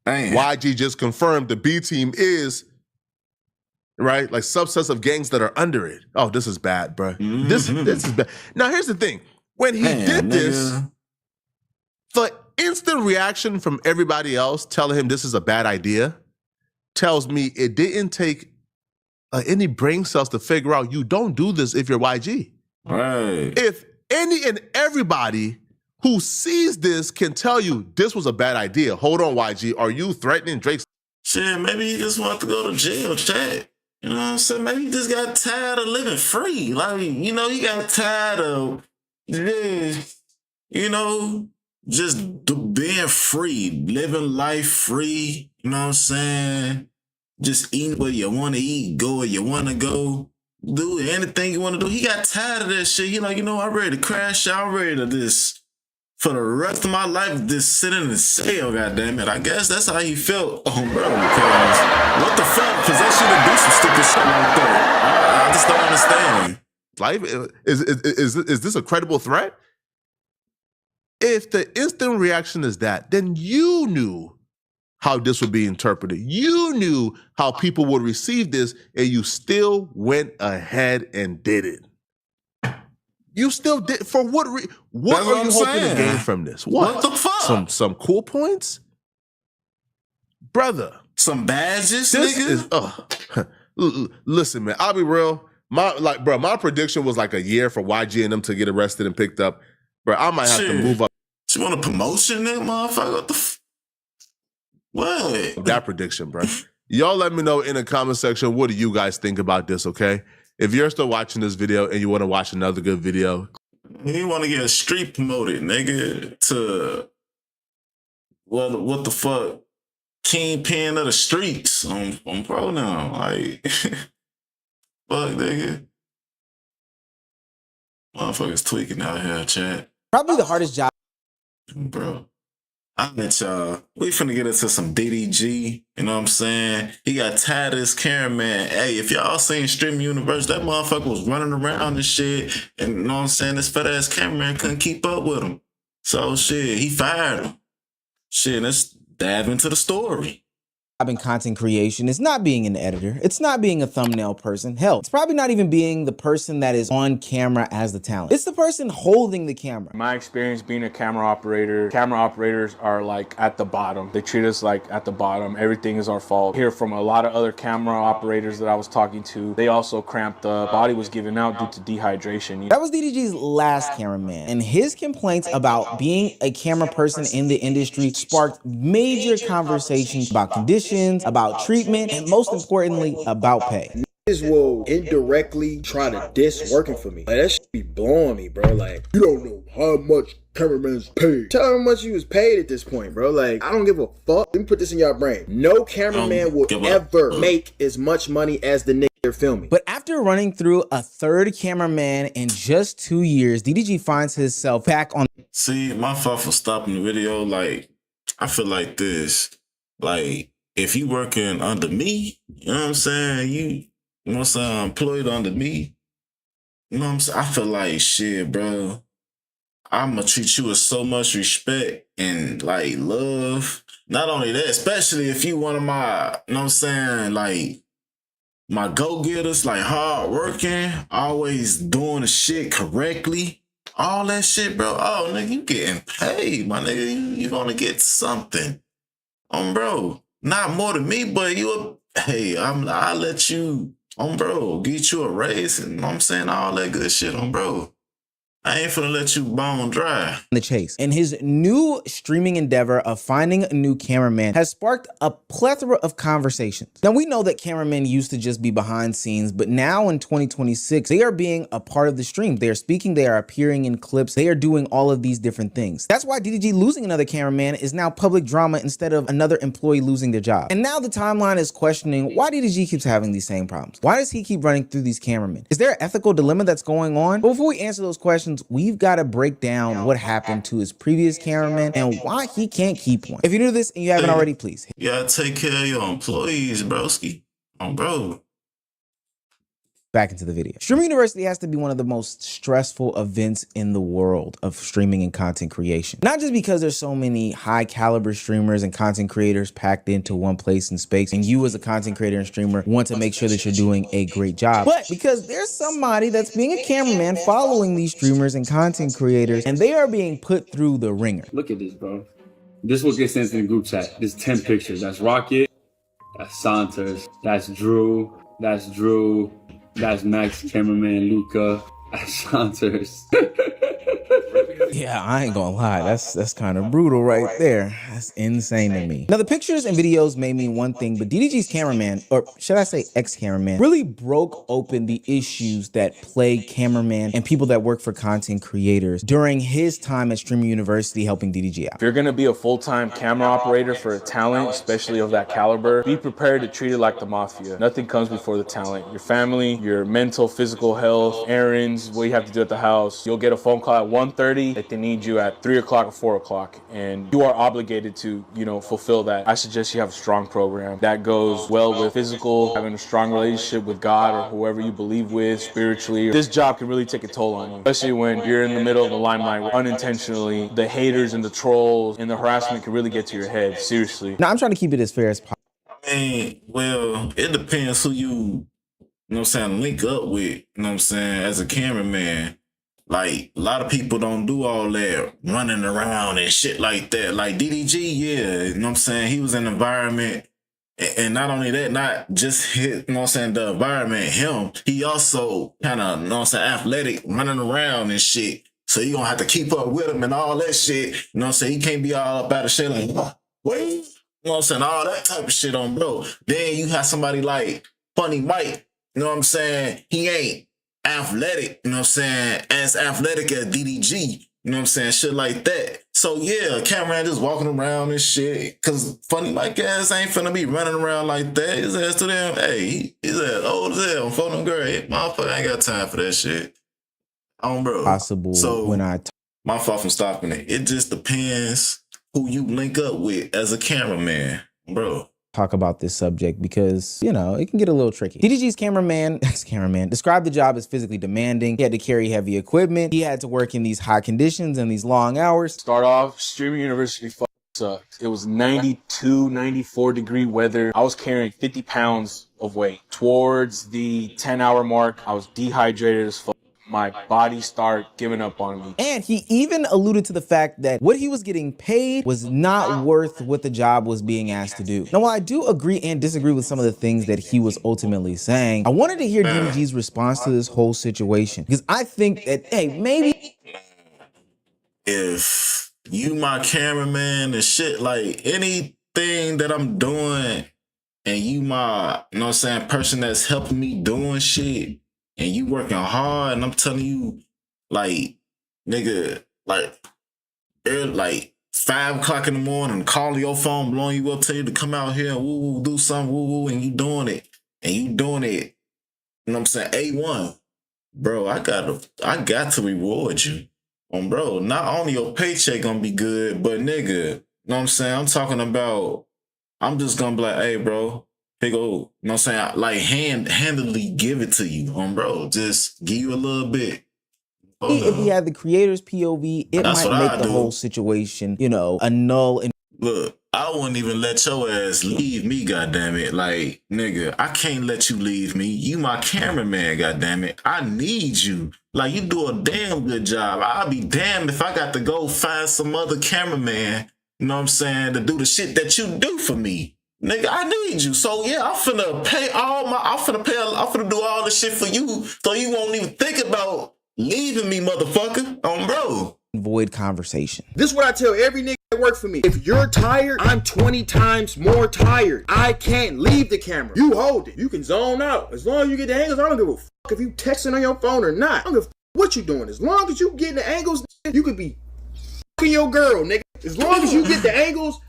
Damn. YG just confirmed the B team is, right, like subsets of gangs that are under it. Oh, this is bad, bro. This is bad. Now, here's the thing. When he did this, the instant reaction from everybody else telling him this is a bad idea tells me it didn't take any brain cells to figure out you don't do this if you're YG. Right. If any and everybody who sees this can tell you this was a bad idea. Hold on, YG. Are you threatening Drake's? Shit, maybe he just wanted to go to jail, chat. You know what I'm saying? Maybe he just got tired of living free. Like, you know, he got tired of, you know, just being free, living life free. You know what I'm saying? Just eating where you want to eat, go where you want to go, do anything you want to do. He got tired of that shit. He like, you know, I'm ready to crash out. I'm ready to just, for the rest of my life, just sit in the cell, goddammit. I guess that's how he felt. Oh, bro, because what the fuck? Possession to do some stupid shit like that. I just don't understand. Life, is this a credible threat? If the instant reaction is that, then you knew how this would be interpreted. You knew how people would receive this, and you still went ahead and did it. You still did. For what are you hoping to gain from this? What the fuck? Some cool points? Brother. Some badges, this nigga? Is, listen, man, I'll be real. My prediction was like a year for YG and them to get arrested and picked up. Bro, I might have to move up. You want a promotion, nigga, motherfucker? What the What? That prediction, bro. Y'all let me know in the comment section, what do you guys think about this, okay? If you're still watching this video and you want to watch another good video. You want to get a street promoted, nigga, to what the fuck? Kingpin of the streets on pro now. Like, fuck, nigga. Motherfuckers tweaking out here, chat. Probably the hardest job. Bro. I bet y'all, we finna get into some DDG, you know what I'm saying? He got tired of his cameraman. Hey, if y'all seen Stream Universe, that motherfucker was running around and shit, and you know what I'm saying? This fat ass cameraman couldn't keep up with him. So shit, he fired him. Shit, let's dive into the story. In content creation is not being an editor. It's not being a thumbnail person. Hell, it's probably not even being the person that is on camera as the talent. It's the person holding the camera. My experience being a camera operators are like at the bottom. They treat us like at the bottom. Everything is our fault. Hear from a lot of other camera operators that I was talking to. They also cramped up. Body was given out due to dehydration. That was DDG's last cameraman, and his complaints about being a camera person in the industry sparked major conversations about conditions, about treatment, and most importantly, about pay. Niggas will indirectly try to diss working for me. Like, that shit be blowing me, bro. Like, you don't know how much cameraman's paid. Tell him how much you was paid at this point, bro. Like, I don't give a fuck. Let me put this in your brain. No cameraman will ever make as much money as the nigga they're filming. But after running through a third cameraman in just 2 years, DDG finds himself back on. See, my fault for stopping the video. Like, I feel like this. Like, if you working under me, you know what I'm saying? You know what I'm saying? Employed under me. You know what I'm saying? I feel like shit, bro. I'ma treat you with so much respect and like love. Not only that, especially if you one of my, you know what I'm saying, like my go-getters, like hard working, always doing the shit correctly. All that shit, bro. Oh, nigga, you getting paid, my nigga. You gonna get something. Bro. Not more than me, but hey, I'll let you bro, get you a raise, and you know what I'm saying, all that good shit on bro. I ain't finna let you bone dry. The chase. And his new streaming endeavor of finding a new cameraman has sparked a plethora of conversations. Now, we know that cameramen used to just be behind scenes, but now in 2026, they are being a part of the stream. They are speaking, they are appearing in clips, they are doing all of these different things. That's why DDG losing another cameraman is now public drama instead of another employee losing their job. And now the timeline is questioning why DDG keeps having these same problems. Why does he keep running through these cameramen? Is there an ethical dilemma that's going on? But before we answer those questions, we've got to break down what happened to his previous cameraman and why he can't keep one. If you're new to this and you haven't already, please. You gotta take care of your employees, broski. Bro. Back into the video. Streaming University has to be one of the most stressful events in the world of streaming and content creation. Not just because there's so many high caliber streamers and content creators packed into one place and space, and you as a content creator and streamer want to make sure that you're doing a great job, but because there's somebody that's being a cameraman following these streamers and content creators, and they are being put through the ringer. Look at this, bro. This is what gets sent in the group chat. There's 10 pictures. That's Rocket, that's Santos, that's Drew, that's Max, cameraman, Luca, that's Santos. Yeah, I ain't gonna lie, that's kind of brutal right there. That's insane to me. Now, the pictures and videos may mean one thing, but DDG's cameraman, or should I say ex-cameraman, really broke open the issues that plague cameraman and people that work for content creators during his time at Streaming University helping DDG out. If you're gonna be a full-time camera operator for a talent, especially of that caliber, be prepared to treat it like the mafia. Nothing comes before the talent. Your family, your mental, physical health, errands, what you have to do at the house. You'll get a phone call at 1:30 that they need you at 3 o'clock or 4 o'clock, and you are obligated to, fulfill that. I suggest you have a strong program that goes well with physical, having a strong relationship with God or whoever you believe with spiritually. This job can really take a toll on you, especially when you're in the middle of the limelight where unintentionally the haters and the trolls and the harassment can really get to your head. Seriously. Now, I'm trying to keep it as fair as possible. Well, it depends who you know what I'm saying, link up with, you know what I'm saying, as a cameraman. Like, a lot of people don't do all that running around and shit like that. Like, DDG, yeah, you know what I'm saying, he was in an environment, and not only that, not just hit, you know what I'm saying, the environment, him, he also kind of, you know what I'm saying, athletic, running around and shit. So you gonna have to keep up with him and all that shit. You know what I'm saying, he can't be all up out of shit like, wait, you know what I'm saying, all that type of shit on bro. Then you have somebody like Funny Mike, you know what I'm saying, he ain't athletic, you know what I'm saying, as athletic as DDG, you know what I'm saying, shit like that. So yeah, cameraman just walking around and shit, cause Funny Mike ass ain't finna be running around like that. His ass to them, hey, he's ass old as hell, for them girl, motherfucker ain't got time for that shit. Bro. Possible so when my fault from stopping it. It just depends who you link up with as a cameraman, bro. Talk about this subject because, it can get a little tricky. DDG's cameraman described the job as physically demanding. He had to carry heavy equipment. He had to work in these high conditions and these long hours. Start off, Streaming University sucked. It was 92, 94 degree weather. I was carrying 50 pounds of weight. Towards the 10-hour mark, I was dehydrated as fuck. My body started giving up on me. And he even alluded to the fact that what he was getting paid was not worth what the job was being asked to do. Now, while I do agree and disagree with some of the things that he was ultimately saying, I wanted to hear DDG's response to this whole situation. Because I think that, hey, maybe if you my cameraman and shit, like anything that I'm doing and you my, you know what I'm saying, person that's helping me doing shit, and you working hard, and I'm telling you, like, nigga, like 5 o'clock in the morning, calling your phone, blowing you up, tell you to come out here and woo, do something, woo, and you doing it, you know what I'm saying, A1, bro, I got to reward you, bro. Not only your paycheck gonna be good, but nigga, you know what I'm saying, I'm talking about, I'm just gonna be like, hey, bro, here go, you know what I'm saying? Like handedly give it to you, bro. Just give you a little bit. If he had the creator's POV, it might make the whole situation, a null. And look, I wouldn't even let your ass leave me, goddammit. Like, nigga, I can't let you leave me. You my cameraman, goddammit. I need you. Like, you do a damn good job. I'll be damned if I got to go find some other cameraman, you know what I'm saying, to do the shit that you do for me. Nigga, I need you. So yeah, I'm finna do all this shit for you so you won't even think about leaving me, motherfucker. Bro. Void conversation. This is what I tell every nigga that work for me. If you're tired, I'm 20 times more tired. I can't leave the camera. You hold it. You can zone out. As long as you get the angles, I don't give a fuck if you texting on your phone or not. I don't give a fuck what you doing. As long as you getting the angles, you could be fucking your girl, nigga. As long as you get the angles,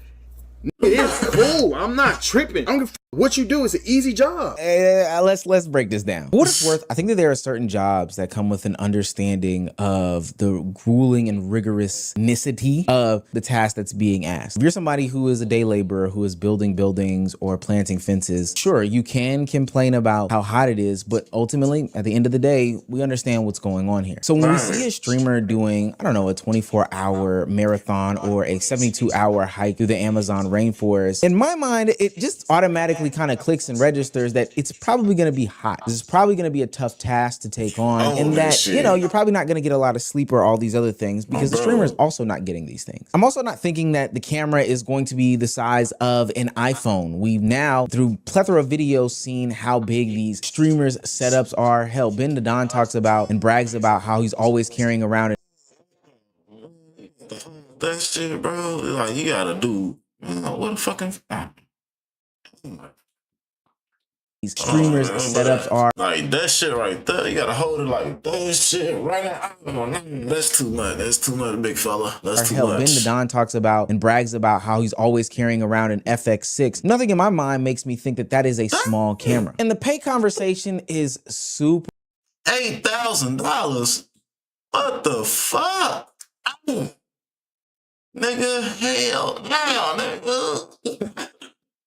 it's cool. I'm not tripping. I don't give a fuck what you do. It's an easy job. Let's break this down. For what it's worth, I think that there are certain jobs that come with an understanding of the grueling and rigorousnicity of the task that's being asked. If you're somebody who is a day laborer who is building buildings or planting fences, sure, you can complain about how hot it is, but ultimately, at the end of the day, we understand what's going on here. So when we see a streamer doing, I don't know, a 24-hour marathon or a 72-hour hike through the Amazon rainforest, in my mind, it just automatically kind of clicks and registers that it's probably going to be hot. This is probably going to be a tough task to take on, and that, you know, you're probably not going to get a lot of sleep or all these other things because the streamer is also not getting these things. I'm also not thinking that the camera is going to be the size of an iPhone. We've now, through plethora of videos, seen how big these streamers' setups are. Hell, Ben the Don talks about and brags about how he's always carrying around that shit, bro. Like, you gotta do, what the fucking... These streamers' setups are. Like, that shit right there, you gotta hold it like that shit right now. That's too much. That's too much, big fella. That's too much. Ben the Don talks about and brags about how he's always carrying around an FX6. Nothing in my mind makes me think that that is a small camera. And the pay conversation is super. $8,000? What the fuck? Nigga, hell, nigga.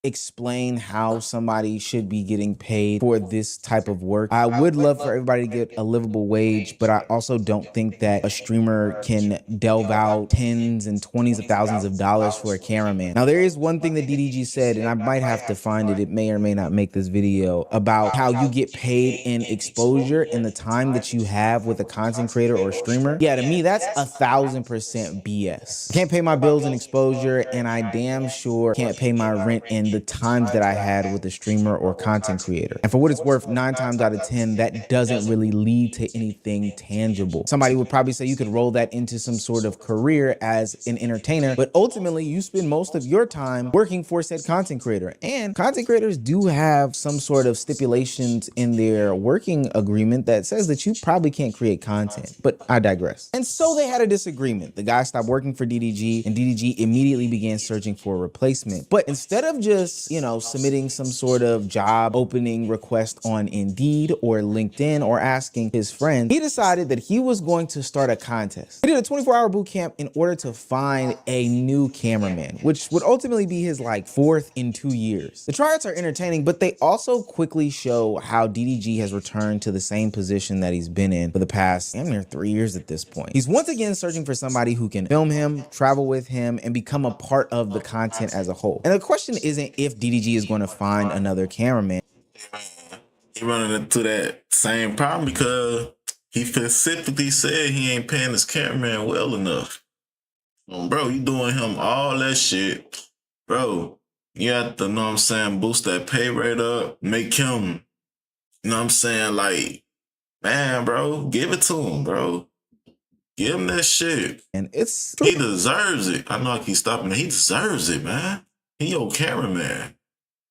Explain how somebody should be getting paid for this type of work. I would love for everybody to get a livable wage, but I also don't think that a streamer can delve out tens and 20s of thousands of dollars for a cameraman. Now, there is one thing that DDG said, and I might have to find it. It may or may not make this video, about how you get paid in exposure in the time that you have with a content creator or streamer. Yeah, to me, that's 1000% BS. Can't pay my bills in exposure, and I damn sure can't pay my rent in the times that I had with a streamer or content creator. And for what it's worth, 9 times out of 10, that doesn't really lead to anything tangible. Somebody would probably say you could roll that into some sort of career as an entertainer, but ultimately you spend most of your time working for said content creator. And content creators do have some sort of stipulations in their working agreement that says that you probably can't create content, but I digress. And so they had a disagreement. The guy stopped working for DDG, and DDG immediately began searching for a replacement. But instead of just, you know, submitting some sort of job opening request on Indeed or LinkedIn or asking his friend, he decided that he was going to start a contest. He did a 24-hour boot camp in order to find a new cameraman, which would ultimately be his like 4th in 2 years. The tryouts are entertaining, but they also quickly show how DDG has returned to the same position that he's been in for the past damn near 3 years at this point. He's once again searching for somebody who can film him, travel with him, and become a part of the content as a whole. And the question isn't if DDG is going to find another cameraman. He running into that same problem because he specifically said he ain't paying his cameraman well enough. Bro, you doing him all that shit. Bro, you have to, know what I'm saying, boost that pay rate up, make him, you know what I'm saying, like, man, bro, give it to him, bro. Give him that shit. And it's he deserves it. I know I keep stopping it. He deserves it, man. He your cameraman.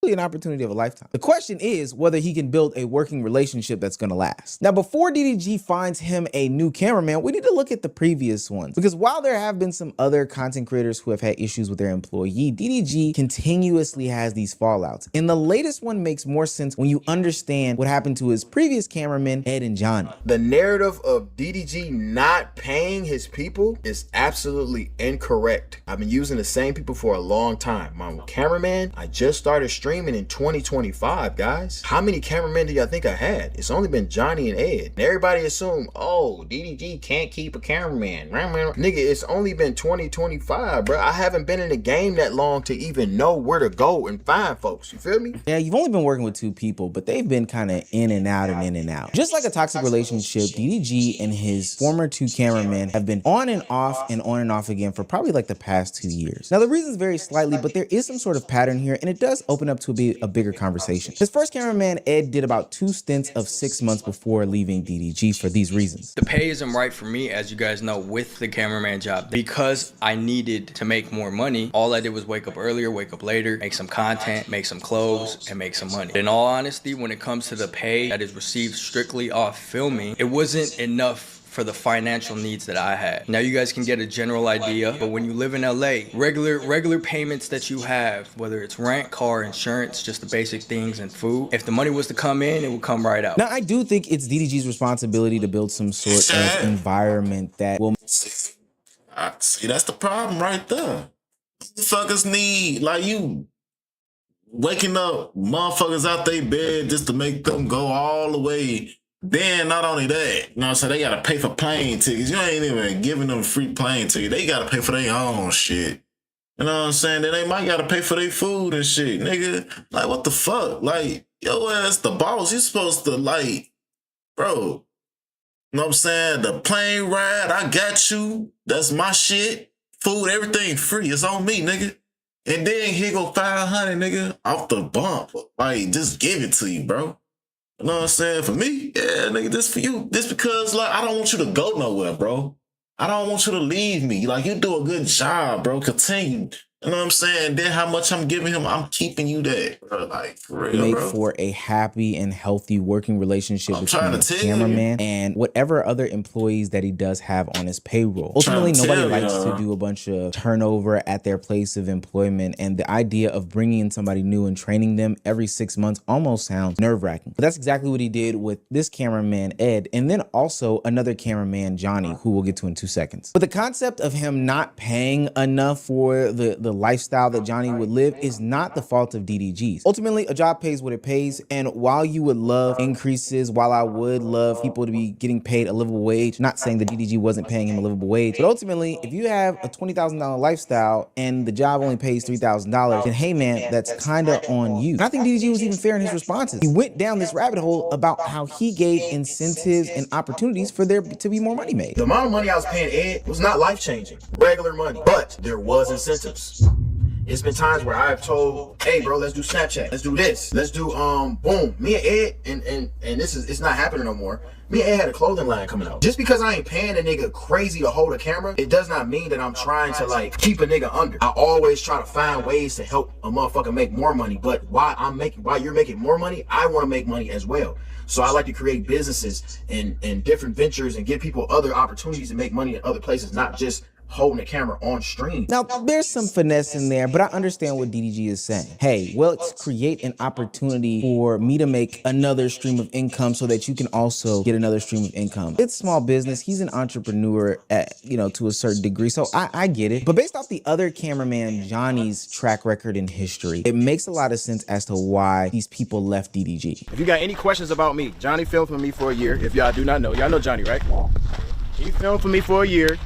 An opportunity of a lifetime. The question is whether he can build a working relationship that's going to last. Now, before DDG finds him a new cameraman, we need to look at the previous ones, because while there have been some other content creators who have had issues with their employee, DDG continuously has these fallouts. And the latest one makes more sense when you understand what happened to his previous cameramen, Ed and Johnny. The narrative of DDG not paying his people is absolutely incorrect. I've been using the same people for a long time. My cameraman, I just started streaming streaming in 2025, guys. How many cameramen do y'all think I had? It's only been Johnny and Ed. And everybody assume, oh, DDG can't keep a cameraman. Nigga, it's only been 2025, bro. I haven't been in the game that long to even know where to go and find folks. You feel me? Yeah, you've only been working with 2 people, but they've been kind of in and out and in and out. Just like a toxic relationship, DDG and his former 2 cameramen have been on and off again for probably like the past 2 years. Now, the reasons vary slightly, but there is some sort of pattern here, and it does open up to be a bigger conversation. His first cameraman, Ed, did about 2 stints of 6 months before leaving DDG for these reasons. The pay isn't right for me, as you guys know, with the cameraman job. Because I needed to make more money, all I did was wake up earlier, wake up later, make some content, make some clothes, and make some money. In all honesty, when it comes to the pay that is received strictly off filming, it wasn't enough for the financial needs that I had. Now you guys can get a general idea, but when you live in LA, regular payments that you have, whether it's rent, car, insurance, just the basic things, and food, if the money was to come in, it would come right out. Now, I do think it's DDG's responsibility to build some sort of environment that will... See, that's the problem right there. Motherfuckers need, like, you waking up motherfuckers out their bed just to make them go all the way. Then not only that, you know, so they gotta pay for plane tickets. You ain't even giving them free plane ticket. They gotta pay for their own shit. You know what I'm saying? Then they might gotta pay for their food and shit, nigga. Like, what the fuck? Like, yo ass the boss. You supposed to, like, bro. You know what I'm saying? The plane ride, I got you. That's my shit. Food, everything free. It's on me, nigga. And then here go 500, nigga, off the bump. Like, just give it to you, bro. You know what I'm saying? For me, yeah, nigga, this for you. This because, like, I don't want you to go nowhere, bro. I don't want you to leave me. Like, you do a good job, bro. Continue. You know what I'm saying? Then how much I'm giving him, I'm keeping you that, bro. Like, for real, make bro. for a happy and healthy working relationship I'm between trying the to tell you. cameraman and whatever other employees that he does have on his payroll. Ultimately, nobody likes to do a bunch of turnover at their place of employment, and the idea of bringing in somebody new and training them every 6 months almost sounds nerve-wracking. But that's exactly what he did with this cameraman, Ed, and then also another cameraman, Johnny, who we'll get to in 2 seconds. But the concept of him not paying enough for the lifestyle that Johnny would live is not the fault of DDG's. Ultimately, a job pays what it pays, and while you would love increases, while I would love people to be getting paid a livable wage, not saying that DDG wasn't paying him a livable wage, but ultimately, if you have a $20,000 lifestyle and the job only pays $3,000, then hey man, that's kind of on you. And I think DDG was even fair in his responses. He went down this rabbit hole about how he gave incentives and opportunities for there to be more money made. The amount of money I was paying Ed was not life-changing, regular money, but there was incentives. It's been times where I've told, hey bro, let's do Snapchat, let's do this, let's do boom. Me and Ed, and this is, it's not happening no more. Me and Ed had a clothing line coming out. Just because I ain't paying a nigga crazy to hold a camera, it does not mean that I'm trying to like keep a nigga under. I always try to find ways to help a motherfucker make more money, but while you're making more money, I want to make money as well. So I like to create businesses and different ventures and give people other opportunities to make money in other places, not just holding a camera on stream. Now, there's some finesse in there, but I understand what DDG is saying. Hey, well, let's create an opportunity for me to make another stream of income so that you can also get another stream of income. It's small business. He's an entrepreneur at, to a certain degree, so I get it. But based off the other cameraman, Johnny's track record in history, it makes a lot of sense as to why these people left DDG. If you got any questions about me, Johnny filmed for me for a year. If y'all do not know, y'all know Johnny, right? He filmed for me for a year.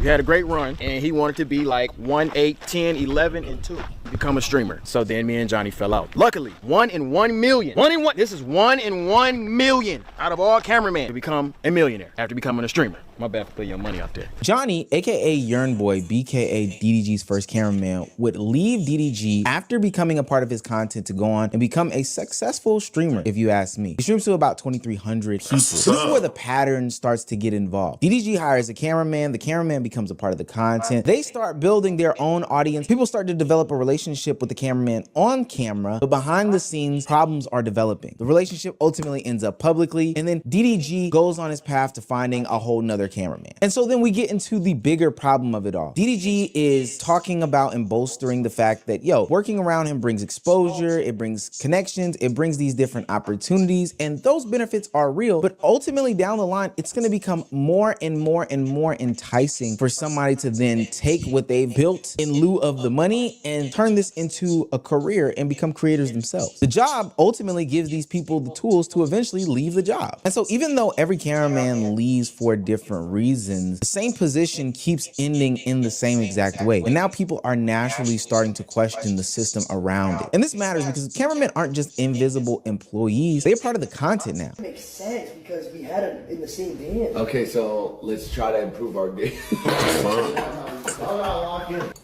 We had a great run, and he wanted to be like 1, 8, 10, 11, and 2. Become a streamer. So then me and Johnny fell out. Luckily, 1 in 1 million. This is 1 in 1 million out of all cameramen to become a millionaire after becoming a streamer. My bad for putting your money out there. Johnny, aka Yearn Boy, BKA DDG's first cameraman, would leave DDG after becoming a part of his content to go on and become a successful streamer, if you ask me. He streams to about 2,300 people. So this is where the pattern starts to get involved. DDG hires a cameraman, the cameraman becomes a part of the content. They start building their own audience. People start to develop a relationship with the cameraman on camera, but behind the scenes, problems are developing. The relationship ultimately ends up publicly, and then DDG goes on his path to finding a whole nother cameraman. And so then we get into the bigger problem of it all. DDG is talking about and bolstering the fact that, working around him brings exposure, it brings connections, it brings these different opportunities, and those benefits are real, but ultimately down the line, it's gonna become more and more and more enticing for somebody to then take what they've built in lieu of the money and turn turn this into a career and become creators themselves. The job ultimately gives these people the tools to eventually leave the job. And so even though every cameraman leaves for different reasons, the same position keeps ending in the same exact way. And now people are naturally starting to question the system around it. And this matters because cameramen aren't just invisible employees, they're part of the content now. It makes sense because we had it in the same band. Okay, so let's try to improve our game.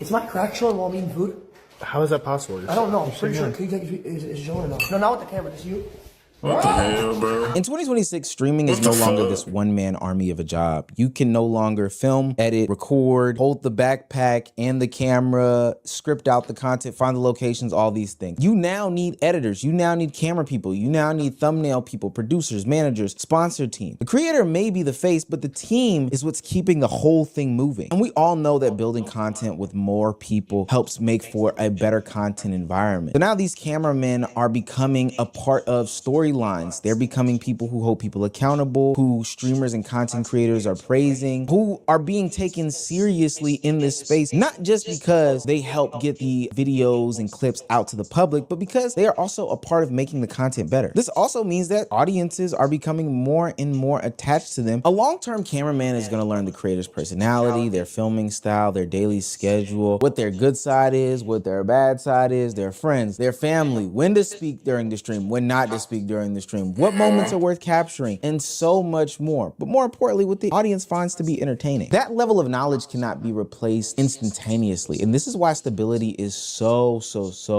Is my crack showing while I'm eating food? How is that possible? I don't know. I'm pretty sure. Can you take is showing enough? No, not with the camera. Just you. What the hell, bro? In 2026, streaming is no longer this one-man army of a job. You can no longer film, edit, record, hold the backpack and the camera, script out the content, find the locations, all these things. You now need editors. You now need camera people. You now need thumbnail people, producers, managers, sponsor team. The creator may be the face, but the team is what's keeping the whole thing moving. And we all know that building content with more people helps make for a better content environment. So now these cameramen are becoming a part of storylines. They're becoming people who hold people accountable, who streamers and content creators are praising, who are being taken seriously in this space, not just because they help get the videos and clips out to the public, but because they are also a part of making the content better. This also means that audiences are becoming more and more attached to them. A long-term cameraman is going to learn the creator's personality, their filming style, their daily schedule, what their good side is, what their bad side is, their friends, their family, when to speak during the stream, when not to speak during the stream, what moments are worth capturing, and so much more. But more importantly, what the audience finds to be entertaining. That level of knowledge cannot be replaced instantaneously. And this is why stability is so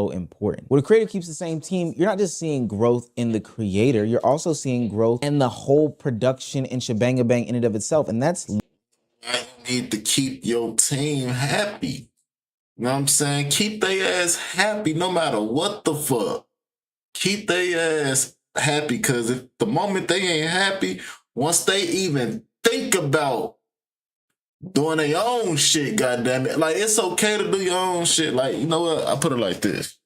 important. When a creator keeps the same team, you're not just seeing growth in the creator, you're also seeing growth in the whole production and shebang-a-bang in and of itself. And that's You need to keep your team happy. You know what I'm saying? Keep their ass happy no matter what the fuck. Keep their ass happy, because if the moment they ain't happy, once they even think about doing their own shit, goddamn it, like, it's okay to do your own shit. Like, you know what? I put it like this.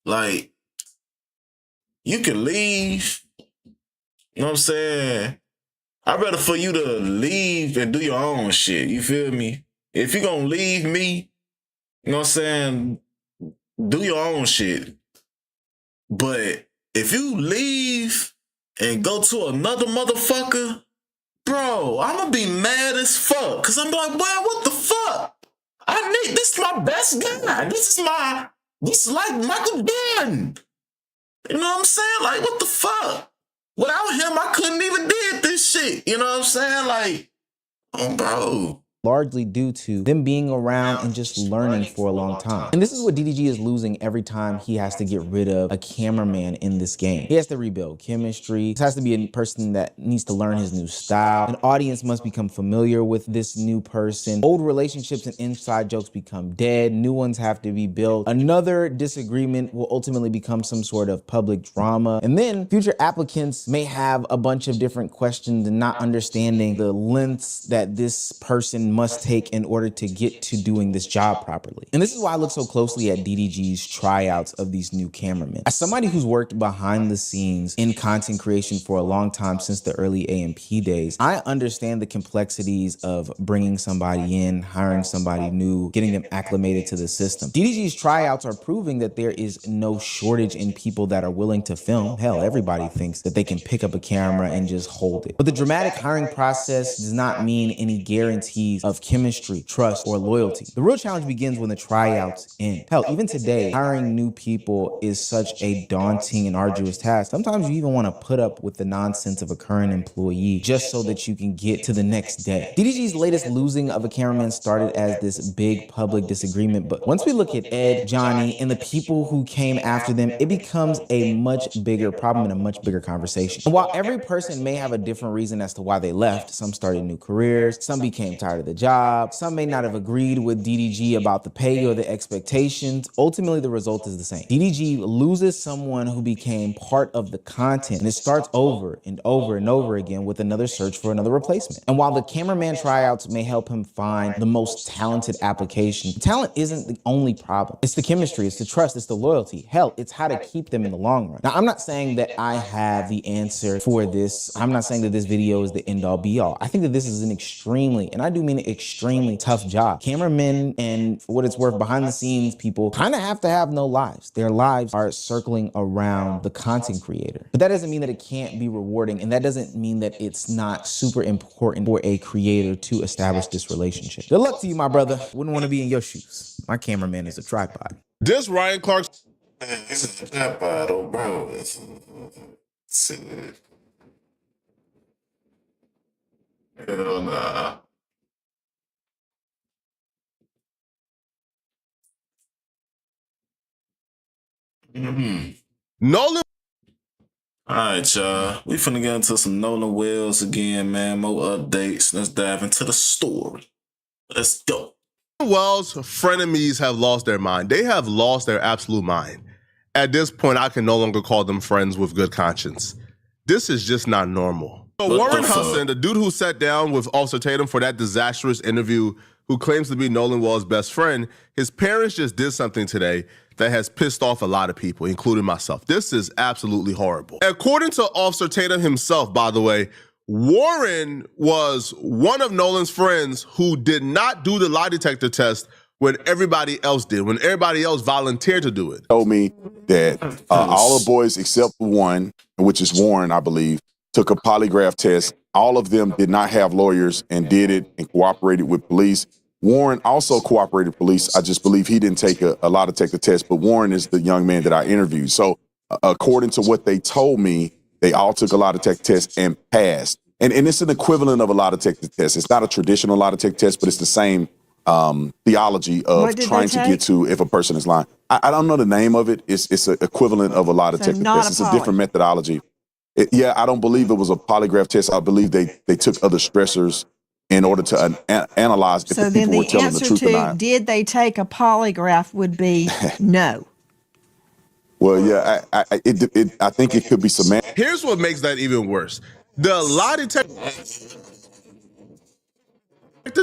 Like, you can leave. You know what I'm saying? I'd rather for you to leave and do your own shit. You feel me? If you're gonna leave me, you know what I'm saying, do your own shit. But if you leave and go to another motherfucker, bro, I'm gonna be mad as fuck. Cause I'm like, boy, what the fuck? This is my best guy. This is like Michael Jordan. You know what I'm saying? Like, what the fuck? Without him, I couldn't even did this shit. You know what I'm saying? Like, oh, bro. Largely due to them being around and just learning for a long time. And this is what DDG is losing every time he has to get rid of a cameraman in this game. He has to rebuild chemistry. This has to be a person that needs to learn his new style. An audience must become familiar with this new person. Old relationships and inside jokes become dead. New ones have to be built. Another disagreement will ultimately become some sort of public drama. And then future applicants may have a bunch of different questions and not understanding the lengths that this person must take in order to get to doing this job properly. And this is why I look so closely at DDG's tryouts of these new cameramen. As somebody who's worked behind the scenes in content creation for a long time, since the early AMP days, I understand the complexities of bringing somebody in, hiring somebody new, getting them acclimated to the system. DDG's tryouts are proving that there is no shortage in people that are willing to film. Hell, everybody thinks that they can pick up a camera and just hold it. But the dramatic hiring process does not mean any guarantees of chemistry, trust, or loyalty. The real challenge begins when the tryouts end. Hell, even today, hiring new people is such a daunting and arduous task. Sometimes you even want to put up with the nonsense of a current employee just so that you can get to the next day. DDG's latest losing of a cameraman started as this big public disagreement, but once we look at Ed, Johnny, and the people who came after them, it becomes a much bigger problem and a much bigger conversation. And while every person may have a different reason as to why they left, some started new careers, some became tired of the job, some may not have agreed with DDG about the pay or the expectations. Ultimately, the result is the same. DDG loses someone who became part of the content, and it starts over and over and over again with another search for another replacement. And while the cameraman tryouts may help him find the most talented application, talent isn't the only problem. It's the chemistry, it's the trust, it's the loyalty. Hell, it's how to keep them in the long run. Now, I'm not saying that I have the answer for this. I'm not saying that this video is the end all be all. I think that this is an extremely, and I do mean extremely tough job. Cameramen and, for what it's worth, behind the scenes people kind of have to have no lives. Their lives are circling around the content creator. But that doesn't mean that it can't be rewarding, and that doesn't mean that it's not super important for a creator to establish this relationship. Good luck to you, my brother. Wouldn't want to be in your shoes. My cameraman is a tripod. This Ryan Clark. It's a tripod, oh, bro. Hell nah. Nolan. All right, y'all. We finna get into some Nolan Wells again, man. More updates. Let's dive into the story. Let's go. Wells' frenemies have lost their mind. They have lost their absolute mind. At this point, I can no longer call them friends with good conscience. This is just not normal. So Warren Husson, the dude who sat down with Officer Tatum for that disastrous interview, who claims to be Nolan Wells' best friend, his parents just did something today that has pissed off a lot of people, including myself. This is absolutely horrible. According to Officer Tatum himself, by the way, Warren was one of Nolan's friends who did not do the lie detector test when everybody else did, when everybody else volunteered to do it. Told me that all the boys except one, which is Warren, I believe, took a polygraph test. All of them did not have lawyers and did it and cooperated with police. Warren also cooperated with police. I just believe he didn't take a lie detector test, but Warren is the young man that I interviewed. So according to what they told me, they all took a lie detector test and passed. And it's an equivalent of a lie detector test. It's not a traditional lie detector test, but it's the same theology of trying to get to if a person is lying. I don't know the name of it. It's an equivalent of a lie detector test. It's a different methodology. I don't believe it was a polygraph test. I believe they took other stressors in order to analyze if the people were telling the truth or not. Did they take a polygraph would be no. Well, yeah, I think it could be semantic. Here's what makes that even worse. The lie detector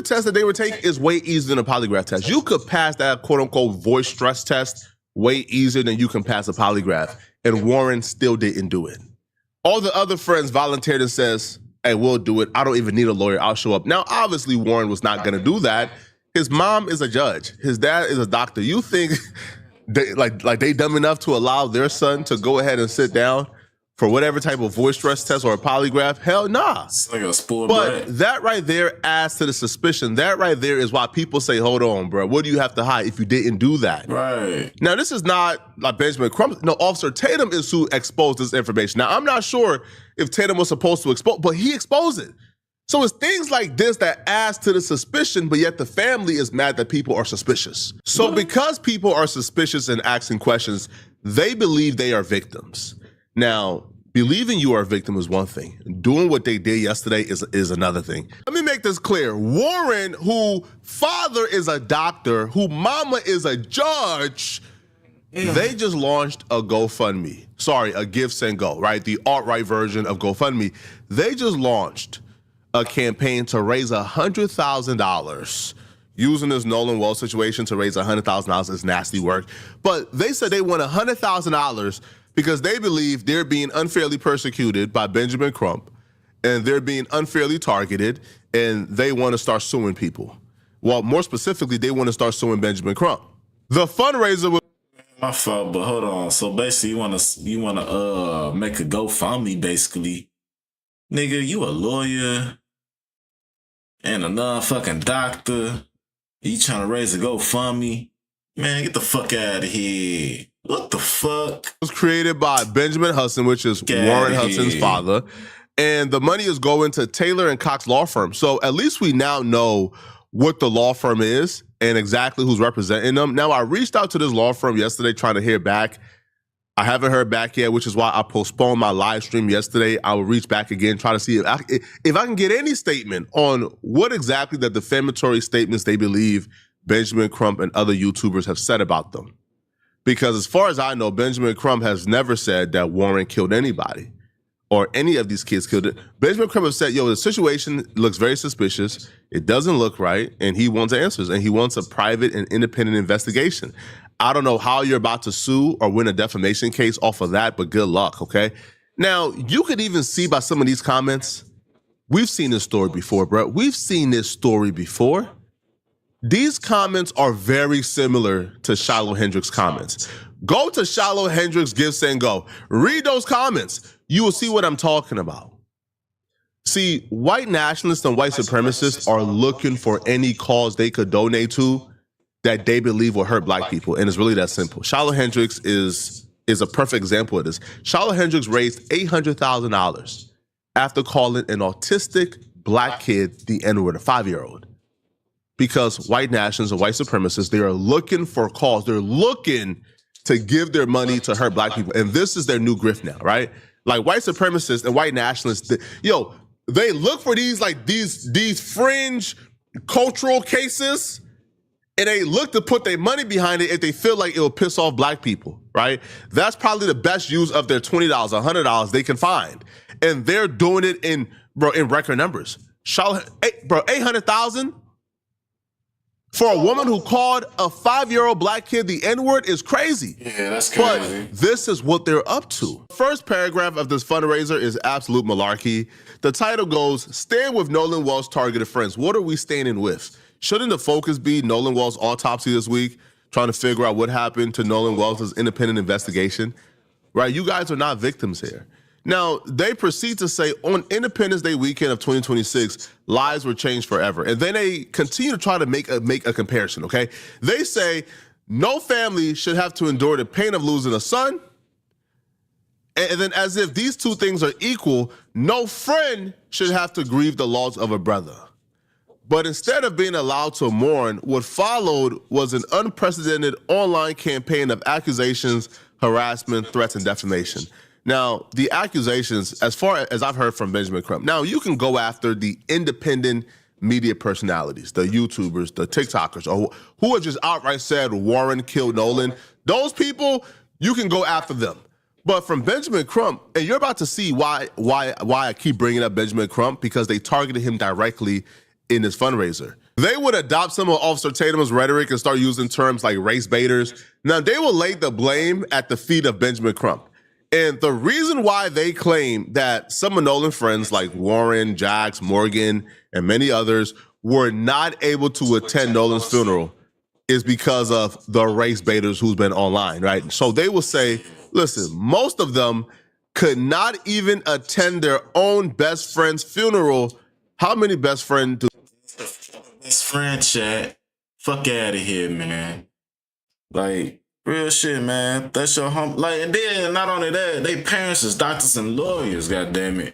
test that they would take is way easier than a polygraph test. You could pass that quote-unquote voice stress test way easier than you can pass a polygraph, and Warren still didn't do it. All the other friends volunteered and says, hey, we'll do it. I don't even need a lawyer. I'll show up. Now, obviously, Warren was not going to do that. His mom is a judge. His dad is a doctor. You think they dumb enough to allow their son to go ahead and sit down for whatever type of voice stress test or a polygraph? Hell nah. It's like a spoiled But brat. that right there adds to the suspicion. That right there is why people say, hold on, bro. What do you have to hide if you didn't do that? Right. Now, this is not like Benjamin Crump. No, Officer Tatum is who exposed this information. Now, I'm not sure if Tatum was supposed to expose, but he exposed it. So it's things like this that adds to the suspicion, but yet the family is mad that people are suspicious. So because people are suspicious and asking questions, they believe they are victims. Now, believing you are a victim is one thing. Doing what they did yesterday is another thing. Let me make this clear. Warren, who father is a doctor, who mama is a judge, they just launched a GoFundMe. Sorry, a Give, Send, Go, right? The alt-right version of GoFundMe. They just launched a campaign to raise $100,000. Using this Nolan Wells situation to raise $100,000 is nasty work. But they said they want $100,000 because they believe they're being unfairly persecuted by Benjamin Crump, and they're being unfairly targeted, and they want to start suing people. Well, more specifically, they want to start suing Benjamin Crump. The fundraiser was... My fault, but hold on. So basically, you wanna make a GoFundMe, basically. Nigga, you a lawyer and a non-fucking doctor. You trying to raise a GoFundMe? Man, get the fuck out of here. What the fuck? It was created by Benjamin Husson, which is Warren Husson's father. And the money is going to Taylor and Cox Law Firm. So at least we now know what the law firm is and exactly who's representing them. Now, I reached out to this law firm yesterday trying to hear back. I haven't heard back yet, which is why I postponed my live stream yesterday. I will reach back again, try to see if I can get any statement on what exactly the defamatory statements they believe Benjamin Crump and other YouTubers have said about them. Because as far as I know, Benjamin Crump has never said that Warren killed anybody or any of these kids killed it. Benjamin Crump has said, the situation looks very suspicious. It doesn't look right. And he wants answers. And he wants a private and independent investigation. I don't know how you're about to sue or win a defamation case off of that, but good luck, okay? Now, you could even see by some of these comments We've seen this story before, bro. We've seen this story before. These comments are very similar to Shiloh Hendricks' comments. Go to Shiloh Hendricks Give, Send, Go. Read those comments. You will see what I'm talking about. See, white nationalists and white supremacists are looking for any cause they could donate to that they believe will hurt black people. And it's really that simple. Shiloh Hendricks is a perfect example of this. Shiloh Hendricks raised $800,000 after calling an autistic black kid the N-word, a 5-year-old. Because white nationalists and white supremacists, they are looking for cause. They're looking to give their money to hurt black people. And this is their new grift now, right? Like white supremacists and white nationalists, they look for these fringe cultural cases, and they look to put their money behind it if they feel like it will piss off black people, right? That's probably the best use of their $20, $100 they can find. And they're doing it in record numbers. $800,000 for a woman who called a 5-year-old black kid the N-word is crazy. Yeah, that's crazy. But this is what they're up to. First paragraph of this fundraiser is absolute malarkey. The title goes, "Stand with Nolan Wall's targeted friends. What are we standing with?" Shouldn't the focus be Nolan Wall's autopsy this week, trying to figure out what happened to Nolan Wall's independent investigation? Right? You guys are not victims here. Now, they proceed to say on Independence Day weekend of 2026, lives were changed forever. And then they continue to try to make a comparison, okay? They say no family should have to endure the pain of losing a son. And then as if these two things are equal, no friend should have to grieve the loss of a brother. But instead of being allowed to mourn, what followed was an unprecedented online campaign of accusations, harassment, threats, and defamation. Now, the accusations, as far as I've heard from Benjamin Crump, now you can go after the independent media personalities, the YouTubers, the TikTokers, or who have just outright said Warren killed Nolan. Those people, you can go after them. But from Benjamin Crump, and you're about to see why I keep bringing up Benjamin Crump, because they targeted him directly in this fundraiser. They would adopt some of Officer Tatum's rhetoric and start using terms like race baiters. Now, they will lay the blame at the feet of Benjamin Crump. And the reason why they claim that some of Nolan's friends like Warren, Jax, Morgan, and many others were not able to attend Nolan's funeral is because of the race baiters who's been online, right? So they will say, listen, most of them could not even attend their own best friend's funeral. How many best friends do? Best friend chat. Fuck out of here, man. Like, real shit, man. That's your and then not only that, they parents is doctors and lawyers, goddammit.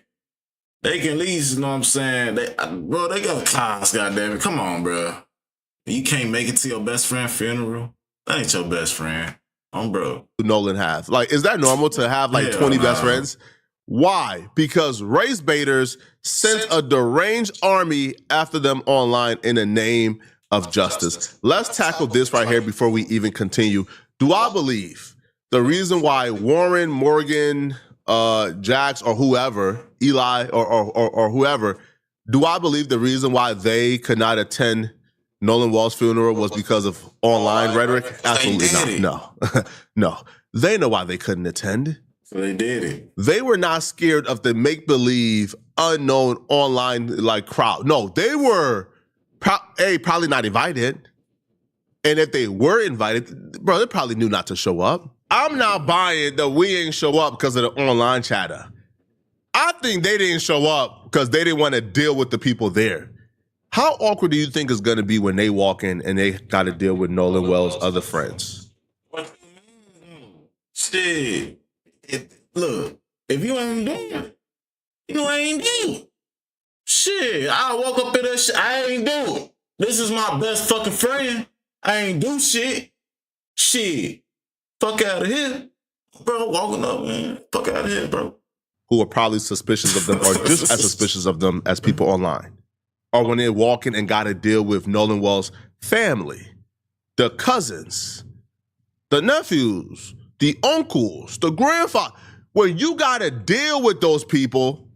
They can at least, you know what I'm saying? They got class, goddammit. Come on, bro. You can't make it to your best friend funeral? That ain't your best friend. Bro. Nolan have. Like, is that normal to have 20 best friends? Why? Because race baiters sent a deranged army after them online in the name of justice. Let's tackle this right here before we even continue. Do I believe the reason why Warren, Morgan, Jax, or whoever, Eli, or whoever, do I believe the reason why they could not attend Nolan Wall's funeral was because of online rhetoric? Absolutely not. No. No. They know why they couldn't attend. So they did it. They were not scared of the make-believe, unknown online crowd. No, they were probably not invited. And if they were invited, bro, they probably knew not to show up. I'm not buying that we ain't show up because of the online chatter. I think they didn't show up because they didn't want to deal with the people there. How awkward do you think it's going to be when they walk in and they got to deal with Nolan Well's other friends? Shit. Look, if you ain't doing it, you ain't doing it. Shit, I woke up in that shit. I ain't do it. This is my best fucking friend. I ain't do shit. Shit. Fuck out of here. Bro, walking up, man. Fuck out of here, bro. Who are probably suspicious of them or just as suspicious of them as people online. Or when they're walking and got to deal with Nolan Well's family, the cousins, the nephews, the uncles, the grandfather, where you got to deal with those people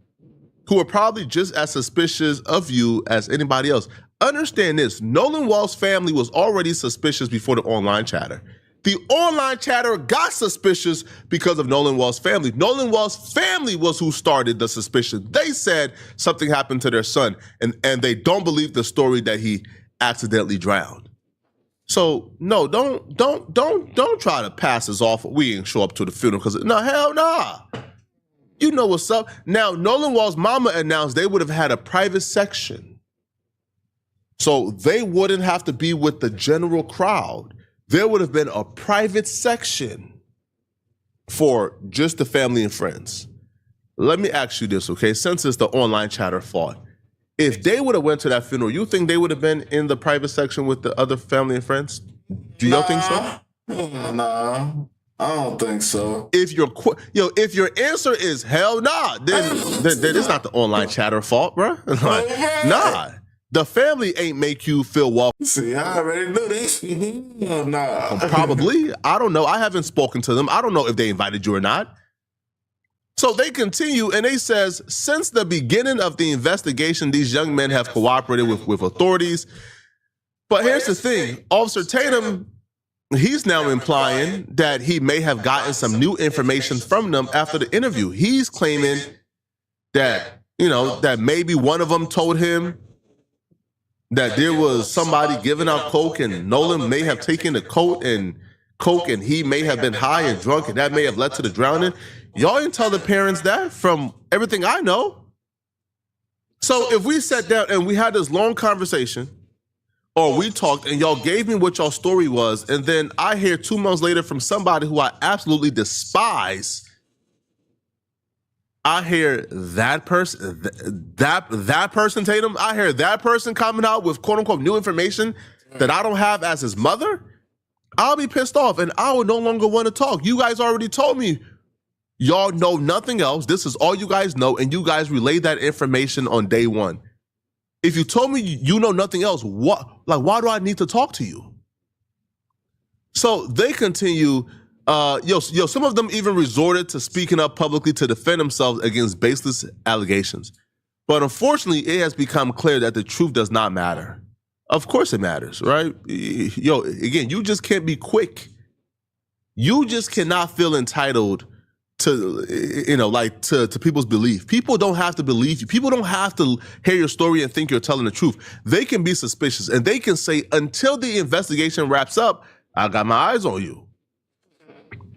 who are probably just as suspicious of you as anybody else. Understand this, Nolan Well's family was already suspicious before the online chatter. The online chatter got suspicious because of Nolan Wall's family. Nolan Wall's family was who started the suspicion. They said something happened to their son, and they don't believe the story that he accidentally drowned. So no, don't try to pass us off. We ain't show up to the funeral because no, hell nah. You know what's up. Now, Nolan Wall's mama announced they would have had a private section. So they wouldn't have to be with the general crowd. There would have been a private section for just the family and friends. Let me ask you this, okay? Since it's the online chatter fault, if they would have went to that funeral, you think they would have been in the private section with the other family and friends? Do y'all think so? Nah, I don't think so. If your answer is hell nah, then it's not the online chatter fault, bro. Like, nah. The family ain't make you feel welcome. See, I already knew this. Nah. Probably. I don't know. I haven't spoken to them. I don't know if they invited you or not. So they continue and they says, since the beginning of the investigation, these young men have cooperated with authorities. But here's the thing. Officer Tatum, he's now implying that he may have gotten some new information from them after the interview. He's claiming that, that maybe one of them told him that there was somebody giving out coke and Nolan may have taken the coke and he may have been high and drunk and that may have led to the drowning. Y'all didn't tell the parents that from everything I know. So if we sat down and we had this long conversation or we talked and y'all gave me what y'all story was and then I hear 2 months later from somebody who I absolutely despise, I hear that person, that person, Tatum, I hear that person coming out with quote unquote new information that I don't have as his mother, I'll be pissed off and I will no longer want to talk. You guys already told me y'all know nothing else. This is all you guys know and you guys relayed that information on day one. If you told me you know nothing else, why do I need to talk to you? So they continue. Some of them even resorted to speaking up publicly to defend themselves against baseless allegations. But unfortunately, it has become clear that the truth does not matter. Of course it matters, right? Again, you just can't be quick. You just cannot feel entitled to, to people's belief. People don't have to believe you. People don't have to hear your story and think you're telling the truth. They can be suspicious and they can say, until the investigation wraps up, I got my eyes on you.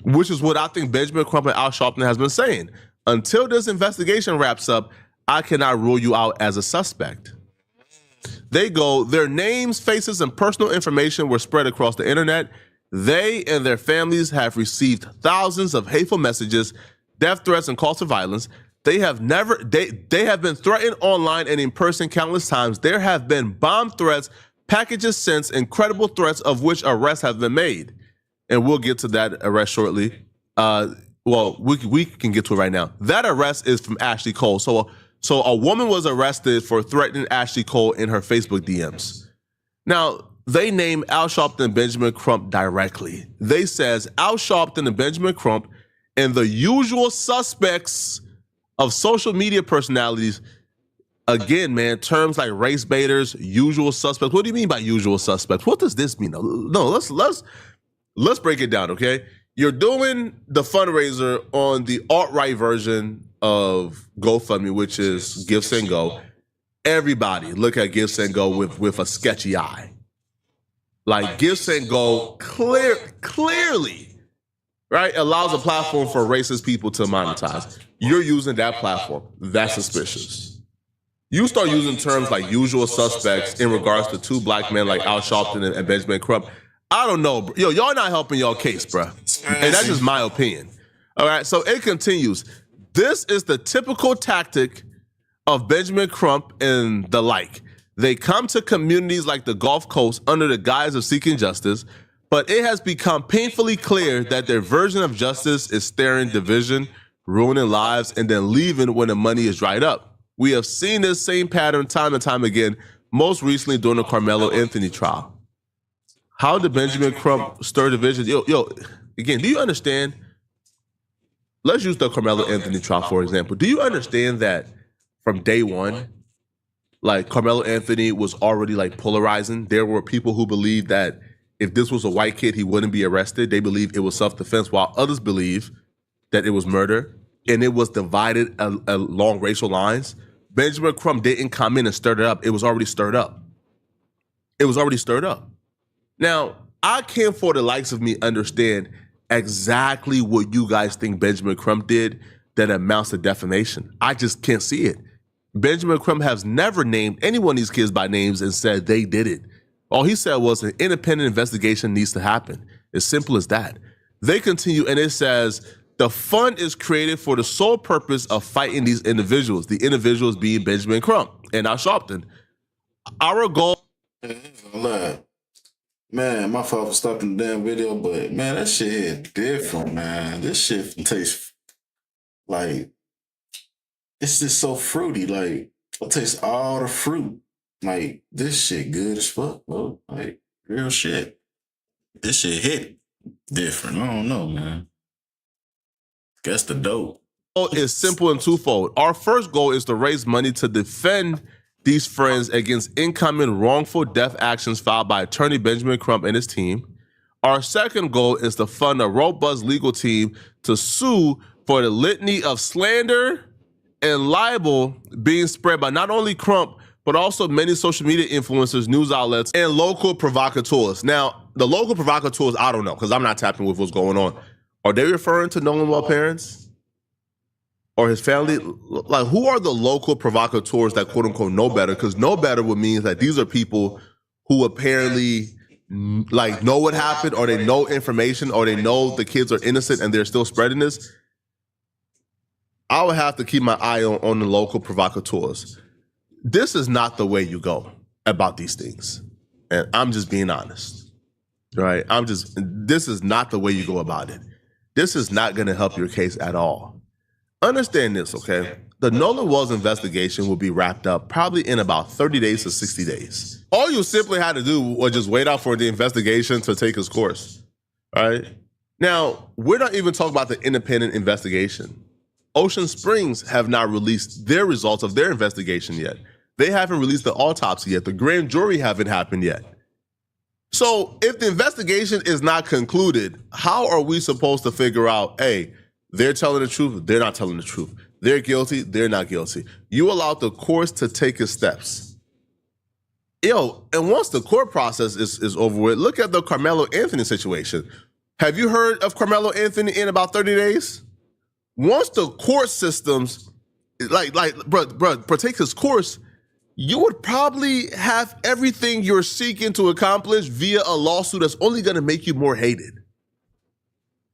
Which is what I think Benjamin Crump and Al Sharpton has been saying. Until this investigation wraps up, I cannot rule you out as a suspect. They go, their names, faces, and personal information were spread across the internet. They and their families have received thousands of hateful messages, death threats, and calls to violence. They have been threatened online and in person countless times. There have been bomb threats, packages sent, and credible threats of which arrests have been made. And we'll get to that arrest shortly. We can get to it right now. That arrest is from Ashley Cole. So a woman was arrested for threatening Ashley Cole in her Facebook DMs. Now, they name Al Sharpton and Benjamin Crump directly. They says Al Sharpton and Benjamin Crump and the usual suspects of social media personalities. Again, man, terms like race baiters, usual suspects. What do you mean by usual suspects? What does this mean? No, let's break it down, okay? You're doing the fundraiser on the alt-right version of GoFundMe, which is Give, Send, Go. Everybody look at Give, Send, Go with a sketchy eye. Like Give, Send, Go clearly, right, allows a platform for racist people to monetize. You're using that platform. That's suspicious. You start using terms like usual suspects in regards to two black men like Al Sharpton and Benjamin Crump. I don't know, bro. Y'all not helping y'all case, bro. And that's just my opinion. All right, so it continues. This is the typical tactic of Benjamin Crump and the like. They come to communities like the Gulf Coast under the guise of seeking justice, but it has become painfully clear that their version of justice is stirring division, ruining lives, and then leaving when the money is dried up. We have seen this same pattern time and time again, most recently during the Carmelo Anthony trial. How did Benjamin Crump stir division? Again, do you understand? Let's use the Carmelo Anthony trial, for example. Do you understand that from day one, like Carmelo Anthony was already like polarizing? There were people who believed that if this was a white kid, he wouldn't be arrested. They believe it was self-defense, while others believe that it was murder, and it was divided along racial lines. Benjamin Crumb didn't come in and stir it up. It was already stirred up. It was already stirred up. Now, I can't for the likes of me understand exactly what you guys think Benjamin Crumb did that amounts to defamation. I just can't see it. Benjamin Crumb has never named any one of these kids by names and said they did it. All he said was an independent investigation needs to happen. As simple as that. They continue and it says, the fund is created for the sole purpose of fighting these individuals, the individuals being Benjamin Crumb and Al Sharpton. Our goal... Man, my fault for stopping the damn video, but man, that shit hit different, man. This shit tastes like, it's just so fruity. Like, it tastes all the fruit. Like, this shit good as fuck, bro. Like, real shit. This shit hit different. I don't know, man. Guess the dope. Is simple and twofold. Our first goal is to raise money to defend these friends against incoming wrongful death actions filed by attorney Benjamin Crumb and his team. Our second goal is to fund a robust legal team to sue for the litany of slander and libel being spread by not only Crumb, but also many social media influencers, news outlets, and local provocateurs. Now, the local provocateurs, I don't know, because I'm not tapping with what's going on. Are they referring to Nolan Well parents? Or his family? Like, who are the local provocateurs that quote unquote know better? Because know better would mean that these are people who apparently like know what happened, or they know information, or they know the kids are innocent and they're still spreading this. I would have to keep my eye on the local provocateurs. This is not the way you go about these things. And I'm just being honest, right? This is not the way you go about it. This is not going to help your case at all. Understand this, okay? The Nolan Wells investigation will be wrapped up probably in about 30 days to 60 days. All you simply had to do was just wait out for the investigation to take its course, all right? Now, we're not even talking about the independent investigation. Ocean Springs have not released their results of their investigation yet. They haven't released the autopsy yet. The grand jury haven't happened yet. So if the investigation is not concluded, how are we supposed to figure out, hey, they're telling the truth, they're not telling the truth. They're guilty, they're not guilty. You allowed the courts to take its steps. Yo, and once the court process is over with, look at the Carmelo Anthony situation. Have you heard of Carmelo Anthony in about 30 days? Once the court systems, take his course, you would probably have everything you're seeking to accomplish via a lawsuit that's only gonna make you more hated.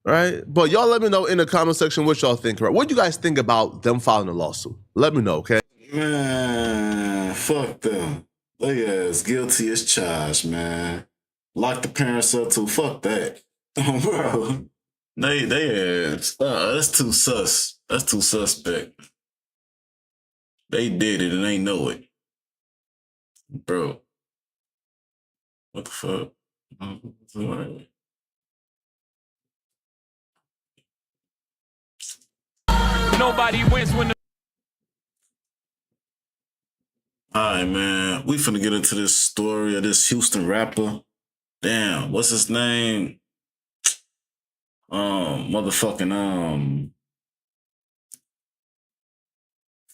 Right? But y'all let me know in the comment section what y'all think. Right? What do you guys think about them filing a lawsuit? Let me know, okay? Man, fuck them. They as guilty as charged, man. Lock the parents up too. Fuck that. Bro. They as, that's too sus. That's too suspect. They did it and they know it. Bro. What the fuck? Nobody wins when the... Alright, man. We finna get into this story of this Houston rapper. Damn, what's his name?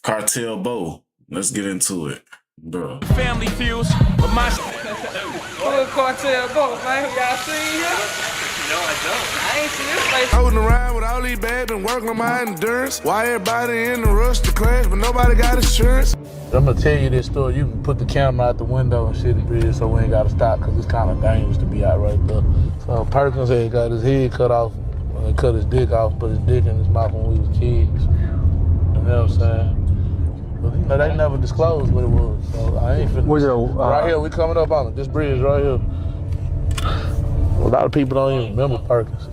Cartel Bo. Let's get into it, bro. Family feuds, but my... Cartel Bo, man. Y'all seen him? No, I don't. I ain't seen this place. Holding around with all these bags, been working on my endurance. Why everybody in the rush to crash, but nobody got insurance? I'm gonna tell you this story. You can put the camera out the window and shit the bridge so we ain't gotta stop, because it's kind of dangerous to be out right there. So Perkins had got his head cut off, cut his dick off, put his dick in his mouth when we was kids. You know what I'm saying? But you know, they never disclosed what it was. So I ain't finna. Right here, we coming up on it. This bridge right here. A lot of people don't even remember Perkins.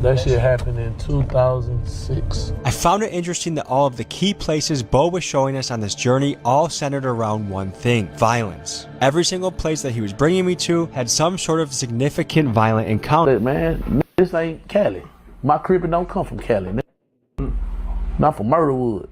That shit happened in 2006. I found it interesting that all of the key places Bo was showing us on this journey all centered around one thing: violence. Every single place that he was bringing me to had some sort of significant violent encounter. Man, this ain't Cali. My crippin' don't come from Cali. Not from Murderwood.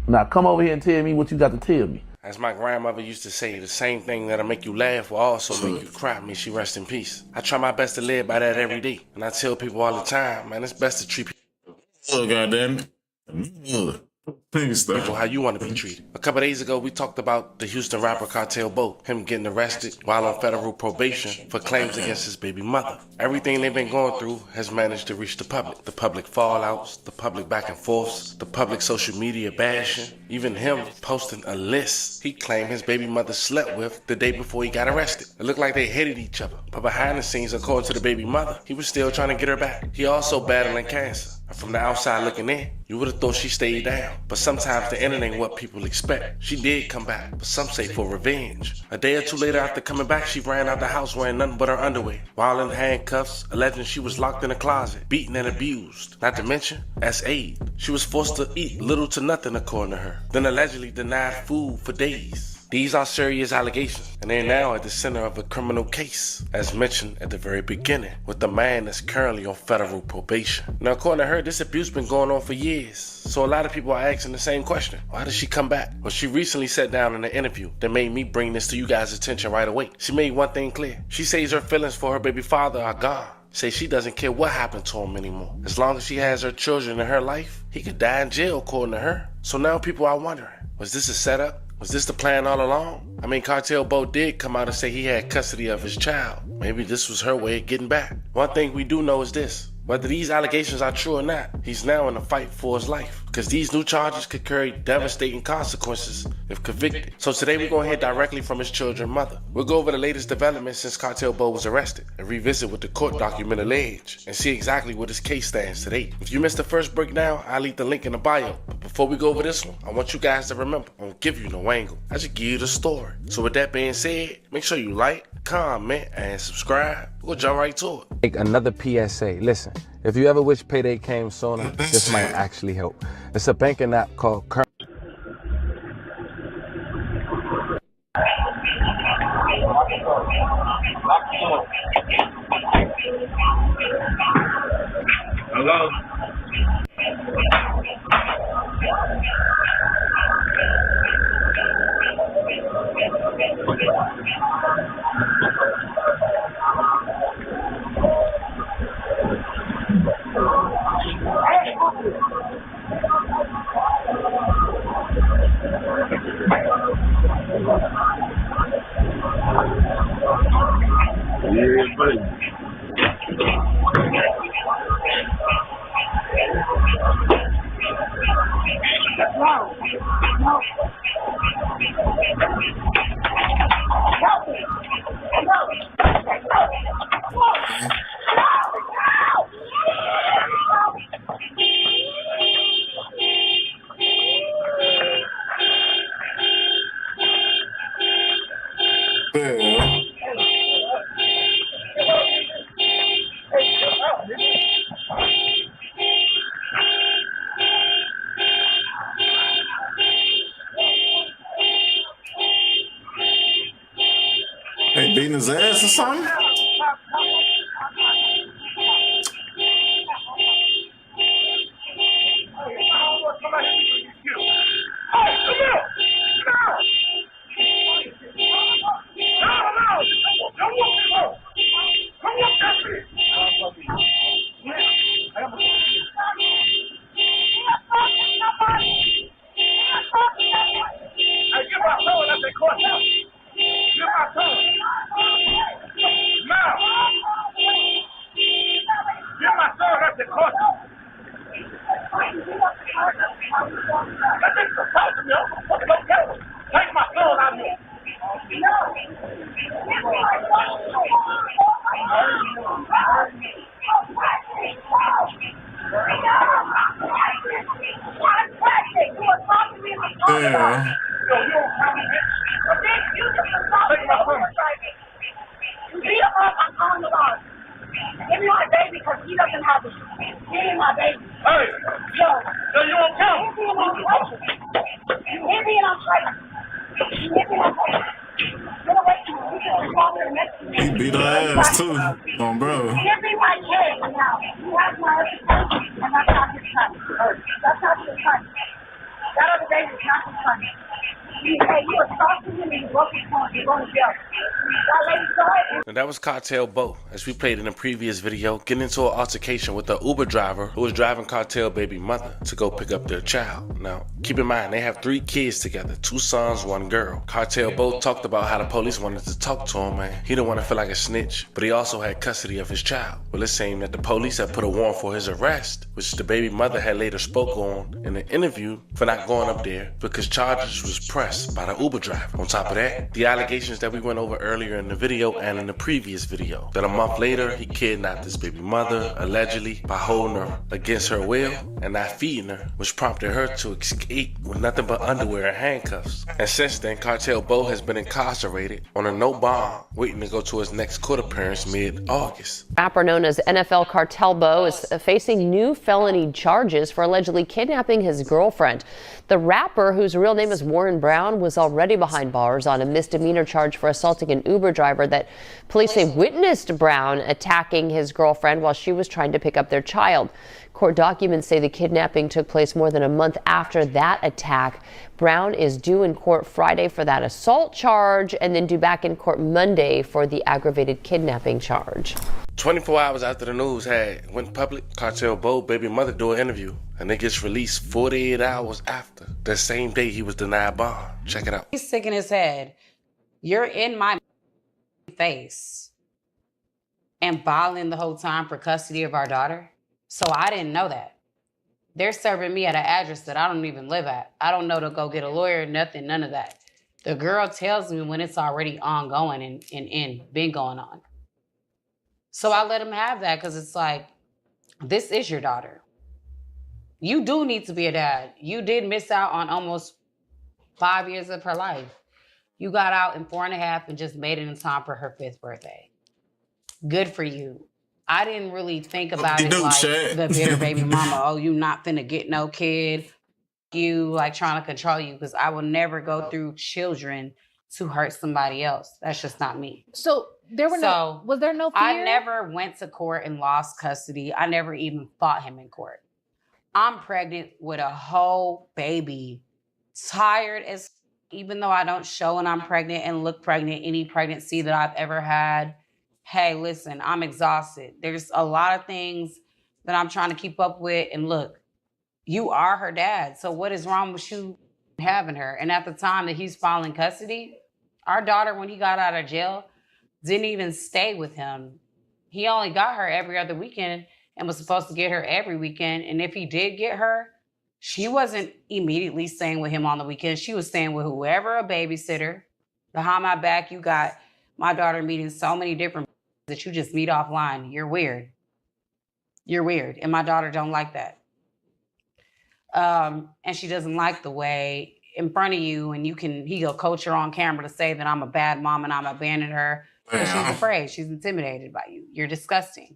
Now come over here and tell me what you got to tell me. As my grandmother used to say, the same thing that'll make you laugh will also make you cry. May she rest in peace. I try my best to live by that every day. And I tell people all the time, man, it's best to treat people. Oh, goddamn it. People how you want to be treated. A couple days ago, we talked about the Houston rapper Cartel Bo, him getting arrested while on federal probation for claims against his baby mother. Everything they've been going through has managed to reach the public fallouts, the public back and forths, the public social media bashing, even him posting a list he claimed his baby mother slept with the day before he got arrested. It looked like they hated each other, but behind the scenes, according to the baby mother, he was still trying to get her back. He also battling cancer. And from the outside looking in, you would have thought she stayed down. But sometimes the end ain't what people expect. She did come back, but some say for revenge. A day or two later after coming back, she ran out the house wearing nothing but her underwear, while in handcuffs, alleging she was locked in a closet, beaten and abused. Not to mention, as aid, she was forced to eat little to nothing according to her, then allegedly denied food for days. These are serious allegations, and they're now at the center of a criminal case, as mentioned at the very beginning, with the man that's currently on federal probation. Now, according to her, this abuse been going on for years, so a lot of people are asking the same question. Why did she come back? Well, she recently sat down in an interview that made me bring this to you guys' attention right away. She made one thing clear. She says her feelings for her baby father are gone. Say she doesn't care what happened to him anymore. As long as she has her children in her life, he could die in jail according to her. So now people are wondering, was this a setup? Was this the plan all along? I mean, Cartel Bo did come out and say he had custody of his child. Maybe this was her way of getting back. One thing we do know is this. Whether these allegations are true or not, he's now in a fight for his life, because these new charges could carry devastating consequences if convicted. So today we're going to hear directly from his children's mother. We'll go over the latest developments since Cartel Bo was arrested and revisit what the court document alleged and see exactly what his case stands today. If you missed the first breakdown, I'll leave the link in the bio. But before we go over this one, I want you guys to remember, I don't give you no angle. I just give you the story. So with that being said, make sure you like, comment, and subscribe. We'll jump right to it. Make another PSA. Listen, if you ever wish payday came sooner, this might actually help. It's a banking app called Hello? Yeah, buddy. They beating his ass or something? Yeah. Give me my baby because he doesn't have it. Give me my baby. Hey, yo, so you won't come. Hit me and I'm fighting. Hit me and I'm fighting. Get away from me. He beat her ass too. Oh, bro. Give me my kid now. You have my other and that's not his son. That's not his son. That other baby is not his son. And that was Cartel Bo, as we played in a previous video, getting into an altercation with the Uber driver who was driving Cartel baby mother to go pick up their child. Now, keep in mind, they have 3 kids together, 2 sons, 1 girl. Cartel Bo talked about how the police wanted to talk to him, and he didn't want to feel like a snitch, but he also had custody of his child. Well, it seemed that the police had put a warrant for his arrest, which the baby mother had later spoke on in an interview for not going up there because charges was pressed by the Uber driver. On top of that, the allegations that we went over earlier in the video and in the previous video, that a month later he kidnapped his baby mother, allegedly, by holding her against her will and not feeding her, which prompted her to escape with nothing but underwear and handcuffs. And since then, Cartel Bo has been incarcerated on a no bond, waiting to go to his next court appearance mid-August. Rapper known as NFL Cartel Bo is facing new felony charges for allegedly kidnapping his girlfriend. The rapper, whose real name is Warren Brown, was already behind bars on a misdemeanor charge for assaulting an Uber driver that police say witnessed Brown attacking his girlfriend while she was trying to pick up their child. Court documents say the kidnapping took place more than a month after that attack. Brown is due in court Friday for that assault charge and then due back in court Monday for the aggravated kidnapping charge. 24 hours after the news went public, Cartel Bo baby mother do an interview, and it gets released 48 hours after, the same day he was denied bond. Check it out. He's sick in his head. You're in my face and bottling the whole time for custody of our daughter. So I didn't know that. They're serving me at an address that I don't even live at. I don't know to go get a lawyer, nothing, none of that. The girl tells me when it's already ongoing and been going on. So I let him have that because it's like, this is your daughter. You do need to be a dad. You did miss out on almost 5 years of her life. You got out in 4.5 and just made it in time for her 5th birthday. Good for you. I didn't really think about it like the bitter baby mama. Oh, you not finna get no kid. You like trying to control you, because I will never go through children to hurt somebody else. That's just not me. So was there no fear? I never went to court and lost custody. I never even fought him in court. I'm pregnant with a whole baby, tired as, even though I don't show when I'm pregnant and look pregnant any pregnancy that I've ever had. Hey, listen, I'm exhausted. There's a lot of things that I'm trying to keep up with. And look, you are her dad. So what is wrong with you having her? And at the time that he's filing custody, our daughter, when he got out of jail, didn't even stay with him. He only got her every other weekend and was supposed to get her every weekend. And if he did get her, she wasn't immediately staying with him on the weekend. She was staying with whoever, a babysitter. Behind my back, you got my daughter meeting so many different that you just meet offline. You're weird. You're weird. And my daughter don't like that. And she doesn't like the way in front of you, and he'll coach her on camera to say that I'm a bad mom and I'm abandoning her. Because she's afraid. She's intimidated by you. You're disgusting.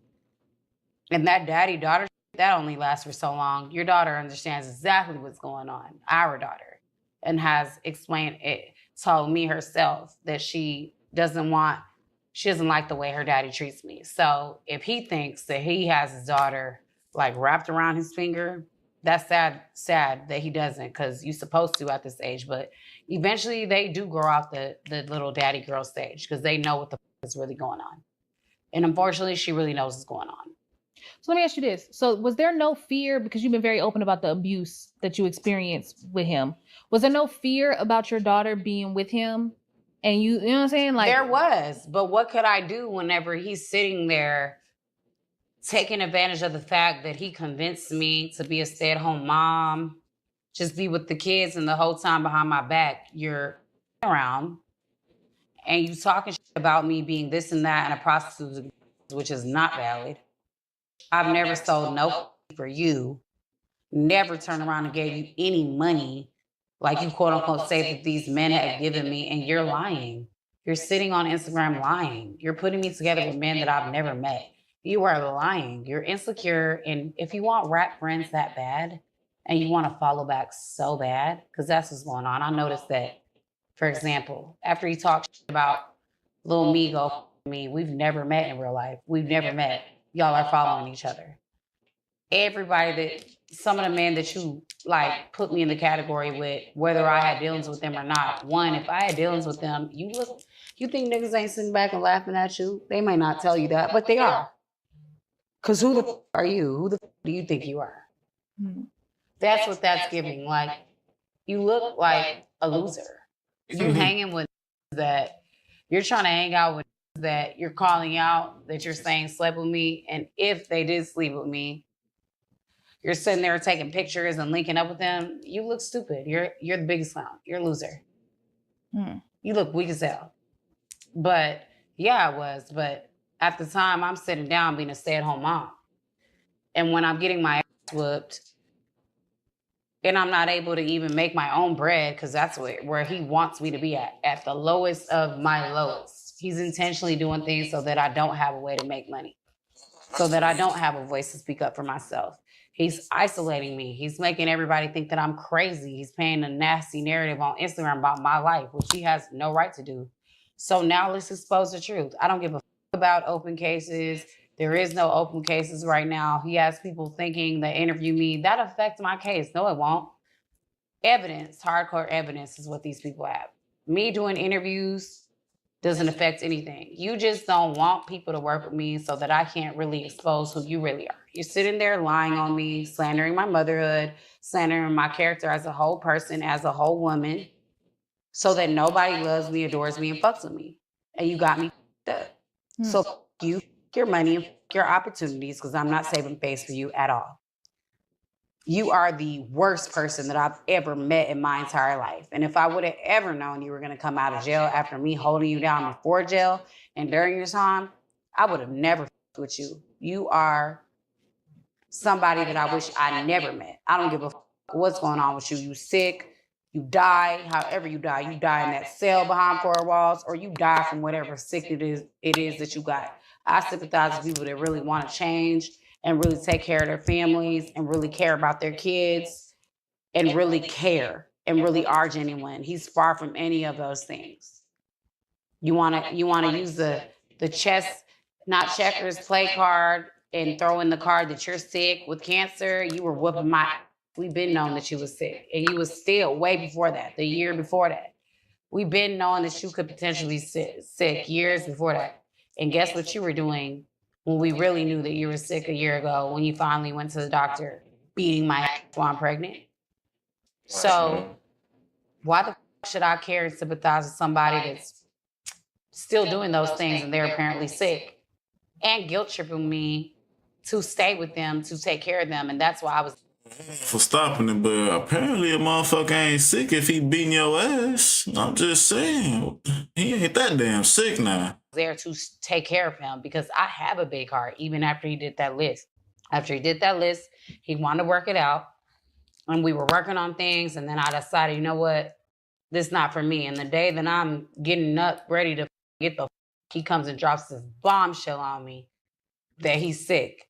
And that daddy-daughter, that only lasts for so long. Your daughter understands exactly what's going on. Our daughter. And has explained it, told me herself that she doesn't like the way her daddy treats me. So if he thinks that he has his daughter like wrapped around his finger, that's sad that he doesn't, because you're supposed to at this age. But eventually they do grow out the little daddy girl stage, because they know what the is really going on. And unfortunately, she really knows what's going on. So let me ask you this. So was there no fear, because you've been very open about the abuse that you experienced with him, was there no fear about your daughter being with him? And you know what I'm saying? Like, there was, but what could I do whenever he's sitting there taking advantage of the fact that he convinced me to be a stay-at-home mom, just be with the kids, and the whole time behind my back, you're around and you talking shit about me being this and that and a prostitute, which is not valid. I've never sold no for you, never turned around and gave you any money like you quote unquote say that these men have given me, and you're lying. You're sitting on Instagram lying. You're putting me together with men that I've never met. You are lying. You're insecure. And if you want rap friends that bad and you want to follow back so bad, because that's what's going on. I noticed that, for example, after he talked about Lil Migo, we've never met in real life. We've never met. Y'all are following each other. Everybody that some of the men that you like put me in the category with, whether I had dealings with them or not. One, if I had dealings with them, you think niggas ain't sitting back and laughing at you? They may not tell you that, but they are. Cause who the are you? Who the do you think you are? That's what that's giving. Like, you look like a loser. You hanging with that. You're trying to hang out with that. You're calling out that you're saying slept with me, and if they did sleep with me, you're sitting there taking pictures and linking up with them. You look stupid. You're the biggest clown. You're a loser. You look weak as hell. But yeah, I was. But at the time, I'm sitting down being a stay-at-home mom, and when I'm getting my ass whooped, and I'm not able to even make my own bread, because that's where he wants me to be at the lowest of my lowest. He's intentionally doing things so that I don't have a way to make money, so that I don't have a voice to speak up for myself. He's isolating me. He's making everybody think that I'm crazy. He's painting a nasty narrative on Instagram about my life, which he has no right to do. So now let's expose the truth. I don't give a f- about open cases. There is no open cases right now. He has people thinking that interview me. That affects my case. No, it won't. Evidence, hardcore evidence is what these people have. Me doing interviews doesn't affect anything. You just don't want people to work with me so that I can't really expose who you really are. You're sitting there lying on me, slandering my motherhood, slandering my character as a whole person, as a whole woman, so that nobody loves me, adores me, and fucks with me. And you got me up. So you, your money, and your opportunities, because I'm not saving face for you at all. You are the worst person that I've ever met in my entire life. And if I would have ever known you were going to come out of jail after me holding you down before jail and during your time, I would have never with you. You are somebody that I wish I never met. I don't give a what's going on with you. You sick, you die, however you die in that cell behind four walls, or you die from whatever sickness it is that you got. I sympathize with people that really want to change and really take care of their families and really care about their kids and really care and really are genuine. He's far from any of those things. You wanna use the chess, not checkers, play card and throw in the card that you're sick with cancer. You were whooping my. We've been known that you was sick, and you was still way before that, the year before that. We've been knowing that you could potentially be sick years before that. And guess what you were doing when we really knew that you were sick a year ago, when you finally went to the doctor, beating my ass while I'm pregnant? So why the should I care and sympathize with somebody that's still doing those things and they're apparently sick and guilt tripping me to stay with them, to take care of them? And that's why I was for stopping it, but apparently a motherfucker ain't sick if he beating your ass. I'm just saying, he ain't that damn sick now. there to take care of him, because I have a big heart, even after he did that list. After he did that list, he wanted to work it out, and we were working on things, and then I decided, you know what, this is not for me. And the day that I'm getting up, ready to get the he comes and drops this bombshell on me that he's sick.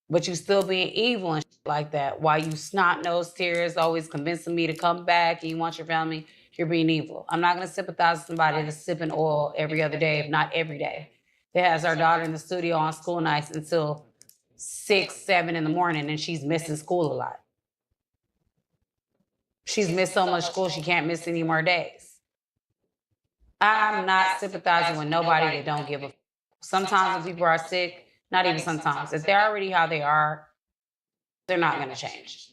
But you still being evil and shit like that. While you snot-nosed tears, always convincing me to come back and you want your family, you're being evil. I'm not going to sympathize with somebody that's sipping oil every other day, if not every day. That has our daughter in the studio on school nights until 6, 7 in the morning, and she's missing school a lot. She's missed so much school, she can't miss any more days. I'm not sympathizing with nobody that don't give a. Sometimes when people are sick, not even sometimes, if they're already how they are, they're not going to change.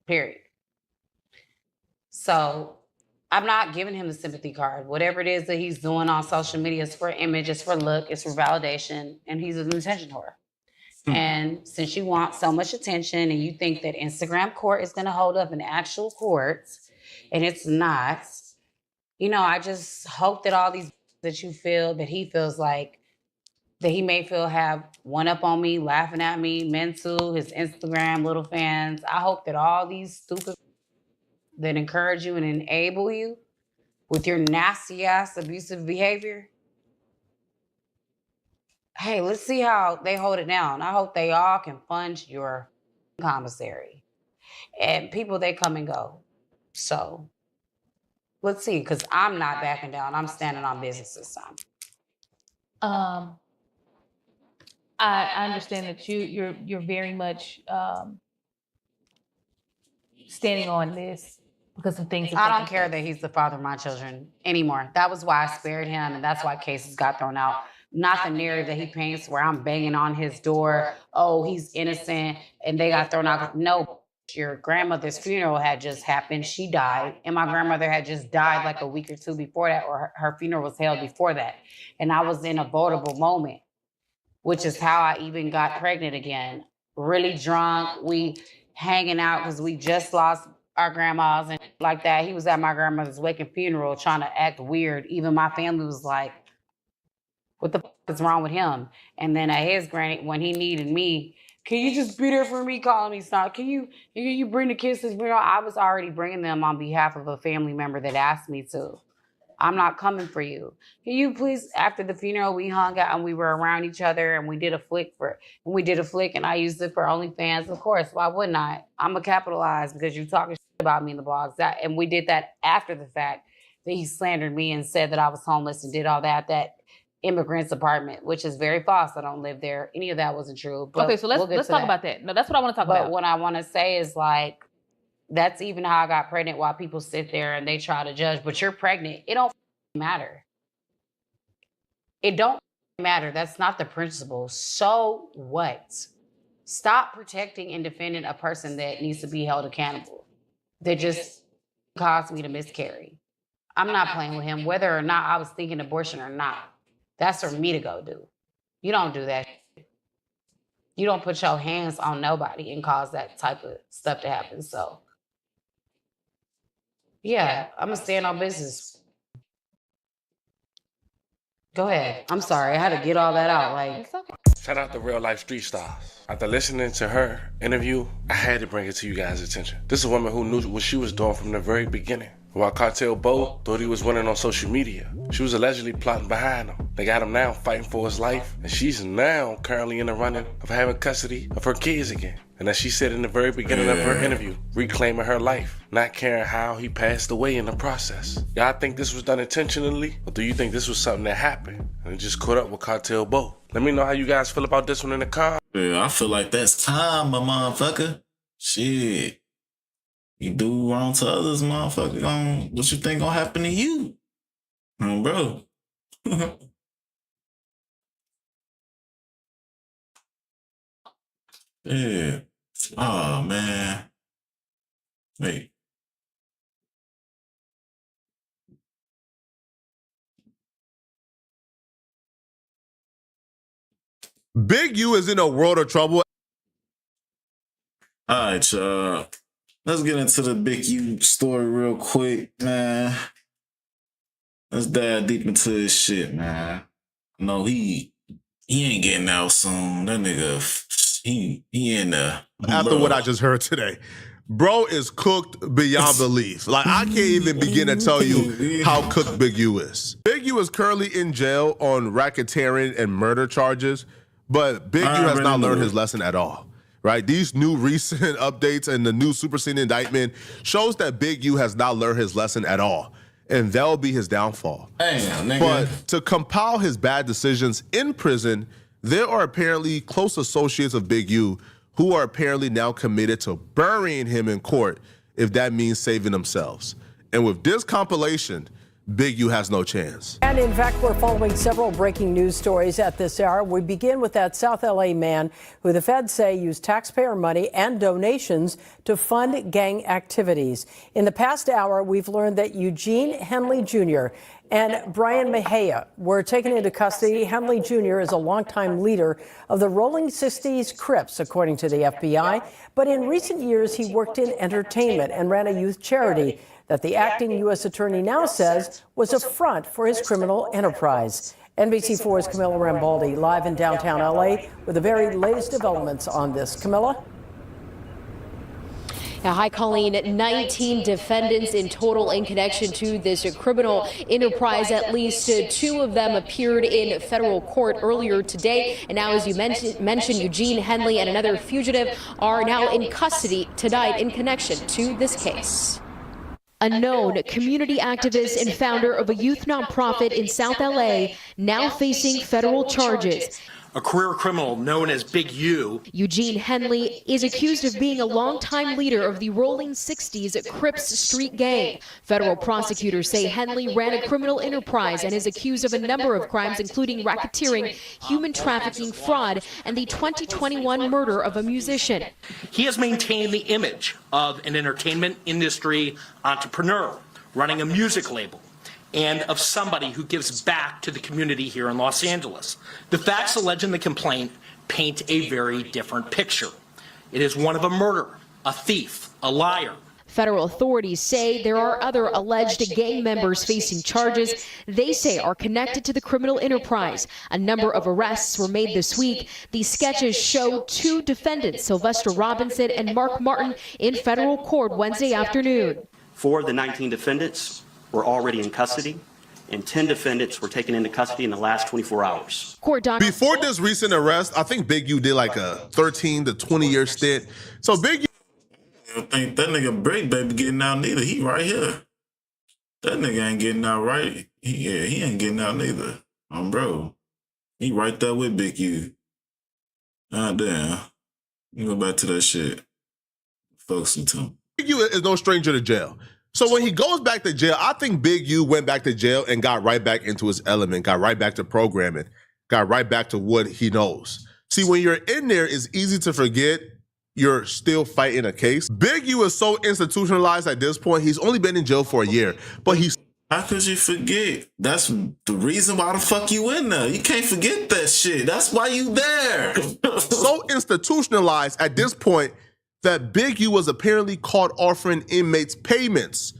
Period. So I'm not giving him the sympathy card. Whatever it is that he's doing on social media is for image, it's for look, it's for validation, and he's an attention whore. And since you want so much attention and you think that Instagram court is going to hold up in actual courts, and it's not, you know, I just hope that all these that you feel, that he feels like, that he may feel have one up on me, laughing at me, Mensu, his Instagram, little fans. I hope that all these stupid that encourage you and enable you with your nasty ass abusive behavior, hey, let's see how they hold it down. I hope they all can fund your commissary. And people, they come and go. So let's see, because I'm not backing down. I'm standing on business this time. I understand that you're very much standing on this because of things? I don't care that he's the father of my children anymore. That was why I spared him, and that's why cases got thrown out. Not the narrative that he paints where I'm banging on his door, oh, he's innocent, and they got thrown out. No, your grandmother's funeral had just happened. She died, and my grandmother had just died like a week or two before that, or her funeral was held before that. And I was in a vulnerable moment, which is how I even got pregnant again. Really drunk, we hanging out because we just lost our grandmas and like that. He was at my grandmother's wake and funeral trying to act weird. Even my family was like, what the f is wrong with him? And then at his granny, when he needed me, can you just be there for me, calling me son? Can you bring the kids to his funeral? I was already bringing them on behalf of a family member that asked me to. I'm not coming for you. Can you please, after the funeral, we hung out and we were around each other and we did a flick and I used it for OnlyFans. Of course, why wouldn't I? I'm a capitalize because you talking shit about me in the blogs. And we did that after the fact that he slandered me and said that I was homeless and did all that immigrant's apartment, which is very false. I don't live there. Any of that wasn't true. But okay, so let's talk about that. No, that's what I want to talk about. But what I want to say is like, that's even how I got pregnant while people sit there and they try to judge. But you're pregnant. It don't matter. It don't matter. That's not the principle. So what? Stop protecting and defending a person that needs to be held accountable. That just caused me to miscarry. I'm not playing with him, whether or not I was thinking abortion or not. That's for me to go do. You don't do that. You don't put your hands on nobody and cause that type of stuff to happen. So, yeah, I'm going to stand on business. Go ahead. I'm sorry. I had to get all that out. Like, Shout out to Real Life Street Stars. After listening to her interview, I had to bring it to you guys' attention. This is a woman who knew what she was doing from the very beginning. While Cartel Bo thought he was winning on social media, she was allegedly plotting behind him. They got him now fighting for his life, and she's now currently in the running of having custody of her kids again. And as she said in the very beginning of her interview, reclaiming her life, not caring how he passed away in the process. Y'all think this was done intentionally, or do you think this was something that happened and it just caught up with Cartel Bo? Let me know how you guys feel about this one in the comments. Yeah, I feel like that's time, my motherfucker. Shit. You do wrong to others, motherfucker. What you think gonna happen to you? Bro. Yeah. Oh, man. Wait. Big U is in a world of trouble. All right, y'all. Let's get into the Big U story real quick, man. Let's dive deep into this shit, man. No, he ain't getting out soon. That nigga, he in there. After what I just heard today. Bro is cooked beyond belief. Like, I can't even begin to tell you how cooked Big U is. Big U is currently in jail on racketeering and murder charges, but Big U has not learned his lesson at all. Right? These new recent updates and the new superseding indictment shows that Big U has not learned his lesson at all. And that'll be his downfall. Damn, nigga. But to compile his bad decisions in prison, there are apparently close associates of Big U who are apparently now committed to burying him in court if that means saving themselves. And with this compilation, Big U has no chance. And in fact, we're following several breaking news stories at this hour. We begin with that South LA man who the feds say used taxpayer money and donations to fund gang activities. In the past hour, we've learned that Eugene Henley Jr. and Brian Mejia were taken into custody. Henley Jr. is a longtime leader of the Rolling 60s Crips, according to the FBI. But in recent years, he worked in entertainment and ran a youth charity that the acting U.S. attorney now says was a front for his criminal enterprise. NBC4's Camilla Rambaldi live in downtown L.A. with the very latest developments on this. Camilla? Now, hi, Colleen. 19 defendants in total in connection to this criminal enterprise. At least 2 of them appeared in federal court earlier today. And now, as you mentioned, Eugene Henley and another fugitive are now in custody tonight in connection to this case. A known community activist and founder of a youth nonprofit in South LA now facing federal charges. a career criminal known as Big U. Eugene Henley is accused of being a longtime leader of the Rolling 60s Crips Street Gang. Federal prosecutors say Henley ran a criminal enterprise and is accused of a number of crimes, including racketeering, human trafficking, fraud, and the 2021 murder of a musician. He has maintained the image of an entertainment industry entrepreneur running a music label, and of somebody who gives back to the community here in Los Angeles. The facts alleged in the complaint paint a very different picture. It is one of a murderer, a thief, a liar. Federal authorities say there are other alleged gang members facing charges they say are connected to the criminal enterprise. A number of arrests were made this week. These sketches show 2 defendants, Sylvester Robinson and Mark Martin, in federal court Wednesday afternoon. 4 of the 19 defendants were already in custody, and 10 defendants were taken into custody in the last 24 hours. Before this recent arrest, I think Big U did like a 13 to 20-year stint. So Big U... I don't think that nigga Break Baby getting out neither. He right here. That nigga ain't getting out right. He ain't getting out neither. Bro. He right there with Big U. Ah, damn. You go back to that shit. Folks and too. Big U is no stranger to jail. So when he goes back to jail, I think Big U went back to jail and got right back into his element, got right back to programming, got right back to what he knows. See, when you're in there, it's easy to forget you're still fighting a case. Big U is so institutionalized at this point, he's only been in jail for a year, but he's... How could you forget? That's the reason why the fuck you in there. You can't forget that shit. That's why you there. So institutionalized at this point that Big U was apparently caught offering inmates payments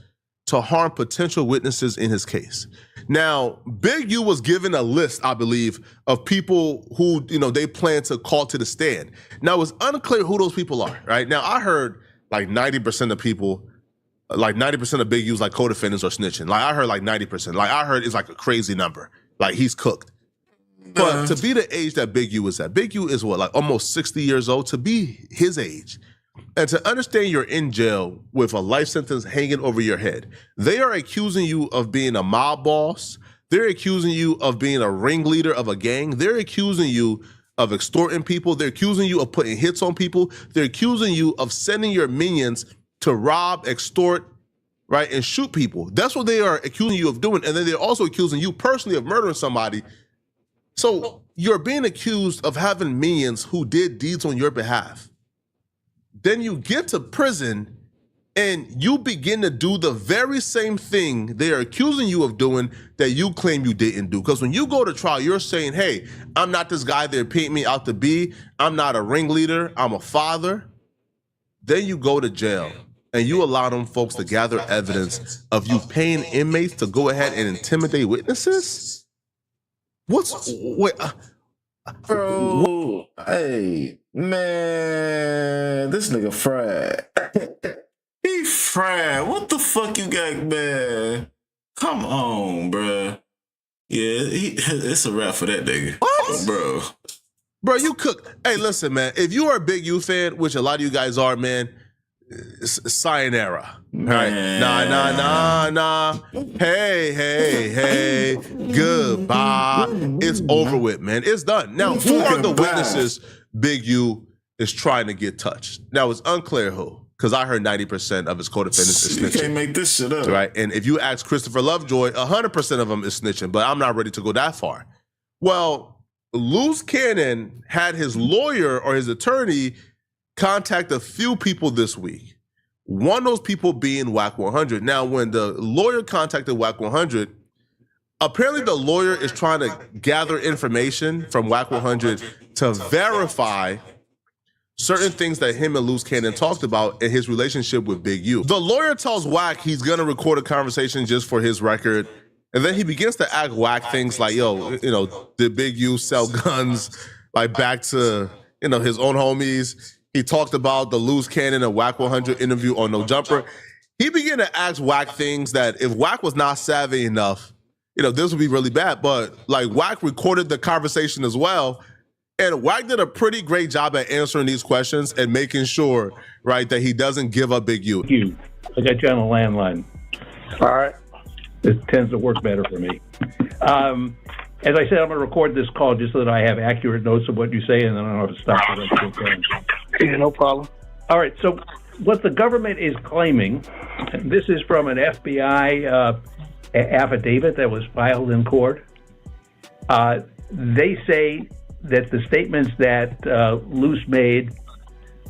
to harm potential witnesses in his case. Now, Big U was given a list, I believe, of people who, they plan to call to the stand. Now, it's unclear who those people are, right? Now, I heard like 90% of people, like 90% of Big U's like co-defendants are snitching. Like I heard like 90%. Like I heard it's like a crazy number. Like he's cooked. But to be the age that Big U is at, Big U is what, like almost 60 years old, to be his age. And to understand you're in jail with a life sentence hanging over your head, they are accusing you of being a mob boss. They're accusing you of being a ringleader of a gang. They're accusing you of extorting people. They're accusing you of putting hits on people. They're accusing you of sending your minions to rob, extort, right, and shoot people. That's what they are accusing you of doing. And then they're also accusing you personally of murdering somebody. So you're being accused of having minions who did deeds on your behalf. Then you get to prison and you begin to do the very same thing they are accusing you of doing that you claim you didn't do. Because when you go to trial, you're saying, hey, I'm not this guy they're painting me out to be. I'm not a ringleader. I'm a father. Then you go to jail and you allow them folks to gather evidence of you paying inmates to go ahead and intimidate witnesses? Bro, hey, man, this nigga fried. He fried. What the fuck you got, man? Come on, bro. Yeah, it's a wrap for that nigga. What? Bro, you cook. Hey, listen, man, if you are a Big U fan, which a lot of you guys are, man, sayonara. Right? Nah. Hey. Goodbye. It's over with, man. It's done. Now, who are the witnesses Big U is trying to get touched? Now, it's unclear who, because I heard 90% of his co-defendants is snitching. You can't make this shit up. Right? And if you ask Christopher Lovejoy, 100% of them is snitching, but I'm not ready to go that far. Well, Luz Cannon had his lawyer or his attorney contact a few people this week. One of those people being WAC 100. Now, when the lawyer contacted WAC 100, apparently the lawyer is trying to gather information from WAC 100 to verify certain things that him and Luz Cannon talked about in his relationship with Big U. The lawyer tells WAC he's going to record a conversation just for his record. And then he begins to ask WAC things like, yo, did Big U sell guns like back to, his own homies? He talked about the Luz Cannon and WAC 100 interview on No Jumper. He began to ask WAC things that if WAC was not savvy enough, this would be really bad. But like WAC recorded the conversation as well. And WAC did a pretty great job at answering these questions and making sure, right, that he doesn't give up Big U. I got you on a landline. All right. It tends to work better for me. as I said, I'm going to record this call just so that I have accurate notes of what you say, and then I don't have to stop it. Yeah, no problem. All right, so what the government is claiming, this is from an FBI affidavit that was filed in court. They say that the statements that Luce made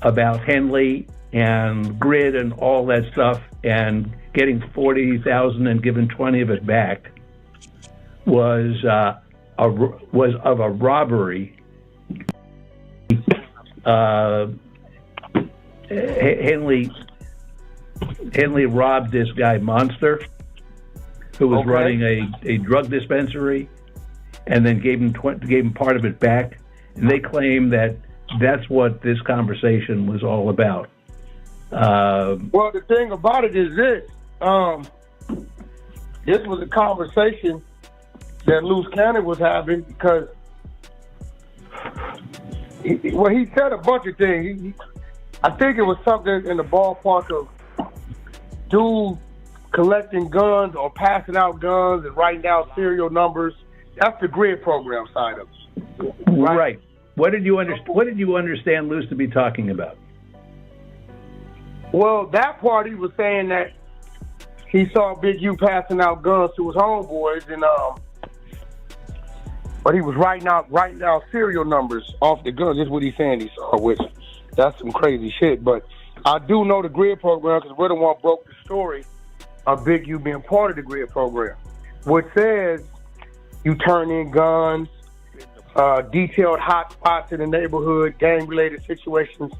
about Henley and Grid and all that stuff and getting $40,000 and giving 20 of it back was of a robbery. Henley robbed this guy Monster, who was running a drug dispensary, and then gave him part of it back. And they claim that that's what this conversation was all about. Well, the thing about it is this. This was a conversation that Luce Cannon was having because he said a bunch of things. I think it was something in the ballpark of dude collecting guns or passing out guns and writing down serial numbers. That's the Grid program side of it. Right. What did you understand Luce to be talking about? Well, that part he was saying that he saw Big U passing out guns to his homeboys, and but he was writing out serial numbers off the guns. That's what he's saying he saw, which that's some crazy shit. But I do know the Grid program because we're the one broke the story of Big U being part of the Grid program, which says you turn in guns, detailed hot spots in the neighborhood, gang-related situations,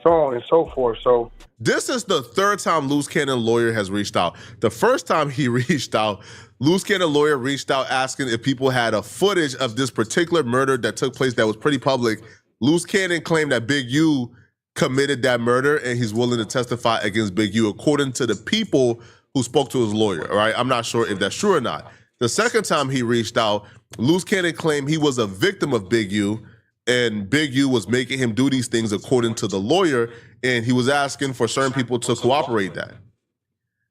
so on and so forth. So this is the third time Luce Cannon lawyer has reached out. The first time he reached out, Luce Cannon lawyer reached out asking if people had a footage of this particular murder that took place that was pretty public. Luce Cannon claimed that Big U committed that murder and he's willing to testify against Big U according to the people who spoke to his lawyer, all right? I'm not sure if that's true or not. The second time he reached out, Luce Cannon claimed he was a victim of Big U and Big U was making him do these things according to the lawyer, and he was asking for certain people to cooperate that.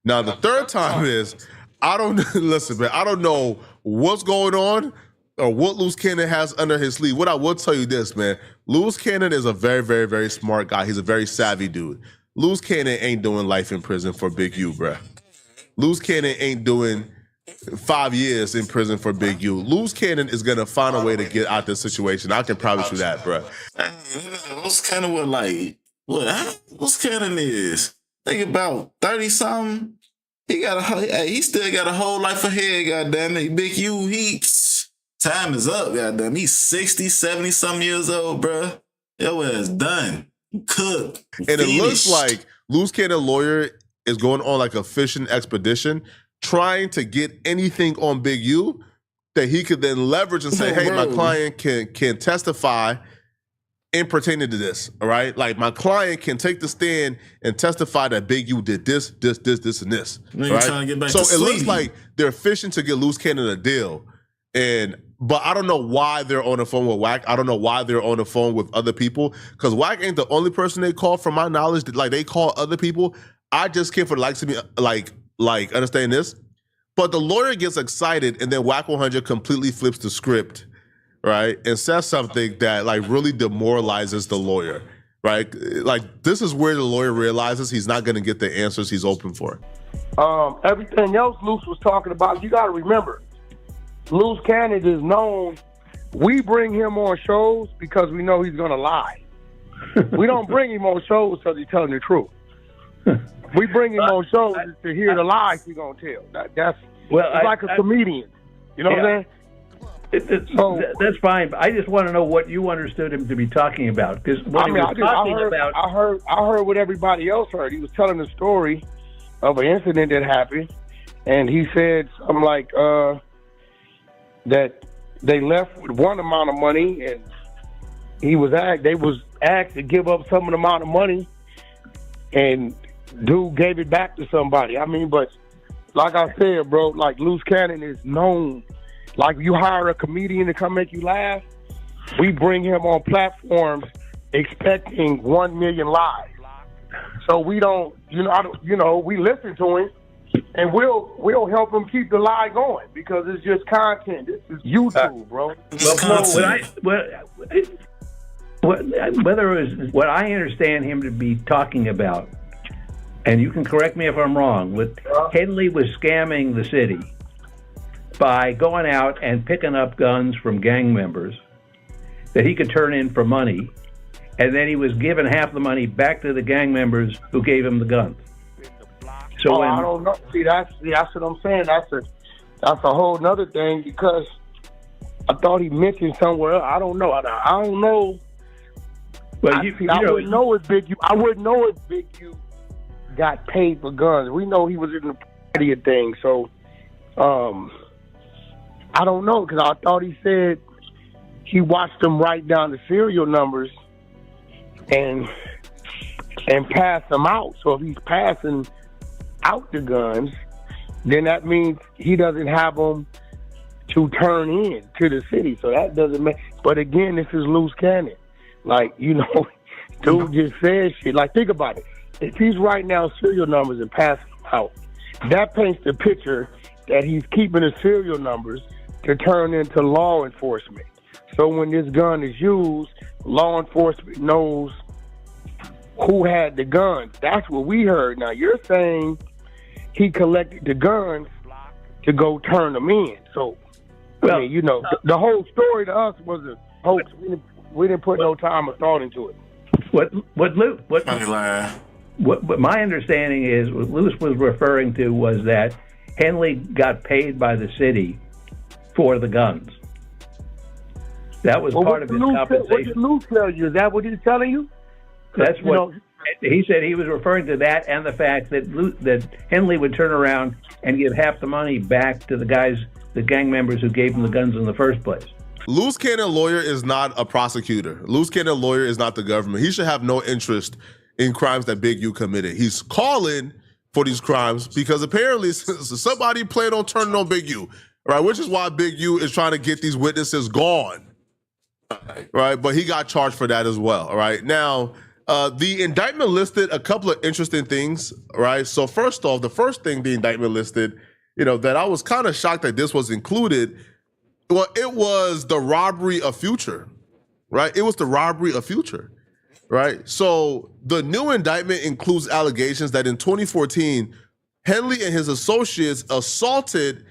Now, the third time is, listen, man, I don't know what's going on or what Luce Cannon has under his sleeve. What I will tell you this, man, Luce Cannon is a very, very, very smart guy. He's a very savvy dude. Luce Cannon ain't doing life in prison for Big U, bruh. Luce Cannon ain't doing 5 years in prison for Big U. Luce Cannon is gonna find a way to get out this situation. I can promise you that, bro. Luce Cannon was like, Luce Cannon is, think about 30-something. He still got a whole life ahead, goddamn it. Big U, time is up, goddamn. He's 60, 70-something years old, bro. Your ass done. Cooked. And it looks like Luce Cannon lawyer is going on like a fishing expedition, trying to get anything on Big U that he could then leverage and say, hey, my client can testify in pertaining to this, all right? Like, my client can take the stand and testify that Big U did this, and this, right? Trying to get back so to it looks sleep. like they're fishing to get Luce Cannon a deal. But I don't know why they're on the phone with Wack. I don't know why they're on the phone with other people, because Wack ain't the only person they call, from my knowledge. Like, they call other people. I just can't for the likes of me, like understand this. But the lawyer gets excited, and then Wack 100 completely flips the script, right, and says something that like really demoralizes the lawyer, right? Like, this is where the lawyer realizes he's not going to get the answers he's open for. Everything else Luce was talking about, you got to remember, Luce Cannon is known. We bring him on shows because we know he's going to lie. We don't bring him on shows because he's telling the truth. We bring him on shows to hear the lies he's going to tell. That's like a comedian. You know what I'm saying? That's fine. But I just want to know what you understood him to be talking about. Because I heard what everybody else heard. He was telling a story of an incident that happened, and he said something like that they left with one amount of money, and they was asked to give up some amount of money, and dude gave it back to somebody. I mean, but like I said, bro, like Luce Cannon is known. Like, you hire a comedian to come make you laugh, we bring him on platforms expecting 1 million lies. So we don't, we listen to him, And we'll help him keep the lie going because it's just content. This is YouTube, bro. Whether it was what I understand him to be talking about, and you can correct me if I'm wrong, Henley was scamming the city by going out and picking up guns from gang members that he could turn in for money, and then he was giving half the money back to the gang members who gave him the guns. So I don't know. See, that's what I'm saying. That's a whole nother thing because I thought he mentioned somewhere else. I don't know. I don't know. Well, I wouldn't know if Big U. I wouldn't know if Big U got paid for guns. We know he was in the party thing. So, I don't know because I thought he said he watched them write down the serial numbers and pass them out. So if he's passing out the guns, then that means he doesn't have them to turn in to the city. So that doesn't make. But again, this is loose cannon. Like, dude just says shit. Like, think about it. If he's writing down serial numbers and passing them out, that paints the picture that he's keeping the serial numbers to turn into law enforcement. So when this gun is used, law enforcement knows who had the guns. That's what we heard. Now, you're saying he collected the guns to go turn them in. So, I mean, the whole story to us was a hoax. We didn't put no time or thought into it. What my understanding is, what Luce was referring to was that Henley got paid by the city for the guns. That was part of his compensation. What did Luce tell you? Is that what he's telling you? That's what he said. He was referring to that and the fact that Henley would turn around and give half the money back to the gang members who gave him the guns in the first place. Loose cannon lawyer is not a prosecutor. Loose cannon lawyer is not the government. He should have no interest in crimes that Big U committed. He's calling for these crimes because apparently somebody planned on turning on Big U, right? Which is why Big U is trying to get these witnesses gone, right? But he got charged for that as well, all right? Now, the indictment listed a couple of interesting things, right? So first off, the first thing the indictment listed, that I was kind of shocked that this was included. Well, it was the robbery of Future, right? It was the robbery of Future, right? So the new indictment includes allegations that in 2014, Henley and his associates assaulted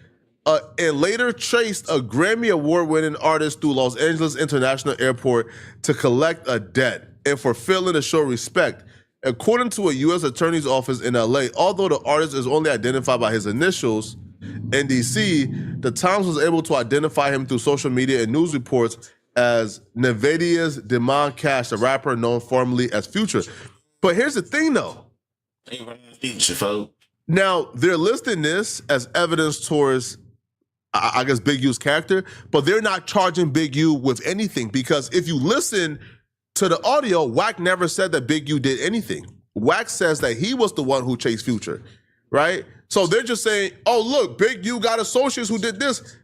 and later chased a Grammy Award-winning artist through Los Angeles International Airport to collect a debt and for failing to show respect. According to a U.S. Attorney's Office in L.A., although the artist is only identified by his initials, NDC, the Times was able to identify him through social media and news reports as Nevadia's Demand Cash, a rapper known formerly as Future. But here's the thing, though. Now, they're listing this as evidence towards, I guess, Big U's character, but they're not charging Big U with anything because if you listen to the audio, Wack never said that Big U did anything. Wack says that he was the one who chased Future, right? So they're just saying, oh, look, Big U got associates who did this.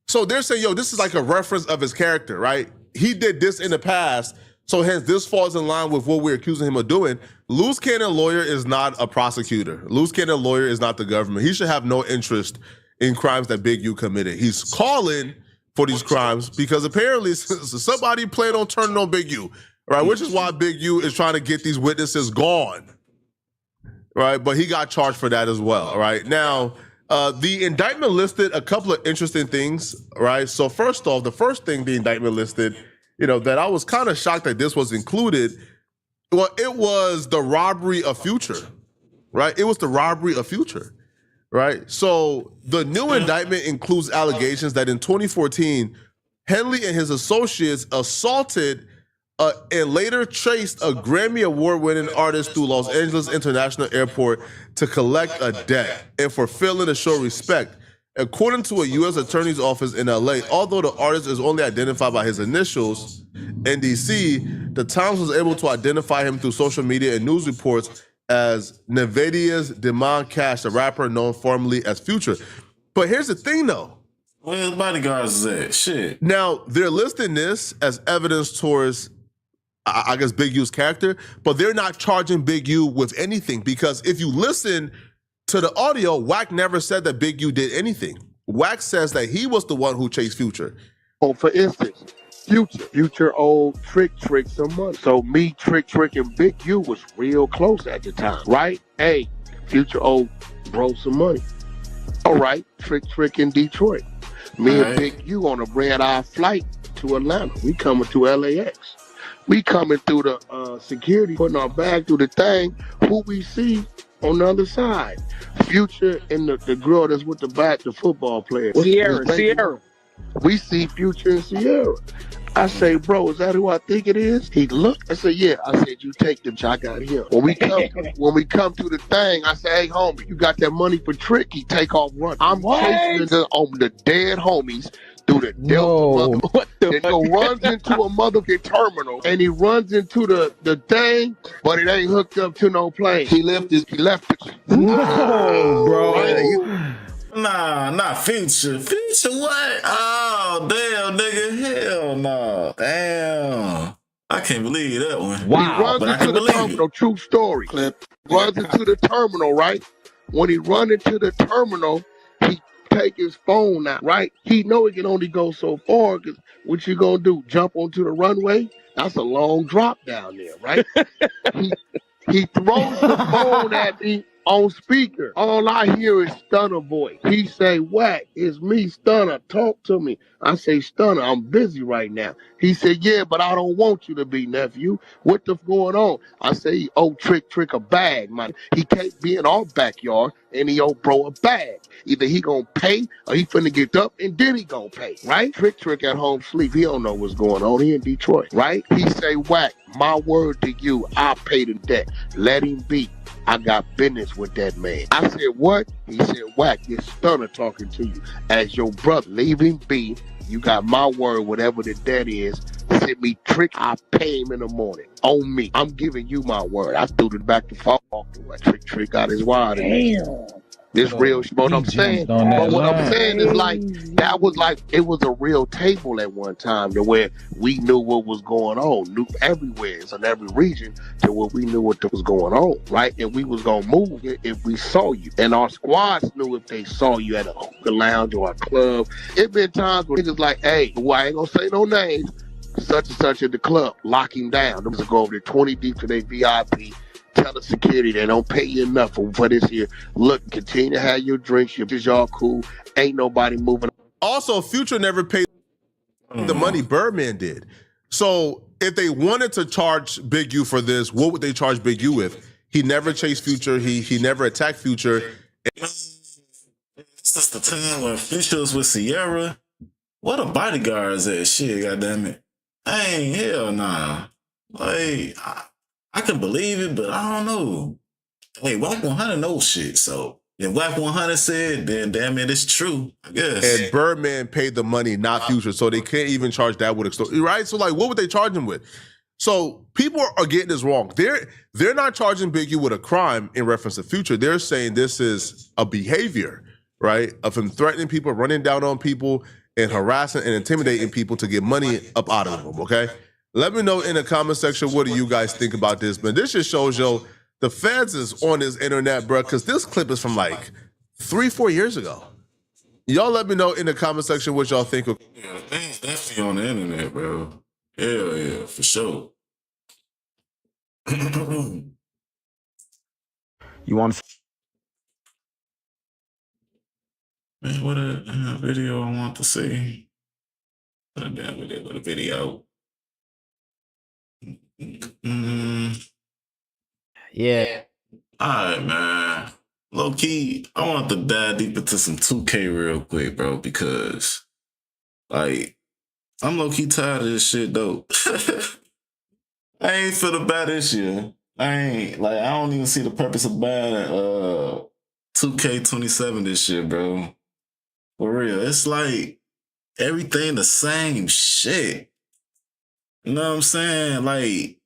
So they're saying, yo, this is like a reference of his character, right? He did this in the past, so hence this falls in line with what we're accusing him of doing. Loose cannon lawyer is not a prosecutor. Loose cannon lawyer is not the government. He should have no interest in crimes that Big U committed. He's calling for these crimes because apparently somebody planned on turning on Big U, right? Which is why Big U is trying to get these witnesses gone. Right, but he got charged for that as well, right? Now, the indictment listed a couple of interesting things, right? So first off, the first thing the indictment listed, that I was kind of shocked that this was included, well, it was the robbery of Future, right? It was the robbery of Future, right? So the new indictment includes allegations that in 2014, Henley and his associates assaulted and later chased a Grammy Award-winning artist through Los Angeles International Airport to collect a debt and for failing to show respect. According to a U.S. Attorney's Office in L.A., although the artist is only identified by his initials, NDC, the Times was able to identify him through social media and news reports as Nevadia's Demand Cash, a rapper known formerly as Future. But here's the thing, though. Where his bodyguards is at? Shit. Now, they're listing this as evidence towards, I guess, Big U's character, but they're not charging Big U with anything because if you listen to the audio, Wack never said that Big U did anything. Wack says that he was the one who chased Future. Oh, for instance, Future old Trick some money. So me, Trick, and Big U was real close at the time, right? Hey, Future old bro some money. All right, Trick in Detroit. Me and Big U on a red-eye flight to Atlanta. We coming to LAX. We coming through the security, putting our bag through the thing. Who we see on the other side? Future and the girl that's with the football player. Sierra. We see Future and Sierra. I say, bro, is that who I think it is? He looked. I said, yeah. I said, you take them. I got him. When we come to the thing, I say, hey, homie, you got that money for Trick? He take off running. I'm chasing the dead homies through the Delta. He runs into a motherfucking terminal, and he runs into the thing, but it ain't hooked up to no plane. He left it. No, bro. Right? Nah, not Future. Future what? Oh, damn, nigga. Hell no. Damn. I can't believe that one. Wow. He runs into the terminal. True story. Runs into the terminal, right? When he run into the terminal, he take his phone out, right? He know he can only go so far, because what you gonna do? Jump onto the runway? That's a long drop down there, right? He throws the phone at me on speaker. All I hear is Stunner voice. He say, Wack, it's me, Stunner. Talk to me. I say, Stunner, I'm busy right now. He said, yeah, but I don't want you to be, nephew. What the going on? I say, oh, Trick a bag, man. He can't be in our backyard and he owe bro a bag. Either he gonna pay or he finna get up and then he gonna pay, right? Trick at home sleep. He don't know what's going on. He in Detroit, right? He say, Wack, my word to you, I pay the debt. Let him be. I got business with that man. I said, what? He said, Wack, this Stunner talking to you. As your brother, leave him be. You got my word, whatever the debt is. Send me Trick, I pay him in the morning. On me. I'm giving you my word. I threw it back to fall off the way. Trick got his wire. Damn. This real shit. But what I'm saying, is like, that was like, it was a real table at one time to where we knew what was going on. Knew everywhere, in every region, to where we knew what was going on, right? And we was gonna move if we saw you. And our squads knew if they saw you at a hookah lounge or a club. It been times where niggas like, hey, well, I ain't gonna say no names, such and such at the club, lock him down. Them to go over there 20 deep to their VIP. Tell the security they don't pay you enough for this here. Look, continue to have your drinks. Y'all cool. Ain't nobody moving. Also, Future never paid the money Birdman did. So if they wanted to charge Big U for this, what would they charge Big U with? He never chased Future. He never attacked Future. This is the time when Future was with Sierra. What a bodyguards at? Shit, goddammit. Ain't hell nah. Like, I can believe it, but I don't know. Hey, Wack 100 knows shit, so if Wack 100 said, then damn it, it's true, I guess. And Birdman paid the money, not Future, so they can't even charge that with extortion, right? So, like, what would they charge him with? So people are getting this wrong. They're not charging Big U with a crime in reference to Future. They're saying this is a behavior, right, of him threatening people, running down on people, and harassing and intimidating people to get money up out of them, okay? Let me know in the comment section, what do you guys think about this? But this just shows, yo, the feds is on this internet, bro, because this clip is from like 3-4 years ago. Y'all let me know in the comment section what y'all think of. Yeah, things definitely on the internet, bro. Hell yeah, for sure. You want to... Man, what a video I want to see. What a damn video, what a video. Yeah. Alright, man. Low key, I want to dive deep into some 2K real quick, bro, because, like, I'm low key tired of this shit, though. I ain't feeling bad this year. I don't even see the purpose of buying 2K27 this year, bro. For real. It's like everything the same shit. You know what I'm saying? Like,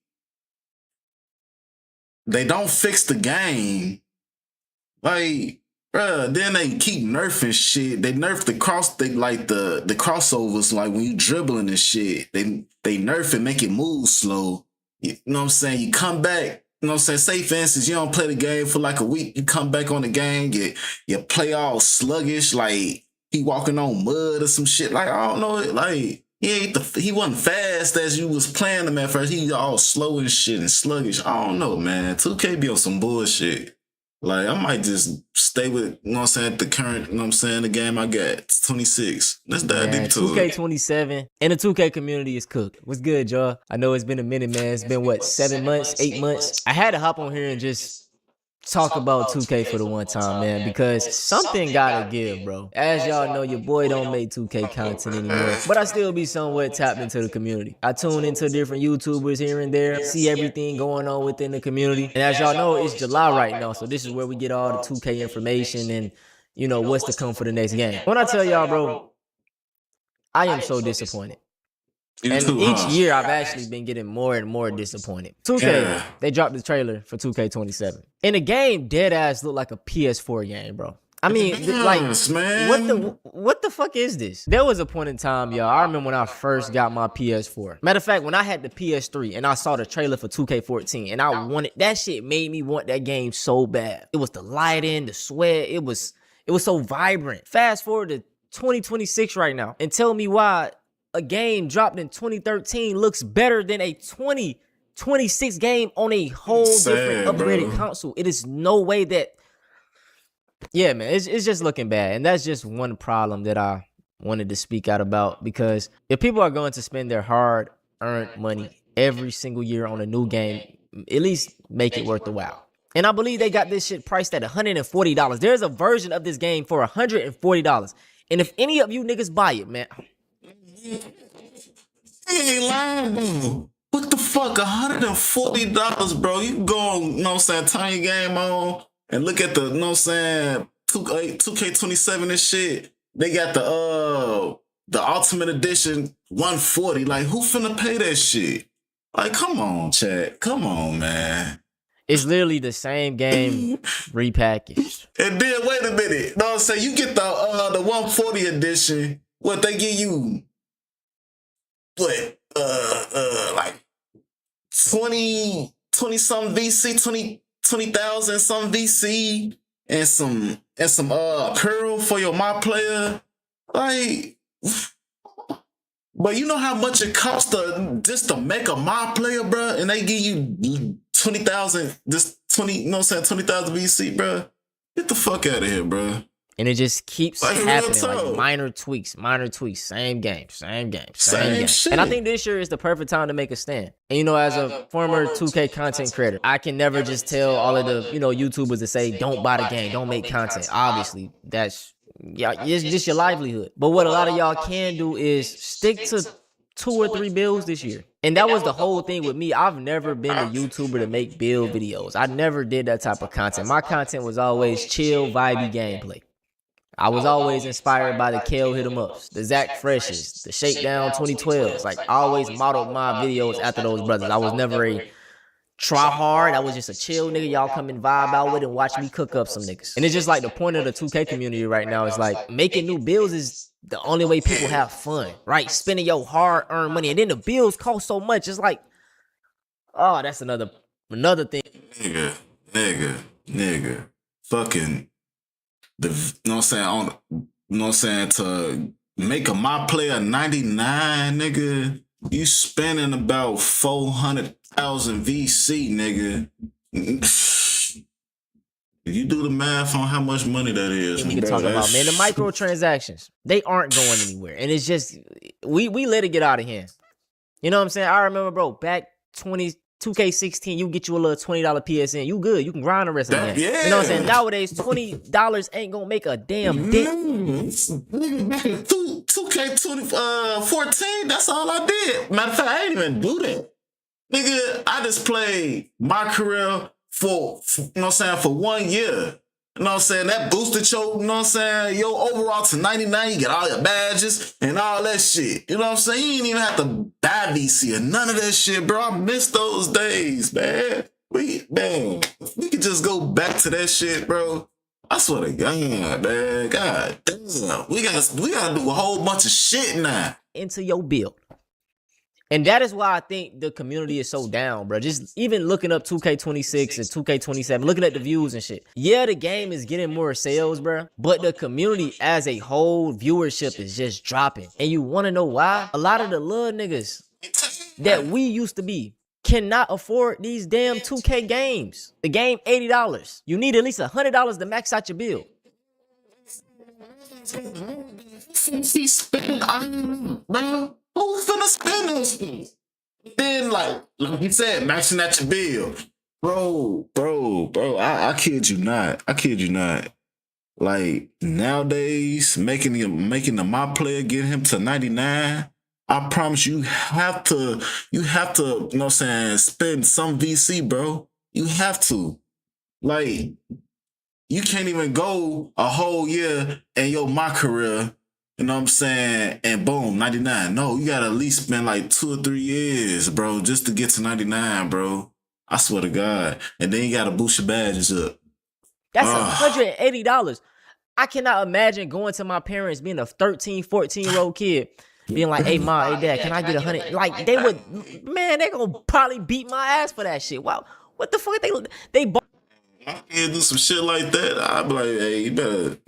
they don't fix the game. Like, bruh, then they keep nerfing shit. They nerf the crossovers, like when you dribbling and shit. They nerf it, make it move slow. You know what I'm saying? You come back, you know what I'm saying? Say, for instance, you don't play the game for like a week. You come back on the game, you play all sluggish, like he walking on mud or some shit. Like, I don't know, like, he wasn't fast as you was playing him at first. He all slow and shit and sluggish. I don't know, man. 2K be on some bullshit. Like, I might just stay with, you know what I'm saying, the current, you know what I'm saying, the game I got. It's 26. Let's dive deep to 2K it. 27 and the 2K community is cooked. What's good, y'all? I know it's been a minute, man. It's been what, 7 months, 8 months? I had to hop on here and just talk about 2K for the one time, man, because something gotta give, bro. As y'all know, your boy don't make 2K content anymore, but I still be somewhat tapped into the community. I tune into different YouTubers here and there, see everything going on within the community. And as y'all know, it's July right now, so this is where we get all the 2K information and, you know, what's to come for the next game. When I tell y'all, bro, I am so disappointed. And each year, I've actually been getting more and more disappointed. 2K, they dropped the trailer for 2K27. And the game dead ass looked like a PS4 game, bro. I mean, like, man. What the fuck is this? There was a point in time, y'all. I remember when I first got my PS4. Matter of fact, when I had the PS3 and I saw the trailer for 2K14, and I wanted that shit, made me want that game so bad. It was the lighting, the sweat. It was so vibrant. Fast forward to 2026 right now, and tell me why a game dropped in 2013 looks better than a 2026 game on a whole different upgraded console. It is no way that, yeah, man, it's just looking bad. And that's just one problem that I wanted to speak out about, because if people are going to spend their hard-earned money every single year on a new game, at least make it worth the while. And I believe they got this shit priced at $140. There's a version of this game for $140. And if any of you niggas buy it, man, he ain't lying, bro. What the fuck? $140, bro. You can go on, you know what I'm saying, turn your game on and look at the, you know what I'm saying, 2K27 and shit. They got the Ultimate Edition 140. Like, who finna pay that shit? Like, come on, chat. Come on, man. It's literally the same game repackaged. And then, wait a minute. You know what I'm saying? You get the 140 edition. What, they give you, what, like 20 something VC, 20,000 some VC, and some apparel for your My Player. Like, but you know how much it costs just to make a My Player, bro? And they give you 20,000, just 20, you know what I'm saying, 20,000 VC, bro? Get the fuck out of here, bro. And it just keeps happening, like minor tweaks, same game. Shit. And I think this year is the perfect time to make a stand. And, you know, as a former 2K content creator, I can never just tell all of the, you know, YouTubers to say, don't buy the game, don't make content. Obviously, that's, yeah, it's just your livelihood. But what a lot of y'all can do is stick to 2 or 3 builds this year. And that was the whole thing with me. I've never been a YouTuber to make build videos. I never did that type of content. My content was always chill, vibey gameplay. I was always inspired by the Kale Hit 'em Ups, the Zach Freshes, the Shakedown 2012s. Like, I always modeled my videos after those brothers. I was never a try hard. I was just a chill nigga y'all come and vibe out with and watch me cook up some niggas. And it's just like the point of the 2K community right now is like making new builds is the only way people have fun, right? Spending your hard-earned money. And then the bills cost so much. It's like, oh, that's another thing. Nigga. Fucking, you know what I'm saying, you know what I'm saying, to make a My Player 99, nigga, you spending about 400,000 VC, nigga. You do the math on how much money that is. We can talk about, man, the microtransactions, they aren't going anywhere. And it's just, we let it get out of hand. You know what I'm saying? I remember, bro, back 2K16, you get you a little $20 PSN. You good. You can grind the rest of the game. Yeah. You know what I'm saying? Nowadays, $20 ain't gonna make a damn dent. Nigga, back in 2K14, that's all I did. Matter of fact, I didn't even do that. Nigga, I just played my career for you know what I'm saying, for 1 year. You know what I'm saying? That boosted your, you know what I'm saying, your overall to 99. You get all your badges and all that shit. You know what I'm saying? You ain't even have to buy VC or none of that shit, bro. I miss those days, man. We could just go back to that shit, bro. I swear to God, man. God damn. We gotta do a whole bunch of shit now. Into your build. And that is why I think the community is so down, bro. Just even looking up 2K26 and 2K27, looking at the views and shit. Yeah, the game is getting more sales, bro. But the community as a whole viewership is just dropping. And you want to know why? A lot of the little niggas that we used to be cannot afford these damn 2K games. The game, $80. You need at least $100 to max out your bill. He spend bro. Who's finna spend this? Then like he said, maxing out your bill. Bro. I kid you not. Like nowadays, making the my player get him to 99. I promise you have to, you know what I'm saying, spend some VC, bro. You have to. Like, you can't even go a whole year in your my career, you know what I'm saying, and boom, 99. No, you gotta at least spend like 2 or 3 years, bro, just to get to 99, bro. I swear to God. And then you gotta boost your badges up. That's $180. I cannot imagine going to my parents, being a 13, 14-year-old kid, being like, hey, mom, hey, dad, can I get 100? Like, they would, man, they gonna probably beat my ass for that shit. Wow, what the fuck? They I can't do some shit like that. I'd be like, hey, you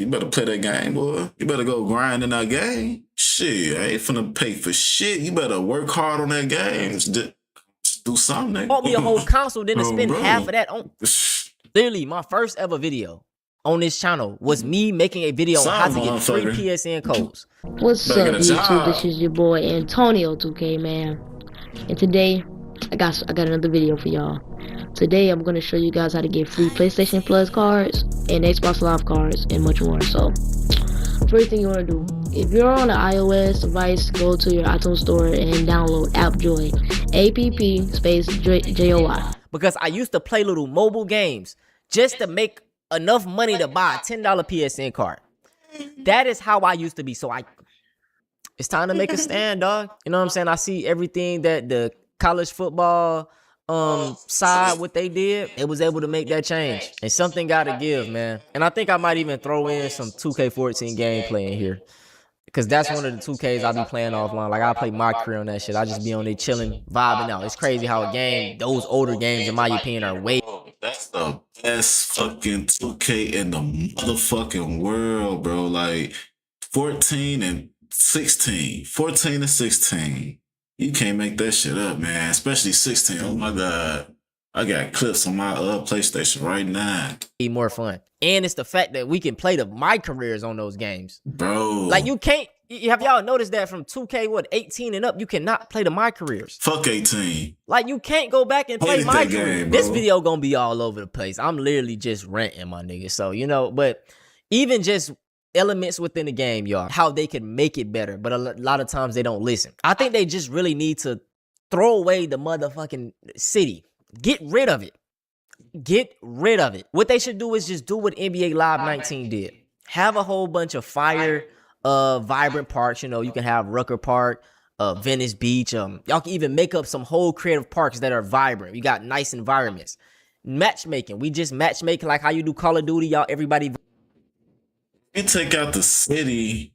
better play that game, boy. You better go grind in that game. Shit, I ain't finna pay for shit. You better work hard on that game. Just do something. Bought me a whole console, then to spend half of that on. Literally, my first ever video on this channel was me making a video on how to get free PSN codes. What's up, YouTube? This is your boy Antonio 2K, man. And today, I got another video for y'all. Today, I'm gonna show you guys how to get free PlayStation Plus cards and Xbox Live cards and much more. So, first thing you wanna do, if you're on an iOS device, go to your iTunes store and download AppJoy, APP_JOY. Because I used to play little mobile games just to make enough money to buy a $10 PSN card. That is how I used to be. So it's time to make a stand, dog. You know what I'm saying? I see everything that the college football side, what they did, it was able to make that change. And something got to give, man. And I think I might even throw in some 2K14 gameplay in here. Because that's one of the 2Ks I be playing offline. Like, I play my career on that shit. I just be on there chilling, vibing out. It's crazy how a game, those older games, in my opinion, are way... That's the best fucking 2K in the motherfucking world, bro. Like, 14 and 16. 14 and 16. You can't make that shit up, man. Especially 16. Oh, my God. I got clips on my PlayStation right now. Be more fun. And it's the fact that we can play my careers on those games. Bro. Like, you can't... Have y'all noticed that from 2K, 18 and up, you cannot play my careers? Fuck 18. Like, you can't go back and play my career. This video gonna be all over the place. I'm literally just ranting, my nigga. So, you know, but even just elements within the game, y'all, how they can make it better. But a lot of times they don't listen. I think they just really need to throw away the motherfucking city. Get rid of it. Get rid of it. What they should do is just do what NBA Live 19 did. Have a whole bunch of fire, vibrant parks. You know, you can have Rucker Park, Venice Beach. Y'all can even make up some whole creative parks that are vibrant. You got nice environments. Matchmaking. We just matchmaking like how you do Call of Duty. Y'all, everybody. You take out the city,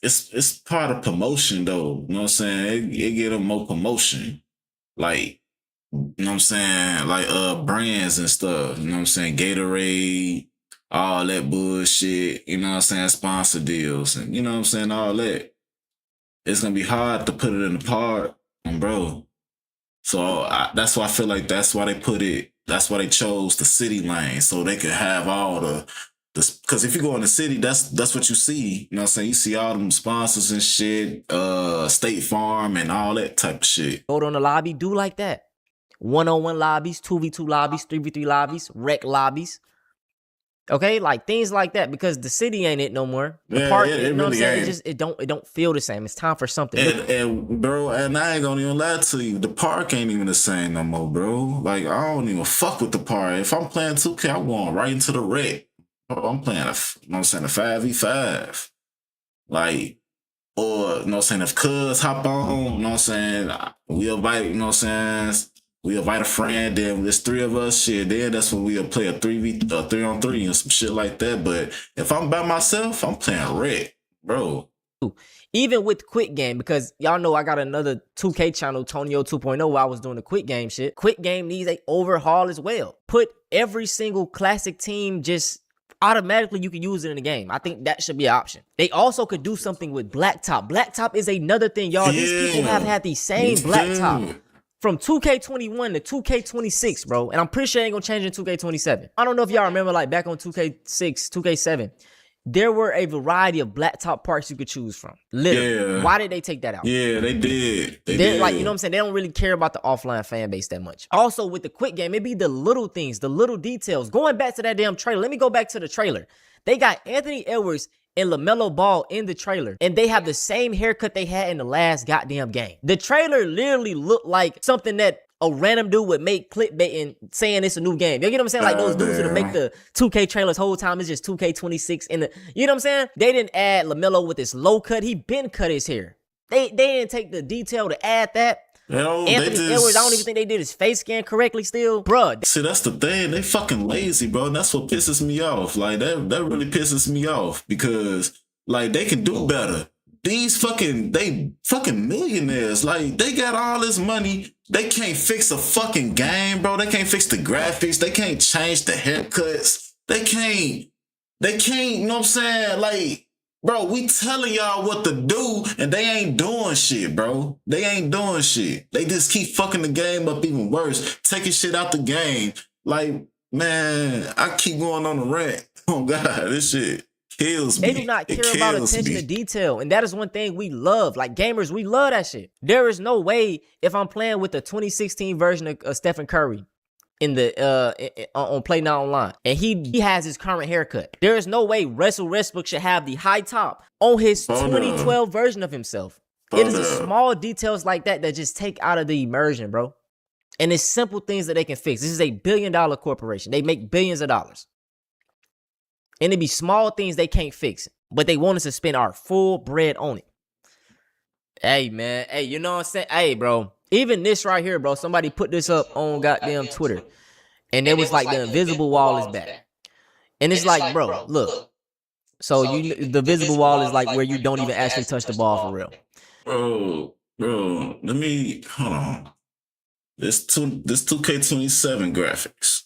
it's part of promotion though. You know what I'm saying? It get them more promotion. Like, you know what I'm saying? Like brands and stuff. You know what I'm saying? Gatorade, all that bullshit, you know what I'm saying? Sponsor deals and you know what I'm saying? All that. It's gonna be hard to put it in the park, bro. So that's why I feel like that's why they put it, that's why they chose the city lane, so they could have all the because if you go in the city, that's what you see. You know what I'm saying? You see all them sponsors and shit, State Farm and all that type of shit. Go on the lobby, do like that. 1-on-1 lobbies, 2v2 lobbies, 3v3 lobbies, rec lobbies. Okay, like things like that, because the city ain't it no more. The park, you know really what I'm saying? It don't feel the same. It's time for something. And bro, and I ain't gonna even lie to you, the park ain't even the same no more, bro. Like I don't even fuck with the park. If I'm playing 2K, I'm going right into the rec. I'm playing you know what I'm saying, a 5v5. Like, or you know what I'm saying, if cuz hop on, you know what I'm saying, we invite, you know what I'm saying, we invite a friend, then there's 3 of us, shit, then that's when we'll play a 3-on-3 and some shit like that. But if I'm by myself, I'm playing rec, bro. Even with Quick Game, because y'all know I got another 2K channel, Tonio 2.0, where I was doing the Quick Game shit. Quick Game needs a overhaul as well. Put every single classic team just automatically you can use it in the game. I think that should be an option. They also could do something with Blacktop. Blacktop is another thing, y'all. These people have had the same Blacktop from 2K21 to 2K26, bro. And I'm pretty sure it ain't gonna change in 2K27. I don't know if y'all remember, like back on 2K6, 2K7, there were a variety of blacktop parts you could choose from. Literally. Yeah. Why did they take that out? Yeah, they did. They They're did. like, you know what I'm saying? They don't really care about the offline fan base that much. Also, with the Quick Game, it be the little things, the little details. Going back to that damn trailer. Let me go back to the trailer. They got Anthony Edwards and LaMelo Ball in the trailer, and they have the same haircut they had in the last goddamn game. The trailer literally looked like something that a random dude would make clickbait and saying it's a new game. You get what I'm saying? Like those dudes that make the 2K trailers whole time is just 2K26 in the, you know what I'm saying? They didn't add LaMelo with this low cut. He been cut his hair. They didn't take the detail to add that. Anthony Edwards, I don't even think they did his face scan correctly still. Bruh. See, that's the thing. They fucking lazy, bro. And that's what pisses me off. Like, that really pisses me off because, like, they can do better. They fucking millionaires. Like, they got all this money. They can't fix a fucking game, bro. They can't fix the graphics. They can't change the haircuts. They can't, you know what I'm saying? Like, bro, we telling y'all what to do, and they ain't doing shit, bro. They ain't doing shit. They just keep fucking the game up even worse, taking shit out the game. Like, man, I keep going on the rant. Oh, God, this shit kills me. They do not care about attention to detail, and that is one thing we love. Like, gamers, we love that shit. There is no way if I'm playing with the 2016 version of Stephen Curry in the on Play Now Online, and he has his current haircut. There is no way Russell Westbrook should have the high top on his 2012 version of himself. It is the small details like that that just take out of the immersion, bro. And it's simple things that they can fix. This is a $1 billion corporation. They make billions of dollars. And it be small things they can't fix, but they want us to spend our full bread on it. Hey, man. Hey, you know what I'm saying? Hey, bro. Even this right here, bro. Somebody put this up on goddamn Twitter. And it was like the invisible wall is back. And it's like, bro, look. So the visible wall is like where you don't even actually touch the ball for real. Bro, let me, hold on. This 2K27 graphics.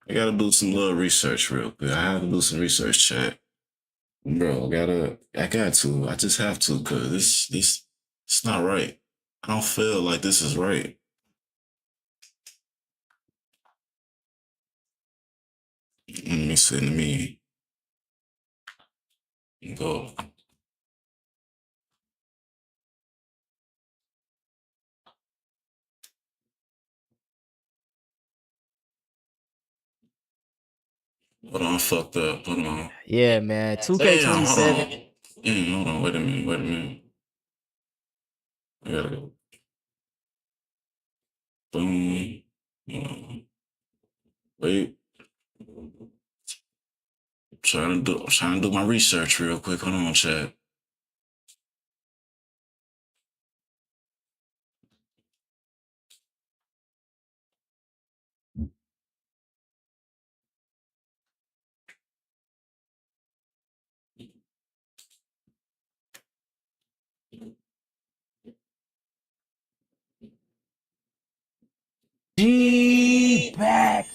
I gotta do some little research real quick. I have to do some research, chat. Bro, I got to. I just have to, cause this it's not right. I don't feel like this is right. Let me see, let me go. Hold on, I fucked up. Hold on. Yeah, man. 2K27. Hold on. Wait a minute. I gotta go. Boom. Wait. I'm trying to do my research real quick. Hold on, chat. Back.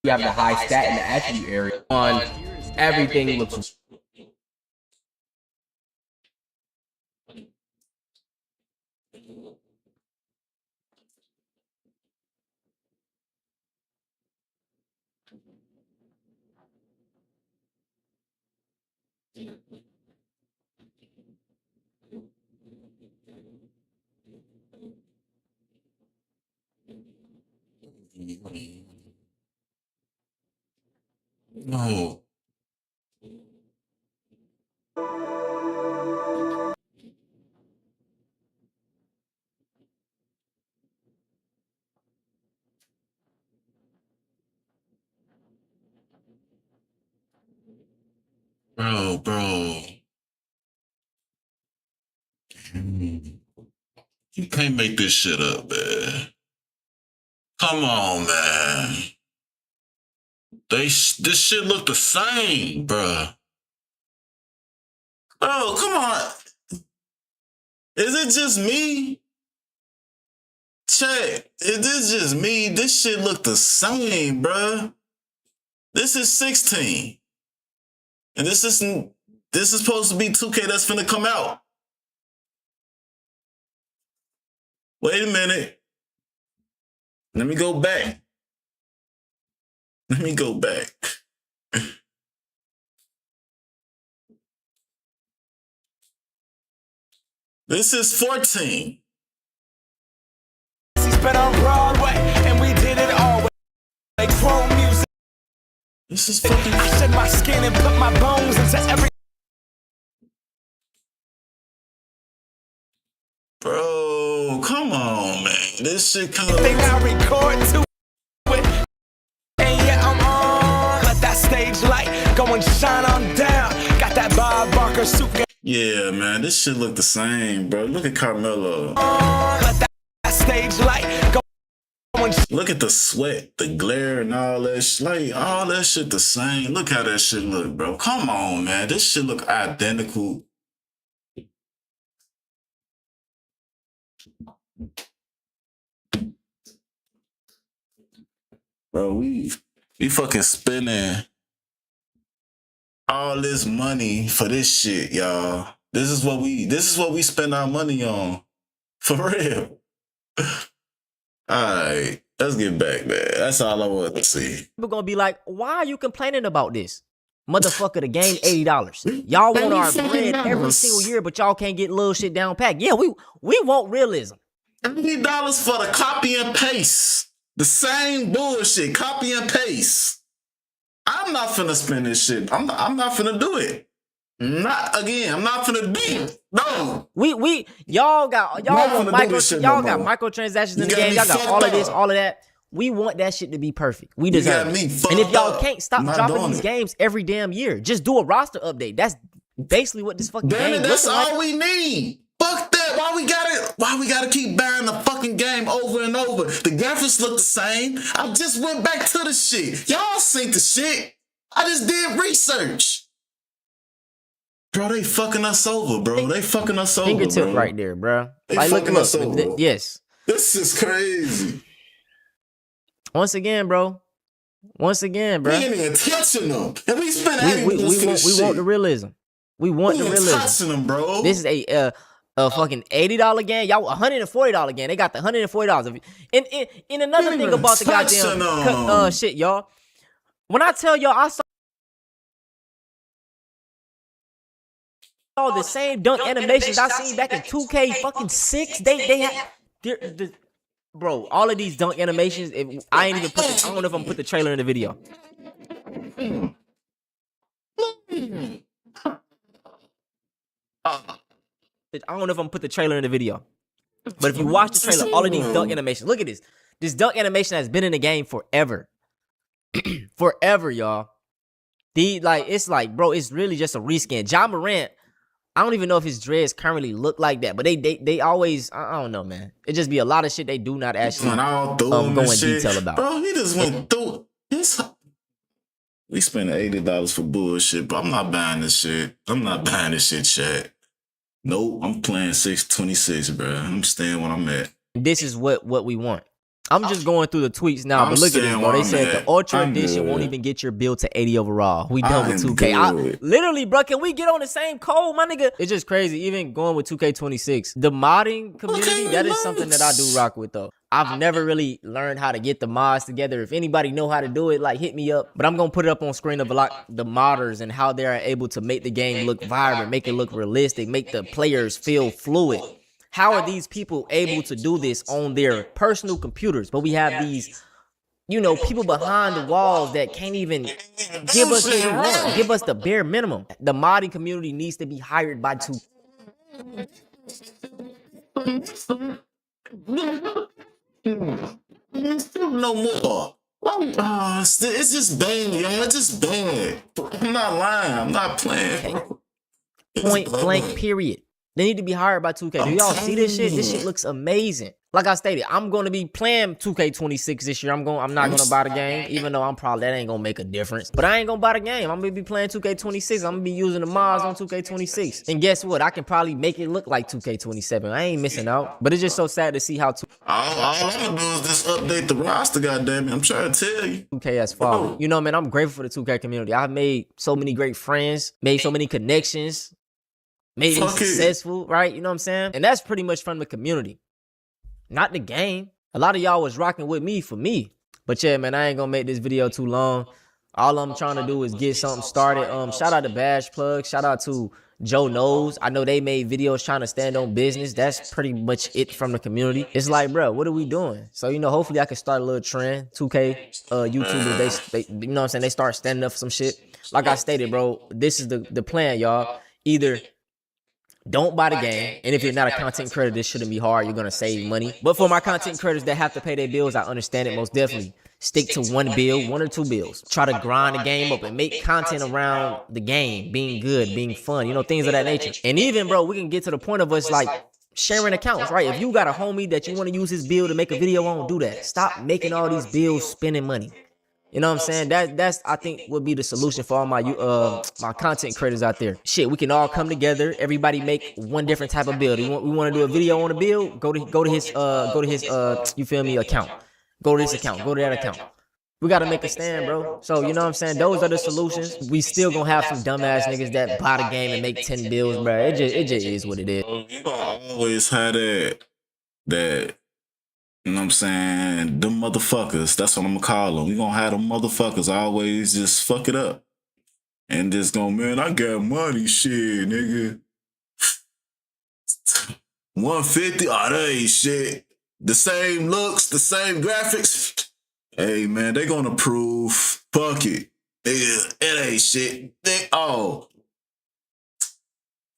You have the high stat in the attribute area on everything looks. No. Bro. You can't make this shit up, man. Come on, man. This shit look the same, bruh. Oh, come on. Is it just me? Check. Is this just me? This shit look the same, bruh. This is 16. And this is supposed to be 2K that's finna come out. Wait a minute. Let me go back. Let me go back. This is 14. Spent on Broadway, and we did it all like chrome music. This is fucking. I shed my skin and put my bones into every. Bro, come on, man. This shit kind of. Thing I record to it, and yeah, I'm on. Let that stage light go and shine on down. Got that Bob Barker suit. Yeah, man, this shit look the same, bro. Look at Carmelo. Let that stage light go. Look at the sweat, the glare, and all that shit. Like, all that shit the same. Look how that shit look, bro. Come on, man. This shit look identical. Bro, we fucking spending all this money for this shit, y'all. This is what we spend our money on. For real. Alright, let's get back, man. That's all I want to see. People gonna be like, why are you complaining about this? Motherfucker, the game $80. Y'all want our bread every single year, but y'all can't get little shit down pat. Yeah, we want realism. $80 for the copy and paste. The same bullshit, copy and paste. I'm not finna spend this shit. I'm not finna do it. I'm not finna do it. No. Y'all got microtransactions in the game. Y'all got all of this, all of that. We want that shit to be perfect. We deserve it. And if y'all can't stop dropping these games every damn year, just do a roster update. That's basically what this fucking game is. That's all we need. Fuck that. Why we gotta keep buying the fucking game over and over? The graphics look the same. I just went back to the shit. Y'all seen the shit. I just did research. Bro, they fucking us over, bro. They fucking us over, fingertip bro. right there, bro. They like, fucking us over. Yes. This is crazy. Once again, bro. We ain't even touching them. And we spent we want the realism. We want the realism. Touching them, bro. This is a fucking $80 game. Y'all $140 game. They got the $140. And another thing about the goddamn shit, y'all. When I tell y'all I saw the same dunk animations I seen back in 2K fucking 6. They had bro, all of these dunk animations. I ain't even put I don't know if I'm put the trailer in the video. I don't know if I'm put the trailer in the video. But if you watch the trailer, all of these dunk animations. Look at this. This dunk animation has been in the game forever. Forever, y'all. It's like, bro, it's really just a reskin. Ja Morant, I don't even know if his dreads currently look like that, but they always, I don't know, man. It just be a lot of shit they do not actually go in detail about. Bro, he just went through his. We spent $80 for bullshit, but I'm not buying this shit. I'm not buying this shit, chat. Nope, I'm playing 626, bro. I'm staying where I'm at. This is what we want. I'm just going through the tweets now, but look at this, bro. They said the Ultra Edition won't even get your build to 80 overall. We done with 2K. Literally, bro, can we get on the same code, my nigga? It's just crazy. Even going with 2K26, the modding community, that is something that I do rock with, though. I've never really learned how to get the mods together. If anybody know how to do it, like, hit me up. But I'm going to put it up on screen of the modders and how they are able to make the game look vibrant, make it look realistic, make the players feel fluid. How are these people able to do this on their personal computers? But we have these, people behind the walls that can't even give us what we want, give us the bare minimum. The modding community needs to be hired by two. No more. It's just bad, y'all. It's just bad. I'm not lying. I'm not playing. Point blank, period. They need to be hired by 2K. Do y'all see this shit? This shit looks amazing. like I stated, I'm going to be playing 2K26 this year. I'm not going to buy the game, even though that ain't going to make a difference. But I ain't going to buy the game. I'm going to be playing 2K26. I'm going to be using the mods on 2K26. And guess what? I can probably make it look like 2K27. I ain't missing out. But it's just so sad to see how all I'm gonna do is just update the roster, goddammit. I'm trying to tell you. 2K has fallen. You know, man, I'm grateful for the 2K community. I've made so many great friends, made so many connections, made it successful, right? You know what I'm saying? And that's pretty much from the community, not the game. A lot of y'all was rocking with me for me. But yeah, man, I ain't gonna make this video too long. All I'm trying to do is get something started. Shout out to Bash Plug. Shout out to Joe Knows. I know they made videos trying to stand on business. That's pretty much it from the community. It's like, bro, what are we doing? So, you know, hopefully I can start a little trend. 2K YouTubers, they you know what I'm saying? They start standing up for some shit. Like I stated, bro, this is the plan, y'all. Either don't buy the game, and if you're not a content creator, this shouldn't be hard. You're gonna save money. But for my content creators that have to pay their bills, I understand it most definitely. Stick to one bill, 1 or 2 bills. Try to grind the game up and make content around the game, being good, being fun, you know, things of that nature. And even, bro, we can get to the point of us like sharing accounts, right? If you got a homie that you want to use his bill to make a video on, do that. Stop making all these bills spending money. You know what I'm saying? That's I think would be the solution for all my my content creators out there. Shit, we can all come together. Everybody make one different type of build. We want to do a video on a build. Go to his you feel me, account. Go to this account. Go to that account. We gotta make a stand, bro. So you know what I'm saying? Those are the solutions. We still gonna have some dumbass niggas that buy the game and make 10 bills, bro. It just is what it is. You gonna always have that. You know what I'm saying? Them motherfuckers. That's what I'm gonna call them. We gonna have them motherfuckers always just fuck it up. And just go, man, I got money, shit, nigga. 150, oh, that ain't shit. The same looks, the same graphics. Hey, man, they gonna prove, fuck it. Nigga, it ain't shit.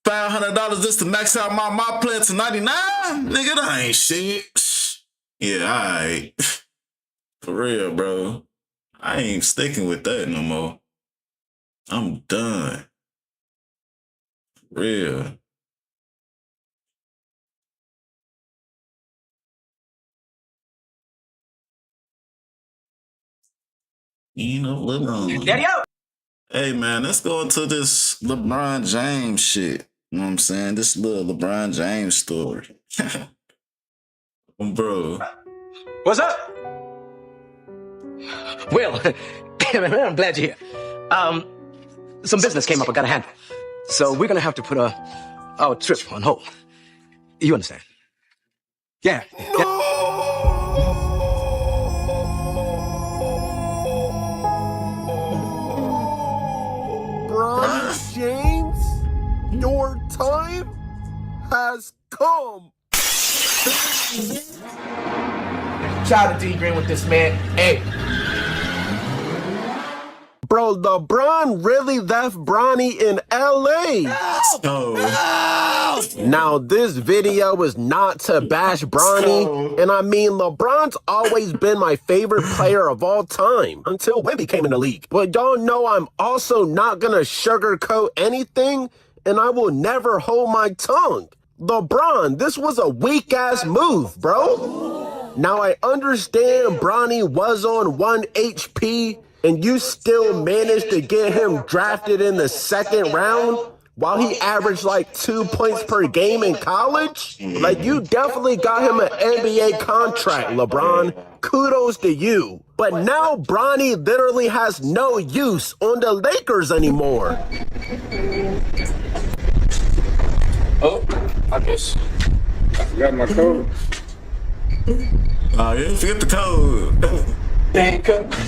$500 just to max out my plan to 99? Nigga, that ain't shit. Yeah, alright. For real, bro. I ain't sticking with that no more. I'm done. For real. You know, LeBron. Hey, man, let's go into this LeBron James shit. You know what I'm saying? This little LeBron James story. Bro. What's up? Well, I'm glad you're here. Some business came up I gotta handle. So we're gonna have to put our trip on hold. You understand? Yeah. LeBron James, your time has come. Shout out to D Green with this, man. Hey. Bro, LeBron really left Bronny in LA. Now, this video is not to bash Bronny. And I mean, LeBron's always been my favorite player of all time until Wemby came in the league. But y'all know I'm also not gonna sugarcoat anything, and I will never hold my tongue. LeBron, this was a weak-ass move, bro. Now, I understand Bronny was on 1 HP, and you still managed to get him drafted in the 2nd round while he averaged like 2 points per game in college? Like, you definitely got him an NBA contract, LeBron. Kudos to you. But now Bronny literally has no use on the Lakers anymore. Oh, I guess. I forgot my code. Oh, yeah, forget the code.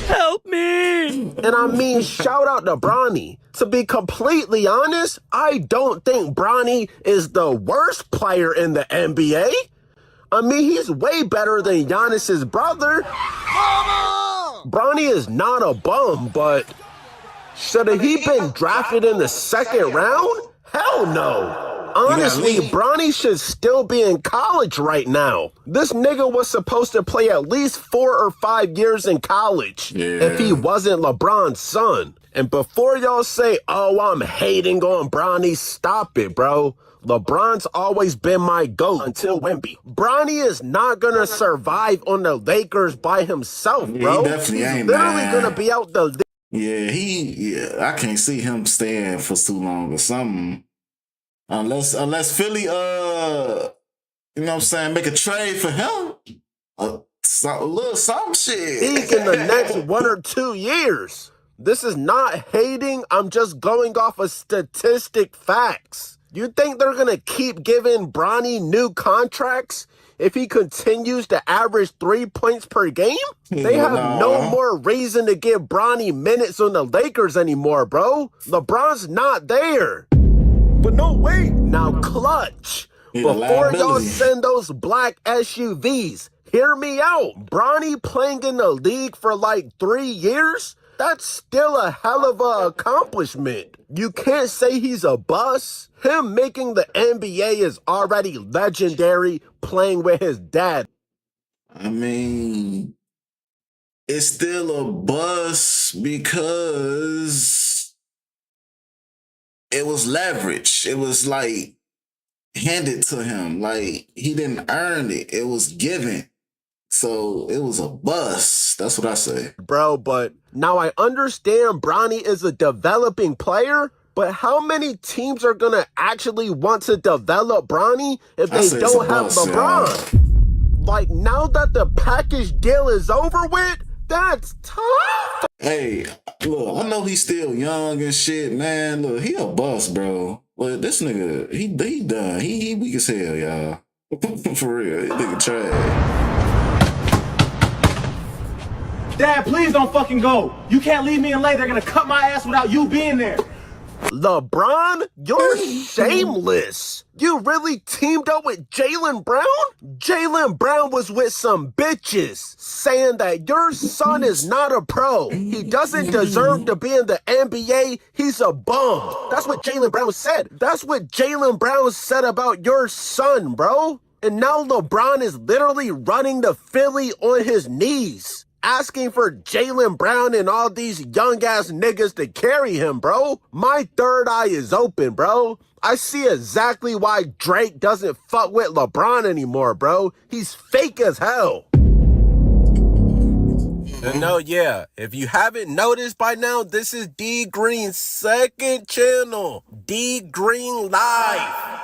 Help me! And I mean, shout out to Bronny. To be completely honest, I don't think Bronny is the worst player in the NBA. I mean, he's way better than Giannis's brother. Mama! Bronny is not a bum, but should have he been drafted in the 2nd round? Hell no. Honestly, Bronny should still be in college right now. This nigga was supposed to play at least 4 or 5 years in college if he wasn't LeBron's son. And before y'all say, oh, I'm hating on Bronny, stop it, bro. LeBron's always been my GOAT until Wemby. Bronny is not gonna survive on the Lakers by himself, bro. He definitely ain't, literally man. gonna be out the I can't see him staying for too long or something. Unless Philly, you know what I'm saying, make a trade for him. A little some shit. league in the next 1 or 2 years. This is not hating. I'm just going off of statistic facts. You think they're going to keep giving Bronny new contracts if he continues to average 3 points per game? They have no more reason to give Bronny minutes on the Lakers anymore, bro. LeBron's not there. But no, wait. Now, clutch. Before y'all send those black SUVs, hear me out. Bronny playing in the league for like 3 years? That's still a hell of an accomplishment. You can't say he's a bust. Him making the NBA is already legendary playing with his dad. I mean, it's still a bust because it was leverage. It was like handed to him. Like he didn't earn it. It was given. So it was a bust. That's what I say. Bro, but now I understand Bronny is a developing player, but how many teams are going to actually want to develop Bronny if they don't have LeBron? Yeah. Like, now that the package deal is over with, that's tough. Hey, look, I know he's still young and shit, man. Look, he a bust, bro. But this nigga, he done. He weak as hell, y'all. For real, this nigga trash. Dad, please don't fucking go. You can't leave me in late. They're gonna cut my ass without you being there. LeBron, you're shameless. You really teamed up with Jaylen Brown? Jaylen Brown was with some bitches saying that your son is not a pro. He doesn't deserve to be in the NBA. He's a bum. That's what Jaylen Brown said. That's what Jaylen Brown said about your son, bro. And now LeBron is literally running to Philly on his knees, asking for Jaylen Brown and all these young-ass niggas to carry him, bro. My third eye is open, bro. I see exactly why Drake doesn't fuck with LeBron anymore, bro. He's fake as hell. No, yeah. If you haven't noticed by now, this is D Green's second channel, D Green Live.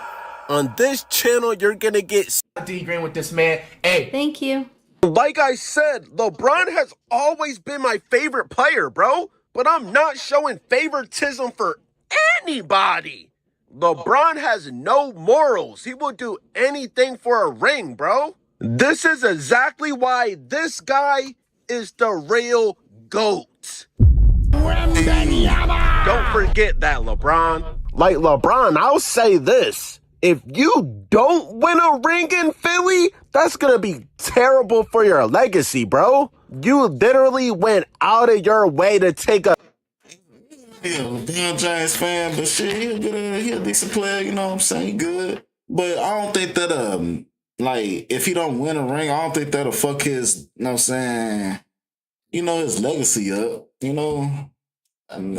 On this channel, you're gonna get D Green with this man. Hey. Thank you. Like I said, LeBron has always been my favorite player, bro. But I'm not showing favoritism for anybody. LeBron has no morals. He will do anything for a ring, bro. This is exactly why this guy is the real GOAT. Don't forget that, LeBron. Like LeBron, I'll say this. If you don't win a ring in Philly, that's going to be terrible for your legacy, bro. You literally went out of your way to take a... Yeah, LeBron James fan, but shit, he a decent player, you know what I'm saying? He good. But I don't think that, like, if he don't win a ring, I don't think that'll fuck his, you know what I'm saying, you know, his legacy up, you know? And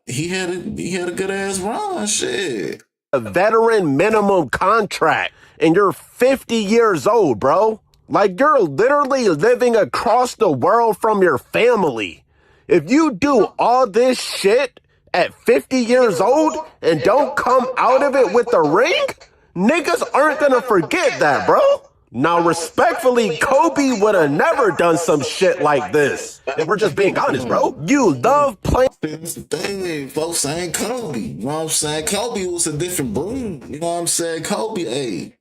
he had a good-ass run, shit. A veteran minimum contract, and you're 50 years old, bro. Like, you're literally living across the world from your family. If you do all this shit at 50 years old and don't come out of it with a ring, niggas aren't gonna forget that, bro. Now, respectfully, Kobe would have never done some shit like this. If we're just being honest, bro. You love playing. That's the thing, folks saying Kobe. You know what I'm saying? Kobe was a different breed. You know what I'm saying? Kobe, that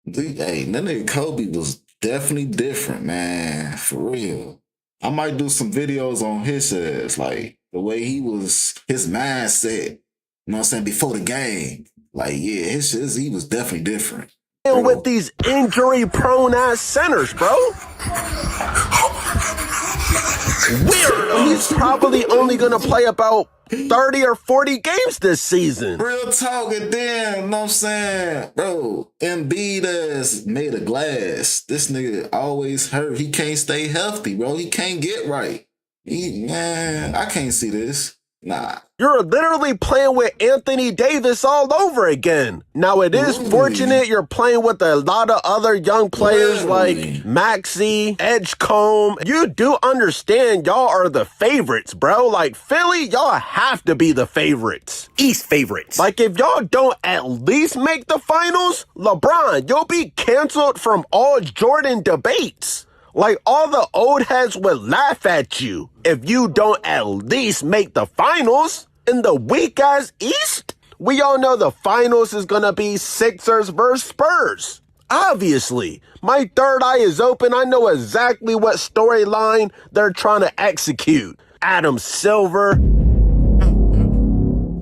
nigga Kobe was definitely different, man. For real. I might do some videos on his ass, like the way he was, his mindset. You know what I'm saying? Before the game. Like, yeah, he was definitely different. With these injury-prone ass centers, bro. Weird. He's probably only gonna play about 30 or 40 games this season. Real talk, and then, you know what I'm saying? Bro, Embiid is made of glass. This nigga always hurt. He can't stay healthy, bro. He can't get right. Man, I can't see this. Nah. You're literally playing with Anthony Davis all over again. Now, it is fortunate you're playing with a lot of other young players like Maxey, Edgecombe. You do understand y'all are the favorites, bro. Like, Philly, y'all have to be the favorites. East favorites. Like, if y'all don't at least make the finals, LeBron, you'll be canceled from all Jordan debates. Like, all the old heads would laugh at you if you don't at least make the finals. In the weak-ass East, we all know the finals is gonna be Sixers versus Spurs. Obviously, my third eye is open. I know exactly what storyline they're trying to execute. Adam Silver.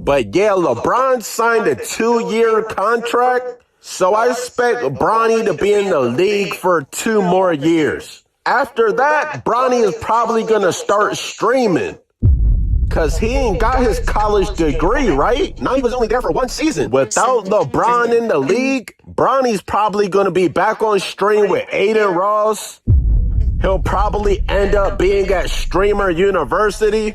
But yeah, LeBron signed a 2-year contract, so I expect Bronny to be in the league for 2 more years. After that, Bronny is probably gonna start streaming. Cause he ain't got his college degree, right? Now he was only there for 1 season. Without LeBron in the league, Bronny's probably gonna be back on stream with Aiden Ross. He'll probably end up being at Streamer University.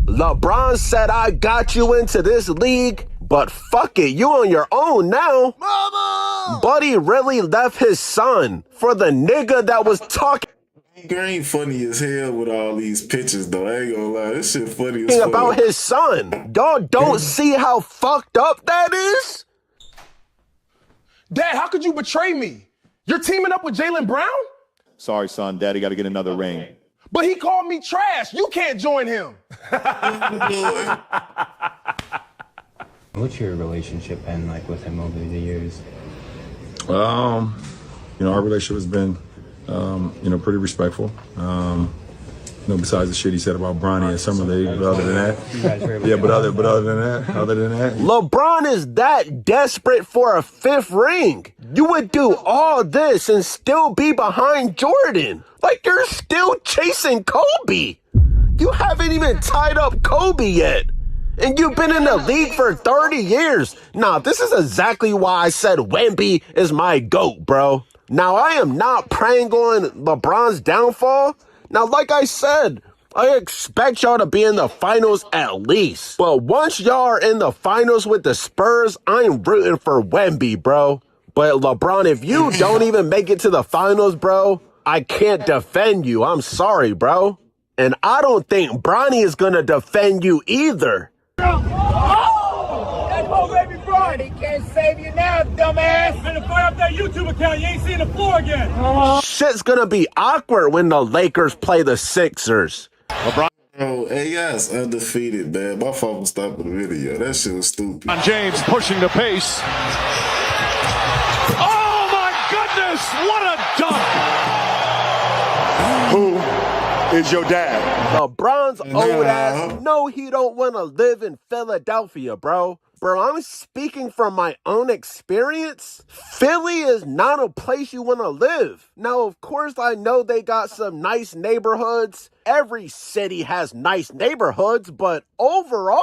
LeBron said, I got you into this league, but fuck it, you on your own now. Mama! Buddy really left his son for the nigga that was talking Green funny as hell with all these pictures, though. I ain't gonna lie. This shit funny as fuck. About his son. Y'all don't see how fucked up that is? Dad, how could you betray me? You're teaming up with Jaylen Brown? Sorry, son. Daddy got to get another ring. But he called me trash. You can't join him. What's your relationship been like with him over the years? Our relationship has been, pretty respectful. Besides the shit he said about Bronny and Summer League, but other than that, yeah, but other than that, LeBron is that desperate for a 5th ring. You would do all this and still be behind Jordan. Like, you're still chasing Kobe. You haven't even tied up Kobe yet. And you've been in the league for 30 years. Nah, this is exactly why I said Wemby is my GOAT, bro. Now, I am not praying on LeBron's downfall. Now, like I said, I expect y'all to be in the finals at least. But once y'all are in the finals with the Spurs, I'm rooting for Wemby, bro. But LeBron, if you don't even make it to the finals, bro, I can't defend you. I'm sorry, bro. And I don't think Bronny is going to defend you either. Oh! That's my baby Brian. He can't save you now, dumbass. Better fire up that YouTube account. You ain't seeing the floor again. Shit's gonna be awkward when the Lakers play the Sixers. LeBron. Bro, AS undefeated, man. My fault for stopping the video. That shit was stupid. James pushing the pace. Oh my goodness! What a dunk! Who is your dad? LeBron's old ass. No, he don't want to live in Philadelphia, bro. Bro, I'm speaking from my own experience. Philly is not a place you want to live. Now, of course, I know they got some nice neighborhoods. Every city has nice neighborhoods, but overall,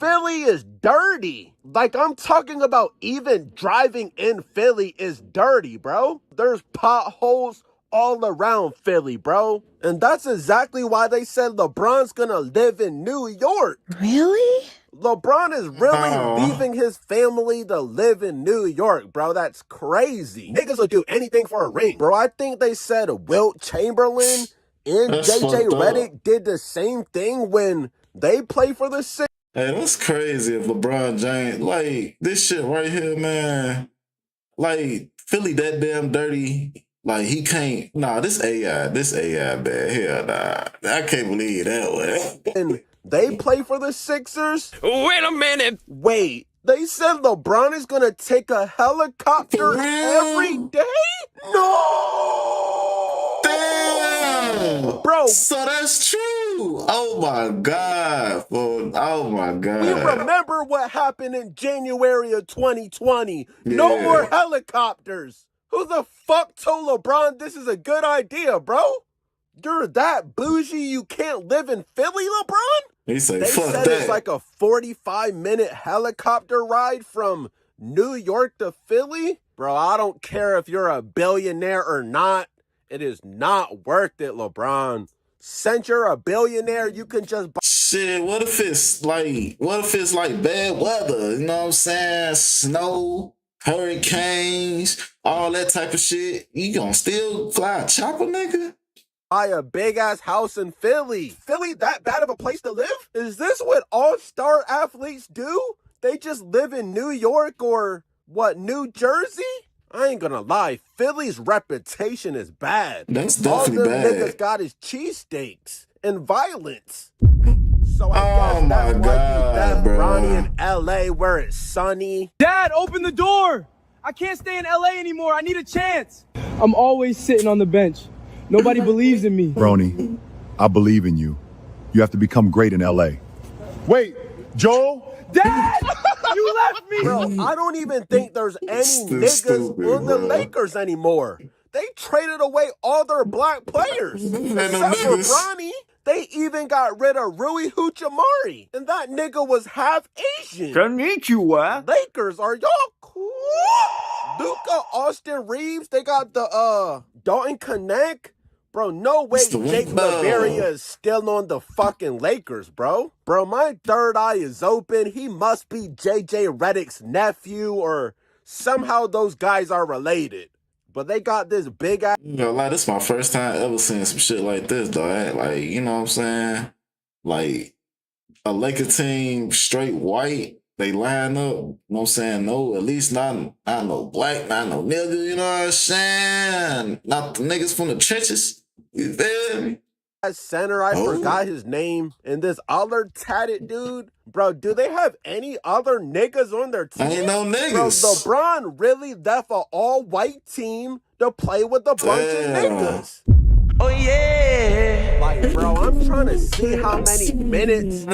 Philly is dirty. Like, I'm talking about even driving in Philly is dirty, bro. There's potholes all around Philly, bro. And that's exactly why they said LeBron's gonna live in New York. Really? LeBron is really leaving his family to live in New York, bro. That's crazy. Niggas will do anything for a ring. Bro, I think they said Wilt Chamberlain and JJ Redick did the same thing when they play for the Sixers. Hey, that's crazy if LeBron James, like, this shit right here, man. Like, Philly that damn dirty. Like, he can't, this AI bad. Hell nah. I can't believe that way. And they play for the Sixers? Wait a minute. Wait, they said LeBron is gonna take a helicopter every day? No! Damn! Bro. So that's true. Oh my God. Oh my God. We remember what happened in January of 2020. Yeah. No more helicopters. Who the fuck told LeBron this is a good idea, bro? You're that bougie you can't live in Philly, LeBron? He said, they fuck said that. It's like a 45-minute helicopter ride from New York to Philly? Bro, I don't care if you're a billionaire or not. It is not worth it, LeBron. Since you're a billionaire, you can just buy Shit, what if it's like bad weather? You know what I'm saying? Snow, hurricanes, all that type of shit. You gonna still fly a chopper, nigga? Buy a big ass house in Philly. Philly, that bad of a place to live? Is this what all-star athletes do? They just live in New York or what, New Jersey? I ain't gonna lie, Philly's reputation is bad. That's definitely bad. All them niggas got is cheesesteaks and violence. So I guess that might be that Ronnie in LA where it's sunny. Dad, open the door! I can't stay in LA anymore. I need a chance. I'm always sitting on the bench. Nobody believes in me. Brony, I believe in you. You have to become great in LA. Wait, Joel? Dad! You left me! Bro, I don't even think there's any niggas on the Lakers anymore. They traded away all their black players. Except for Bronny. They even got rid of Rui Hachimura. And that nigga was half Asian. Konnichiwa. Lakers, are y'all cool? Luka, Austin Reeves, they got the Dalton Connect. Bro, no way Jake Laveria is still on the fucking Lakers, bro. Bro, my third eye is open. He must be JJ Redick's nephew or somehow those guys are related. But they got this big ass. You know, like, this is my first time ever seeing some shit like this, though. Like, you know what I'm saying? Like, a Laker team straight white, they line up, you know what I'm saying? No, at least not no black, not no nigga, you know what I'm saying? Not the niggas from the trenches. You feel me? Center, I forgot his name. And this other tatted dude, bro, do they have any other niggas on their team? Ain't no niggas. Bro, LeBron really left an all-white team to play with a bunch of niggas. Oh, yeah. Like, bro, I'm trying to see how many minutes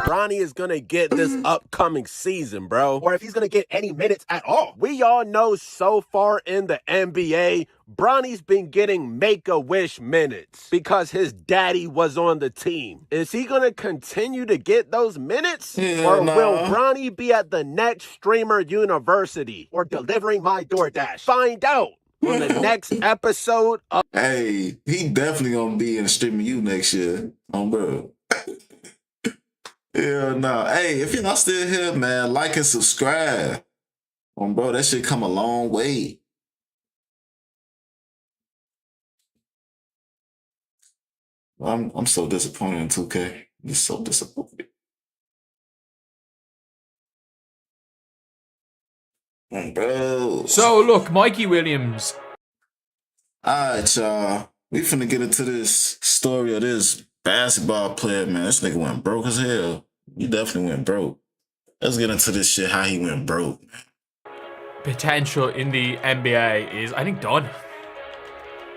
Bronny is gonna get this upcoming season, bro. Or if he's gonna get any minutes at all. We all know so far in the NBA, Bronny's been getting Make-A-Wish minutes because his daddy was on the team. Is he gonna continue to get those minutes? Or will Bronny be at the next streamer university or delivering my DoorDash? Find out on the next episode of... Hey, he definitely gonna be in the Streaming U next year. Bro. Yeah, no. Hey, if you're not still here, man, like and subscribe. Bro, that shit come a long way. I'm so disappointed in 2K. I'm so disappointed. Bro. So look, Mikey Williams. Alright, y'all. We finna get into this story of this basketball player, man. This nigga went broke as hell. He definitely went broke. Let's get into this shit, how he went broke. Potential in the NBA is, I think, done.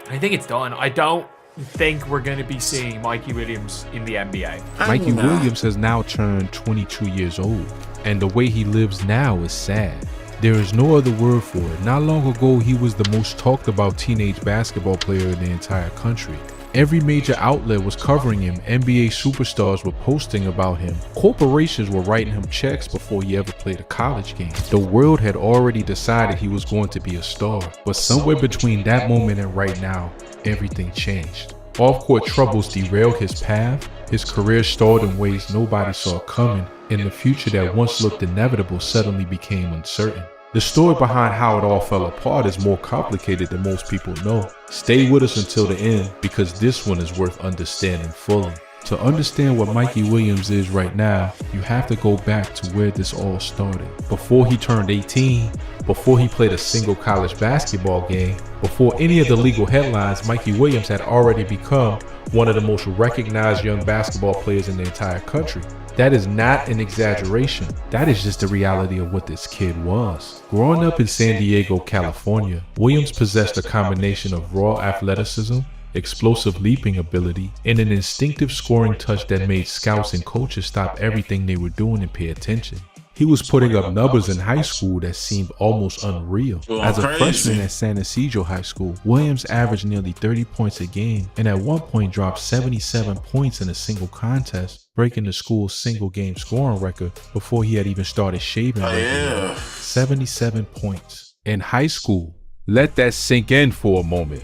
I think it's done. I don't think we're going to be seeing Mikey Williams in the NBA. Mikey Williams has now turned 22 years old, and the way he lives now is sad. There is no other word for it. Not long ago, he was the most talked about teenage basketball player in the entire country. Every major outlet was covering him. NBA superstars were posting about him. Corporations were writing him checks before he ever played a college game. The world had already decided he was going to be a star. But somewhere between that moment and right now, everything changed. Off-court troubles derailed his path. His career stalled in ways nobody saw coming. And the future that once looked inevitable suddenly became uncertain. The story behind how it all fell apart is more complicated than most people know. Stay with us until the end because this one is worth understanding fully. To understand what Mikey Williams is right now, you have to go back to where this all started. Before he turned 18, before he played a single college basketball game, before any of the legal headlines, Mikey Williams had already become one of the most recognized young basketball players in the entire country. That is not an exaggeration. That is just the reality of what this kid was. Growing up in San Diego, California, Williams possessed a combination of raw athleticism, explosive leaping ability, and an instinctive scoring touch that made scouts and coaches stop everything they were doing and pay attention. He was putting up numbers in high school that seemed almost unreal. As a freshman at San Ysidro High School, Williams averaged nearly 30 points a game and at one point dropped 77 points in a single contest, breaking the school's single game scoring record before he had even started shaving regularly. 77 points. In high school, Let that sink in for a moment.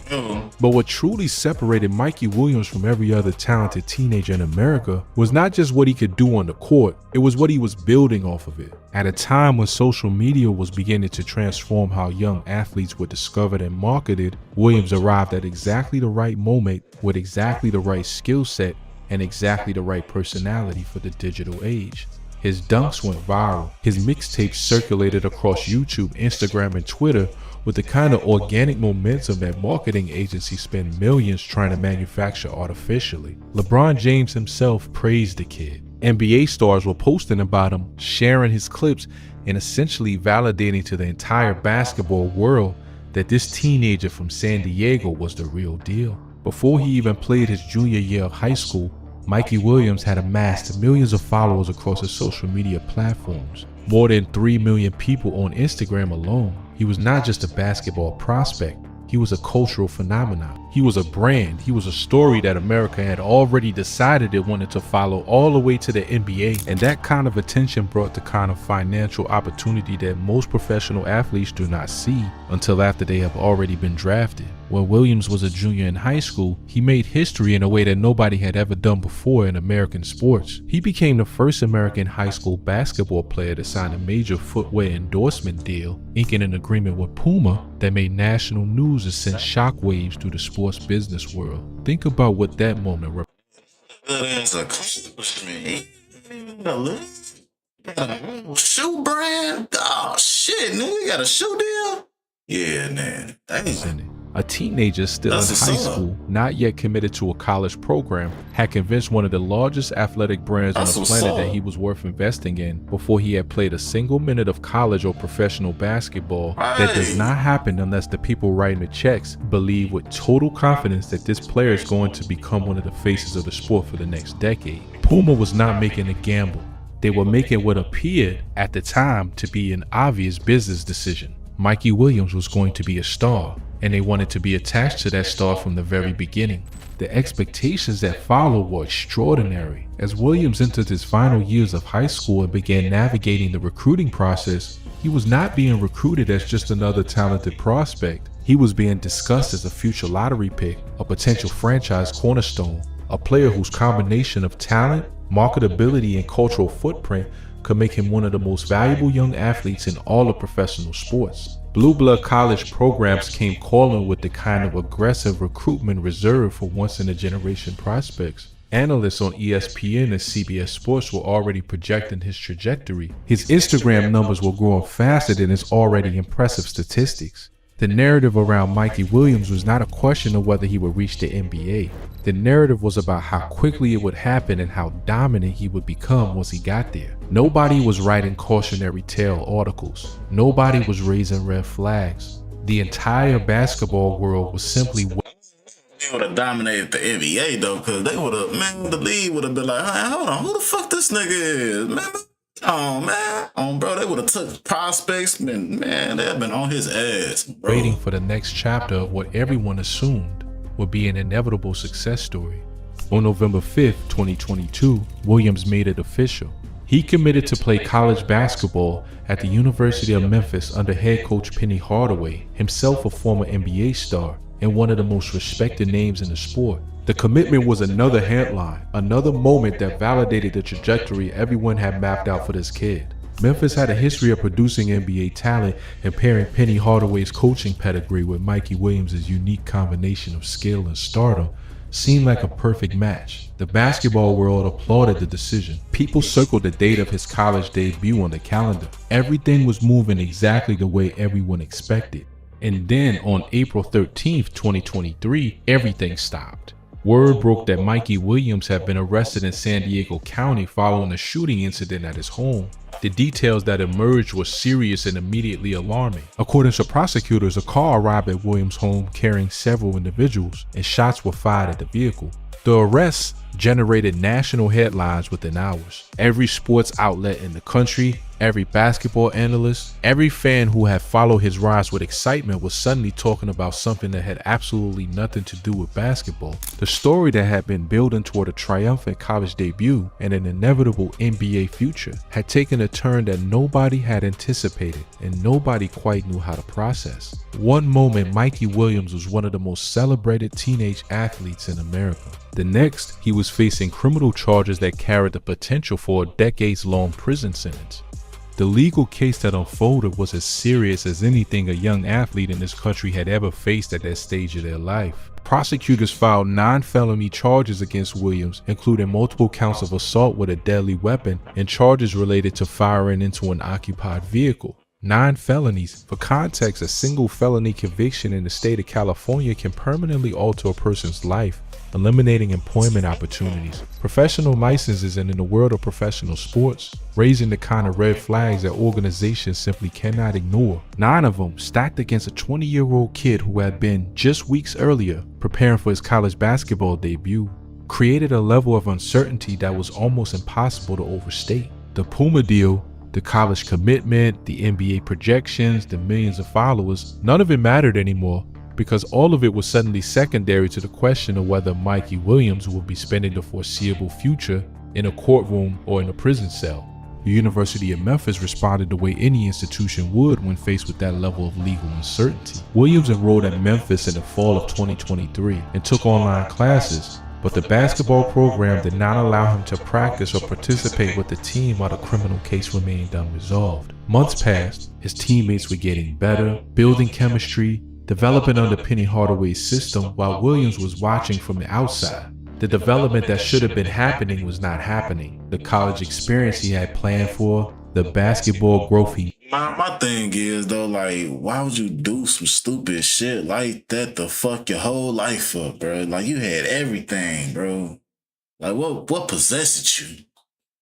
But what truly separated Mikey Williams from every other talented teenager in America was not just what he could do on the court, it was what he was building off of it. At a time when social media was beginning to transform how young athletes were discovered and marketed, Williams arrived at exactly the right moment with exactly the right skill set and exactly the right personality for the digital age. His dunks went viral. His mixtapes circulated across YouTube, Instagram, and Twitter with the kind of organic momentum that marketing agencies spend millions trying to manufacture artificially. LeBron James himself praised the kid. NBA stars were posting about him, sharing his clips, and essentially validating to the entire basketball world that this teenager from San Diego was the real deal. Before he even played his junior year of high school, Mikey Williams had amassed millions of followers across his social media platforms. More than 3 million people on Instagram alone. He was not just a basketball prospect, he was a cultural phenomenon. He was a brand, he was a story that America had already decided it wanted to follow all the way to the NBA. And that kind of attention brought the kind of financial opportunity that most professional athletes do not see until after they have already been drafted. When Williams was a junior in high school, he made history in a way that nobody had ever done before in American sports. He became the first American high school basketball player to sign a major footwear endorsement deal, inking an agreement with Puma that made national news and sent shockwaves through the sports business world. Think about what that moment represented. Shoe brand? Oh shit, nigga, you got a shoe deal? Yeah, man. Dang. A teenager still in high school, not yet committed to a college program, had convinced one of the largest athletic brands on the planet that he was worth investing in before he had played a single minute of college or professional basketball. That does not happen unless the people writing the checks believe with total confidence that this player is going to become one of the faces of the sport for the next decade. Puma was not making a gamble. They were making what appeared at the time to be an obvious business decision. Mikey Williams was going to be a star, and they wanted to be attached to that star from the very beginning. The expectations that followed were extraordinary. As Williams entered his final years of high school and began navigating the recruiting process, he was not being recruited as just another talented prospect. He was being discussed as a future lottery pick, a potential franchise cornerstone, a player whose combination of talent, marketability, and cultural footprint could make him one of the most valuable young athletes in all of professional sports. Blue blood college programs came calling with the kind of aggressive recruitment reserved for once-in-a-generation prospects. Analysts on ESPN and CBS Sports were already projecting his trajectory. His Instagram numbers were growing faster than his already impressive statistics. The narrative around Mikey Williams was not a question of whether he would reach the NBA. The narrative was about how quickly it would happen and how dominant he would become once he got there. Nobody was writing cautionary tale articles. Nobody was raising red flags. The entire basketball world was simply They would have dominated the NBA though, because they would have, man, the league would have been like, hey, hold on, who the fuck this nigga is, man? Oh man, bro, they would have took prospects, man, they'd have been on his ass, bro. Waiting for the next chapter of what everyone assumed would be an inevitable success story. On November 5th, 2022, Williams made it official. He committed to play college basketball at the University of Memphis under head coach Penny Hardaway, himself a former NBA star and one of the most respected names in the sport. The commitment was another headline, another moment that validated the trajectory everyone had mapped out for this kid. Memphis had a history of producing NBA talent, and pairing Penny Hardaway's coaching pedigree with Mikey Williams' unique combination of skill and stardom seemed like a perfect match. The basketball world applauded the decision. People circled the date of his college debut on the calendar. Everything was moving exactly the way everyone expected. And then on April 13th, 2023, everything stopped. Word broke that Mikey Williams had been arrested in San Diego County following a shooting incident at his home. The details that emerged were serious and immediately alarming. According to prosecutors, a car arrived at Williams' home carrying several individuals, and shots were fired at the vehicle. The arrests generated national headlines within hours. Every sports outlet in the country, every basketball analyst, every fan who had followed his rise with excitement was suddenly talking about something that had absolutely nothing to do with basketball. The story that had been building toward a triumphant college debut and an inevitable NBA future had taken a turn that nobody had anticipated and nobody quite knew how to process. One moment, Mikey Williams was one of the most celebrated teenage athletes in America. The next, he was facing criminal charges that carried the potential for a decades-long prison sentence. The legal case that unfolded was as serious as anything a young athlete in this country had ever faced at that stage of their life. Prosecutors filed 9 felony charges against Williams, including multiple counts of assault with a deadly weapon and charges related to firing into an occupied vehicle. 9 felonies. For context, a single felony conviction in the state of California can permanently alter a person's life, eliminating employment opportunities, professional licenses, and in the world of professional sports, raising the kind of red flags that organizations simply cannot ignore. 9 of them stacked against a 20-year-old kid who had been, just weeks earlier, preparing for his college basketball debut, created a level of uncertainty that was almost impossible to overstate. The Puma deal, the college commitment, the NBA projections, the millions of followers, none of it mattered anymore, because all of it was suddenly secondary to the question of whether Mikey Williams would be spending the foreseeable future in a courtroom or in a prison cell. The University of Memphis responded the way any institution would when faced with that level of legal uncertainty. Williams enrolled at Memphis in the fall of 2023 and took online classes, but the basketball program did not allow him to practice or participate with the team while the criminal case remained unresolved. Months passed, his teammates were getting better, building chemistry, developing under Penny Hardaway's system while Williams was watching from the outside. The development that should have been happening was not happening. The college experience he had planned for, the basketball growth he... My thing is though, like, why would you do some stupid shit like that to fuck your whole life up, bro? Like, you had everything, bro. Like, what possessed you?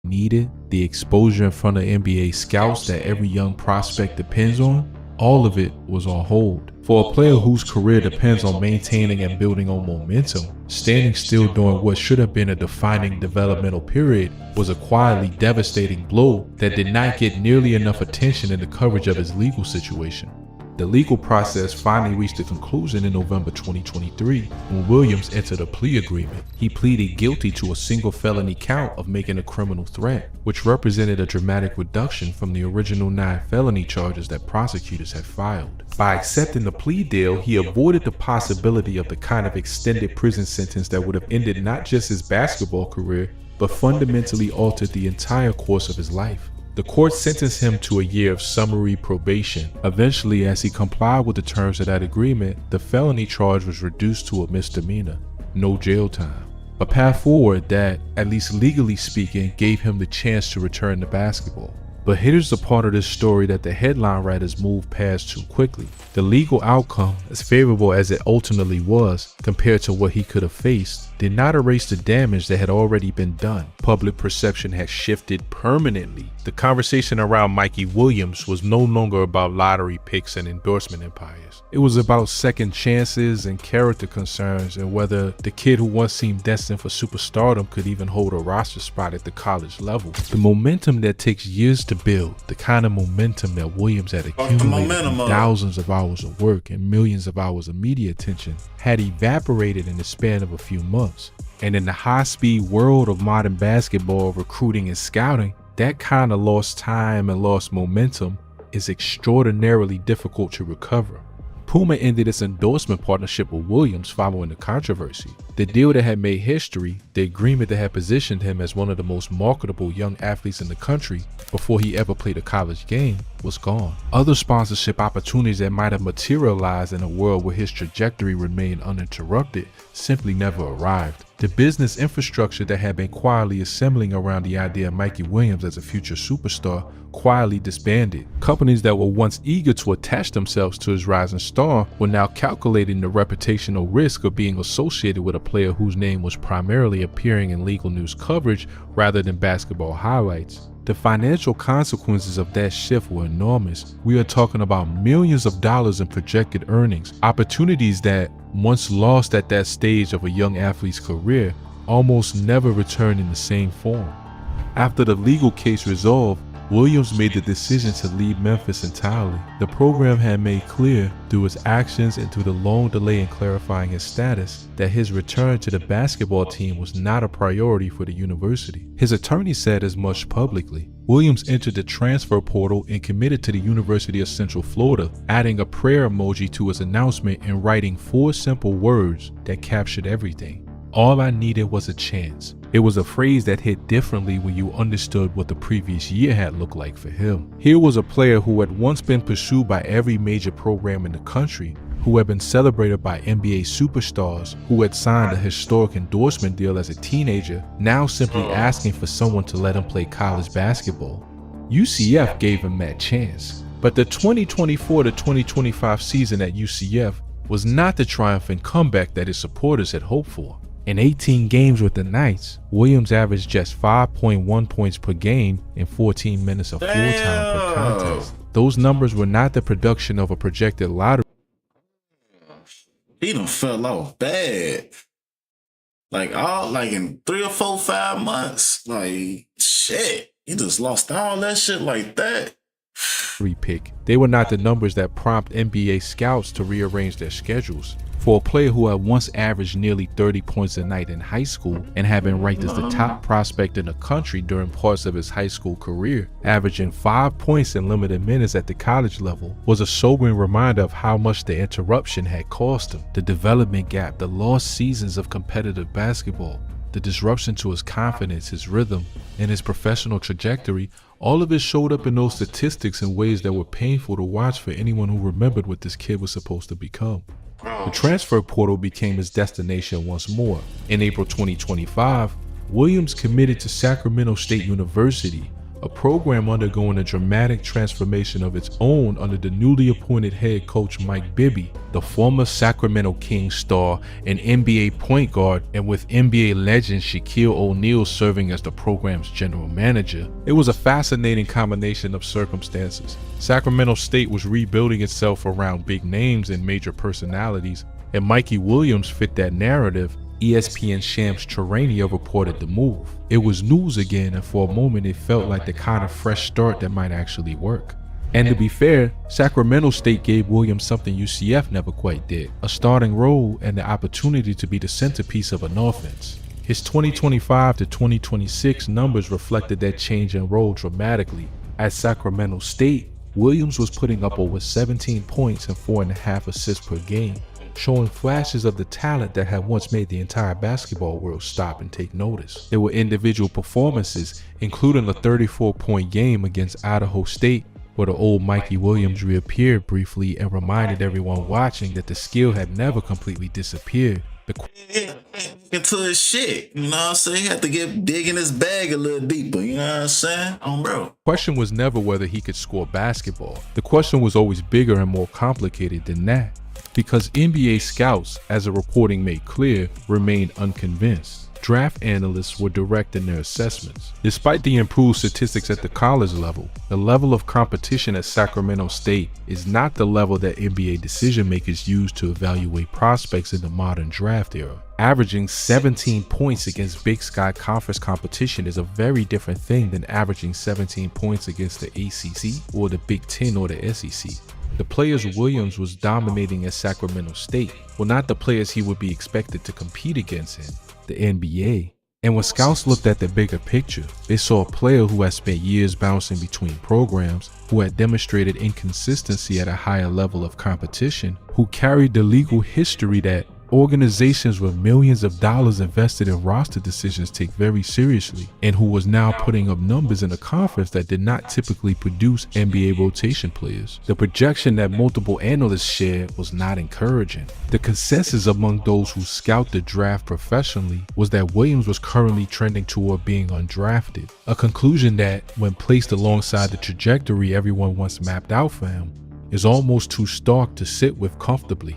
Needed, the exposure in front of NBA scouts that every young prospect depends on, all of it was on hold. For a player whose career depends on maintaining and building on momentum, standing still during what should have been a defining developmental period was a quietly devastating blow that did not get nearly enough attention in the coverage of his legal situation. The legal process finally reached a conclusion in November 2023 when Williams entered a plea agreement. He pleaded guilty to a single felony count of making a criminal threat, which represented a dramatic reduction from the original 9 felony charges that prosecutors had filed. By accepting the plea deal, he avoided the possibility of the kind of extended prison sentence that would have ended not just his basketball career, but fundamentally altered the entire course of his life. The court sentenced him to a year of summary probation. Eventually, as he complied with the terms of that agreement, the felony charge was reduced to a misdemeanor, no jail time. A path forward that, at least legally speaking, gave him the chance to return to basketball. But here's the part of this story that the headline writers moved past too quickly. The legal outcome, as favorable as it ultimately was, compared to what he could have faced, did not erase the damage that had already been done. Public perception had shifted permanently. The conversation around Mikey Williams was no longer about lottery picks and endorsement empires. It was about second chances and character concerns and whether the kid who once seemed destined for superstardom could even hold a roster spot at the college level. The momentum that takes years to build, the kind of momentum that Williams had accumulated in thousands of hours of work and millions of hours of media attention, had evaporated in the span of a few months. And in the high-speed world of modern basketball recruiting and scouting, that kind of lost time and lost momentum is extraordinarily difficult to recover. Puma ended its endorsement partnership with Williams following the controversy. The deal that had made history, the agreement that had positioned him as one of the most marketable young athletes in the country before he ever played a college game, was gone. Other sponsorship opportunities that might have materialized in a world where his trajectory remained uninterrupted simply never arrived. The business infrastructure that had been quietly assembling around the idea of Mikey Williams as a future superstar quietly disbanded. Companies that were once eager to attach themselves to his rising star were now calculating the reputational risk of being associated with a player whose name was primarily appearing in legal news coverage rather than basketball highlights. The financial consequences of that shift were enormous. We are talking about millions of dollars in projected earnings, opportunities that, once lost at that stage of a young athlete's career, almost never returned in the same form. After the legal case resolved, Williams made the decision to leave Memphis entirely. The program had made clear through his actions and through the long delay in clarifying his status that his return to the basketball team was not a priority for the university. His attorney said as much publicly. Williams entered the transfer portal and committed to the University of Central Florida, adding a prayer emoji to his announcement and writing 4 simple words that captured everything. All I needed was a chance. It was a phrase that hit differently when you understood what the previous year had looked like for him. Here was a player who had once been pursued by every major program in the country, who had been celebrated by NBA superstars, who had signed a historic endorsement deal as a teenager, now simply asking for someone to let him play college basketball. UCF gave him that chance. But the 2024 to 2025 season at UCF was not the triumphant comeback that his supporters had hoped for. In 18 games with the Knights, Williams averaged just 5.1 points per game in 14 minutes of full time per contest. Those numbers were not the production of a projected lottery. He done fell off bad. Like in 3 or 4, 5 months. Like shit. He just lost all that shit like that. Pick. They were not the numbers that prompt NBA scouts to rearrange their schedules. For a player who had once averaged nearly 30 points a night in high school and had been ranked as the top prospect in the country during parts of his high school career, averaging 5 points in limited minutes at the college level was a sobering reminder of how much the interruption had cost him. The development gap, the lost seasons of competitive basketball, the disruption to his confidence, his rhythm, and his professional trajectory, all of it showed up in those statistics in ways that were painful to watch for anyone who remembered what this kid was supposed to become. The transfer portal became his destination once more. In April 2025, Williams committed to Sacramento State University, a program undergoing a dramatic transformation of its own under the newly appointed head coach Mike Bibby, the former Sacramento Kings star and NBA point guard, and with NBA legend Shaquille O'Neal serving as the program's general manager. It was a fascinating combination of circumstances. Sacramento State was rebuilding itself around big names and major personalities, and Mikey Williams fit that narrative. ESPN Shams Charania reported the move. It was news again, and for a moment it felt like the kind of fresh start that might actually work. And to be fair, Sacramento State gave Williams something UCF never quite did, a starting role and the opportunity to be the centerpiece of an offense. His 2025 to 2026 numbers reflected that change in role dramatically. At Sacramento State, Williams was putting up over 17 points and 4.5 assists per game, showing flashes of the talent that had once made the entire basketball world stop and take notice. There were individual performances, including a 34-point game against Idaho State, where the old Mikey Williams reappeared briefly and reminded everyone watching that the skill had never completely disappeared. Into his shit, you know what I'm saying? He had to get dig in his bag a little deeper, you know what I'm saying? Bro. The question was never whether he could score basketball. The question was always bigger and more complicated than that, because NBA scouts, as the reporting made clear, remained unconvinced. Draft analysts were direct in their assessments. Despite the improved statistics at the college level, the level of competition at Sacramento State is not the level that NBA decision makers use to evaluate prospects in the modern draft era. Averaging 17 points against Big Sky Conference competition is a very different thing than averaging 17 points against the ACC or the Big Ten or the SEC. The players Williams was dominating at Sacramento State were not the players he would be expected to compete against in the NBA. And when scouts looked at the bigger picture, they saw a player who had spent years bouncing between programs, who had demonstrated inconsistency at a higher level of competition, who carried the legal history that organizations with millions of dollars invested in roster decisions take very seriously, and who was now putting up numbers in a conference that did not typically produce NBA rotation players. The projection that multiple analysts shared was not encouraging. The consensus among those who scout the draft professionally was that Williams was currently trending toward being undrafted, a conclusion that, when placed alongside the trajectory everyone once mapped out for him, is almost too stark to sit with comfortably.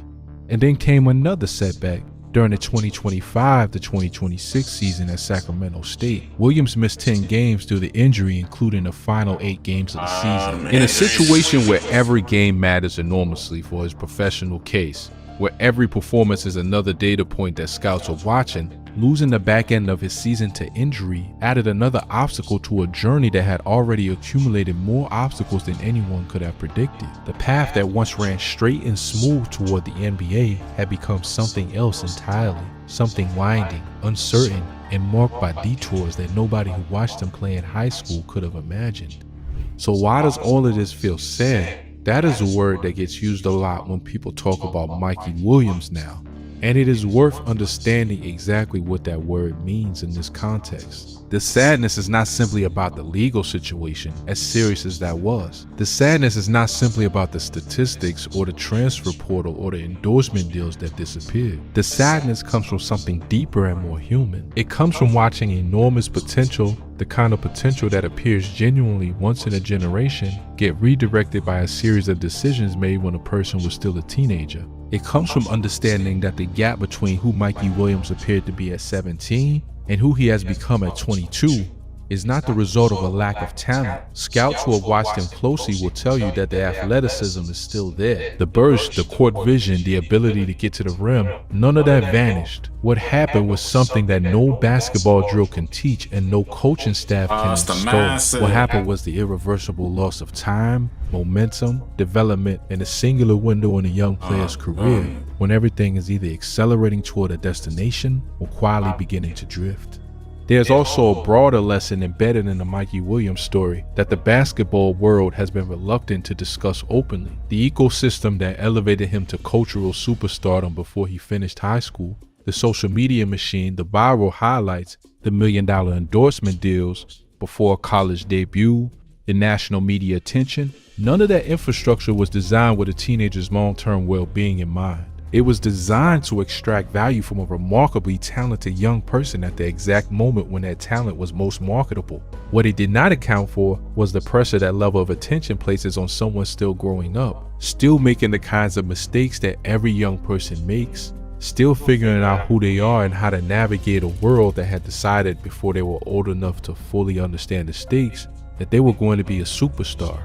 And then came another setback. During the 2025 to 2026 season at Sacramento State, Williams missed 10 games due to injury, including the final 8 games of the season. In a situation where every game matters enormously for his professional case, where every performance is another data point that scouts are watching, Losing the back end of his season to injury added another obstacle to a journey that had already accumulated more obstacles than anyone could have predicted. The path that once ran straight and smooth toward the NBA had become something else entirely, something winding, uncertain, and marked by detours that nobody who watched him play in high school could have imagined. So why does all of this feel sad? That is a word that gets used a lot when people talk about Mikey Williams now. And it is worth understanding exactly what that word means in this context. The sadness is not simply about the legal situation, as serious as that was. The sadness is not simply about the statistics or the transfer portal or the endorsement deals that disappeared. The sadness comes from something deeper and more human. It comes from watching enormous potential, the kind of potential that appears genuinely once in a generation, get redirected by a series of decisions made when a person was still a teenager. It comes from understanding that the gap between who Mikey Williams appeared to be at 17 and who he has become at 22 is not the result of a lack of talent. Scouts who have watched him closely will tell you that the athleticism is still there. The burst, the court vision, the ability to get to the rim, none of that vanished. What happened was something that no basketball drill can teach and no coaching staff can install. What happened was the irreversible loss of time, momentum, development, and a singular window in a young player's career when everything is either accelerating toward a destination or quietly beginning to drift. There's also a broader lesson embedded in the Mikey Williams story that the basketball world has been reluctant to discuss openly. The ecosystem that elevated him to cultural superstardom before he finished high school, the social media machine, the viral highlights, the $1 million endorsement deals before a college debut, the national media attention, none of that infrastructure was designed with a teenager's long-term well-being in mind. It was designed to extract value from a remarkably talented young person at the exact moment when that talent was most marketable. What it did not account for was the pressure that level of attention places on someone still growing up, still making the kinds of mistakes that every young person makes, still figuring out who they are and how to navigate a world that had decided before they were old enough to fully understand the stakes that they were going to be a superstar.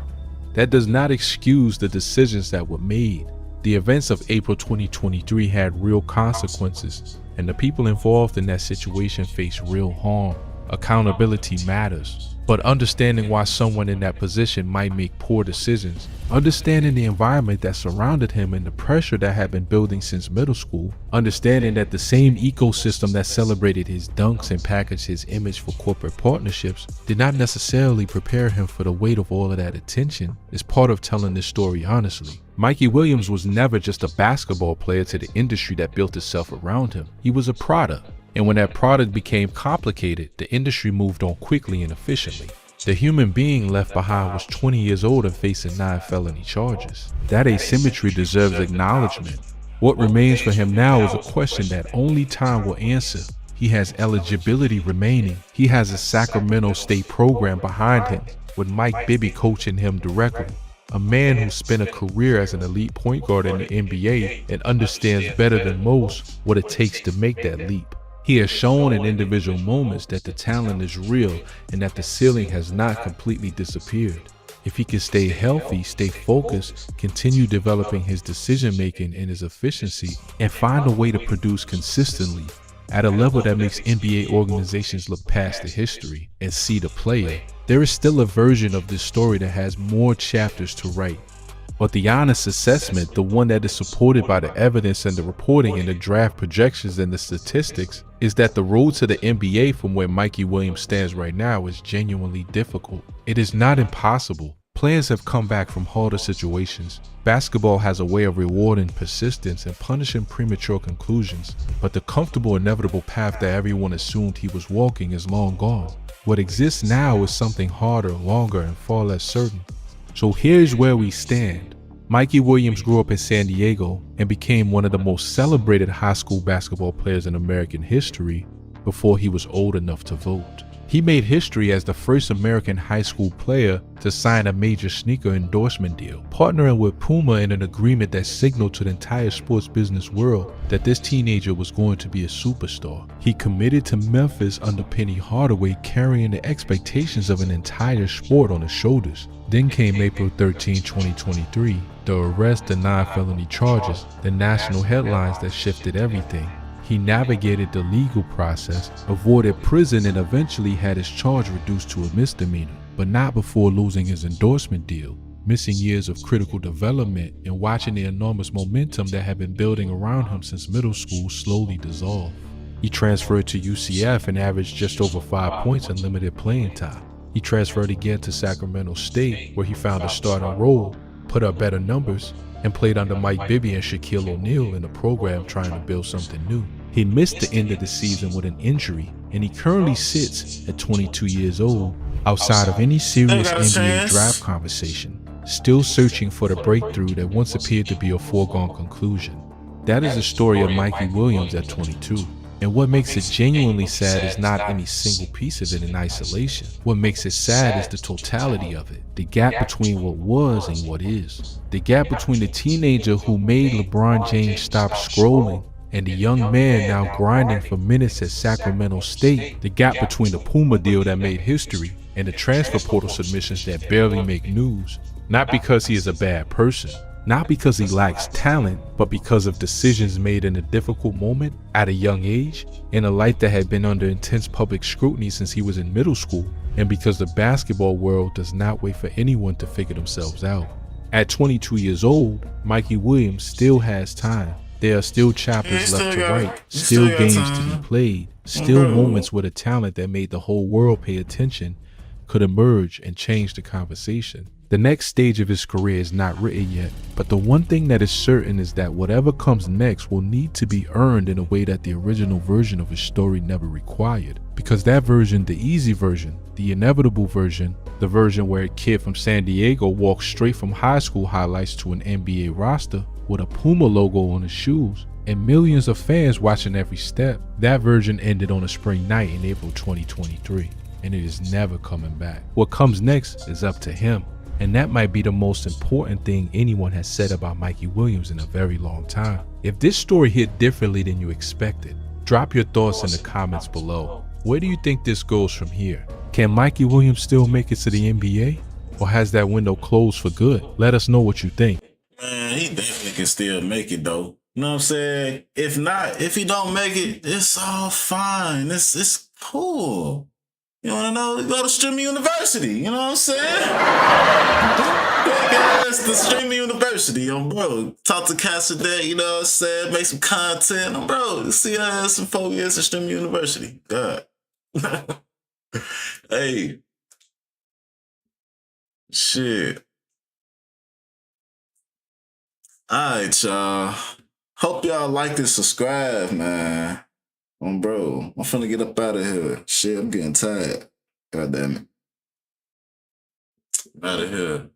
That does not excuse the decisions that were made. The events of April 2023 had real consequences, and the people involved in that situation faced real harm. Accountability matters, but understanding why someone in that position might make poor decisions, understanding the environment that surrounded him and the pressure that had been building since middle school, understanding that the same ecosystem that celebrated his dunks and packaged his image for corporate partnerships did not necessarily prepare him for the weight of all of that attention is part of telling this story honestly. Mikey Williams was never just a basketball player to the industry that built itself around him. He was a product. And when that product became complicated, the industry moved on quickly and efficiently. The human being left behind was 20 years old and facing 9 felony charges. That asymmetry deserves acknowledgement. What remains for him now is a question that only time will answer. He has eligibility remaining. He has a Sacramento State program behind him, with Mike Bibby coaching him directly. A man who spent a career as an elite point guard in the NBA and understands better than most what it takes to make that leap. He has shown in individual moments that the talent is real and that the ceiling has not completely disappeared. If he can stay healthy, stay focused, continue developing his decision making and his efficiency, and find a way to produce consistently at a level that makes NBA organizations look past the history and see the player, there is still a version of this story that has more chapters to write. But the honest assessment, the one that is supported by the evidence and the reporting and the draft projections and the statistics, is that the road to the NBA from where Mikey Williams stands right now is genuinely difficult. It is not impossible. Players have come back from harder situations. Basketball has a way of rewarding persistence and punishing premature conclusions, but the comfortable, inevitable path that everyone assumed he was walking is long gone. What exists now is something harder, longer, and far less certain. So here's where we stand. Mikey Williams grew up in San Diego and became one of the most celebrated high school basketball players in American history before he was old enough to vote. He made history as the first American high school player to sign a major sneaker endorsement deal, partnering with Puma in an agreement that signaled to the entire sports business world that this teenager was going to be a superstar. He committed to Memphis under Penny Hardaway, carrying the expectations of an entire sport on his shoulders. Then came April 13, 2023, the arrest, the 9 felony charges, the national headlines that shifted everything. He navigated the legal process, avoided prison, and eventually had his charge reduced to a misdemeanor, but not before losing his endorsement deal, missing years of critical development and watching the enormous momentum that had been building around him since middle school slowly dissolve. He transferred to UCF and averaged just over 5 points in limited playing time. He transferred again to Sacramento State, where he found a starting role, put up better numbers, and played under Mike Bibby and Shaquille O'Neal in the program trying to build something new. He missed the end of the season with an injury, and he currently sits at 22 years old, outside of any serious NBA draft conversation, still searching for the breakthrough that once appeared to be a foregone conclusion. That is the story of Mikey Williams at 22. And what makes it genuinely sad is not any single piece of it in isolation. What makes it sad is the totality of it. The gap between what was and what is. The gap between the teenager who made LeBron James stop scrolling and the young man now grinding for minutes at Sacramento State. The gap between the Puma deal that made history and the transfer portal submissions that barely make news. Not because he is a bad person. Not because he lacks talent, but because of decisions made in a difficult moment at a young age, in a life that had been under intense public scrutiny since he was in middle school, and because the basketball world does not wait for anyone to figure themselves out. At 22 years old, Mikey Williams still has time. There are still chapters left to write, still games to be played, still moments where the talent that made the whole world pay attention could emerge and change the conversation. The next stage of his career is not written yet, but the one thing that is certain is that whatever comes next will need to be earned in a way that the original version of his story never required. Because that version, the easy version, the inevitable version, the version where a kid from San Diego walks straight from high school highlights to an NBA roster with a Puma logo on his shoes, and millions of fans watching every step, that version ended on a spring night in April 2023, and it is never coming back. What comes next is up to him. And that might be the most important thing anyone has said about Mikey Williams in a very long time. If this story hit differently than you expected, drop your thoughts in the comments below. Where do you think this goes from here? Can Mikey Williams still make it to the NBA? Or has that window closed for good? Let us know what you think. Man, he definitely can still make it though. You know what I'm saying? If not, if he don't make it, it's all fine. It's cool. You wanna know? Go to Streaming University. You know what I'm saying? Guys, the Streaming University, bro. Talk to Cassidy, you know what I'm saying? Make some content, bro. See us in 4 years at Streaming University. God. Hey. Shit. Alright, y'all. Hope y'all like and subscribe, man. Bro, I'm finna get up out of here. Shit, I'm getting tired. God damn it. Out of here.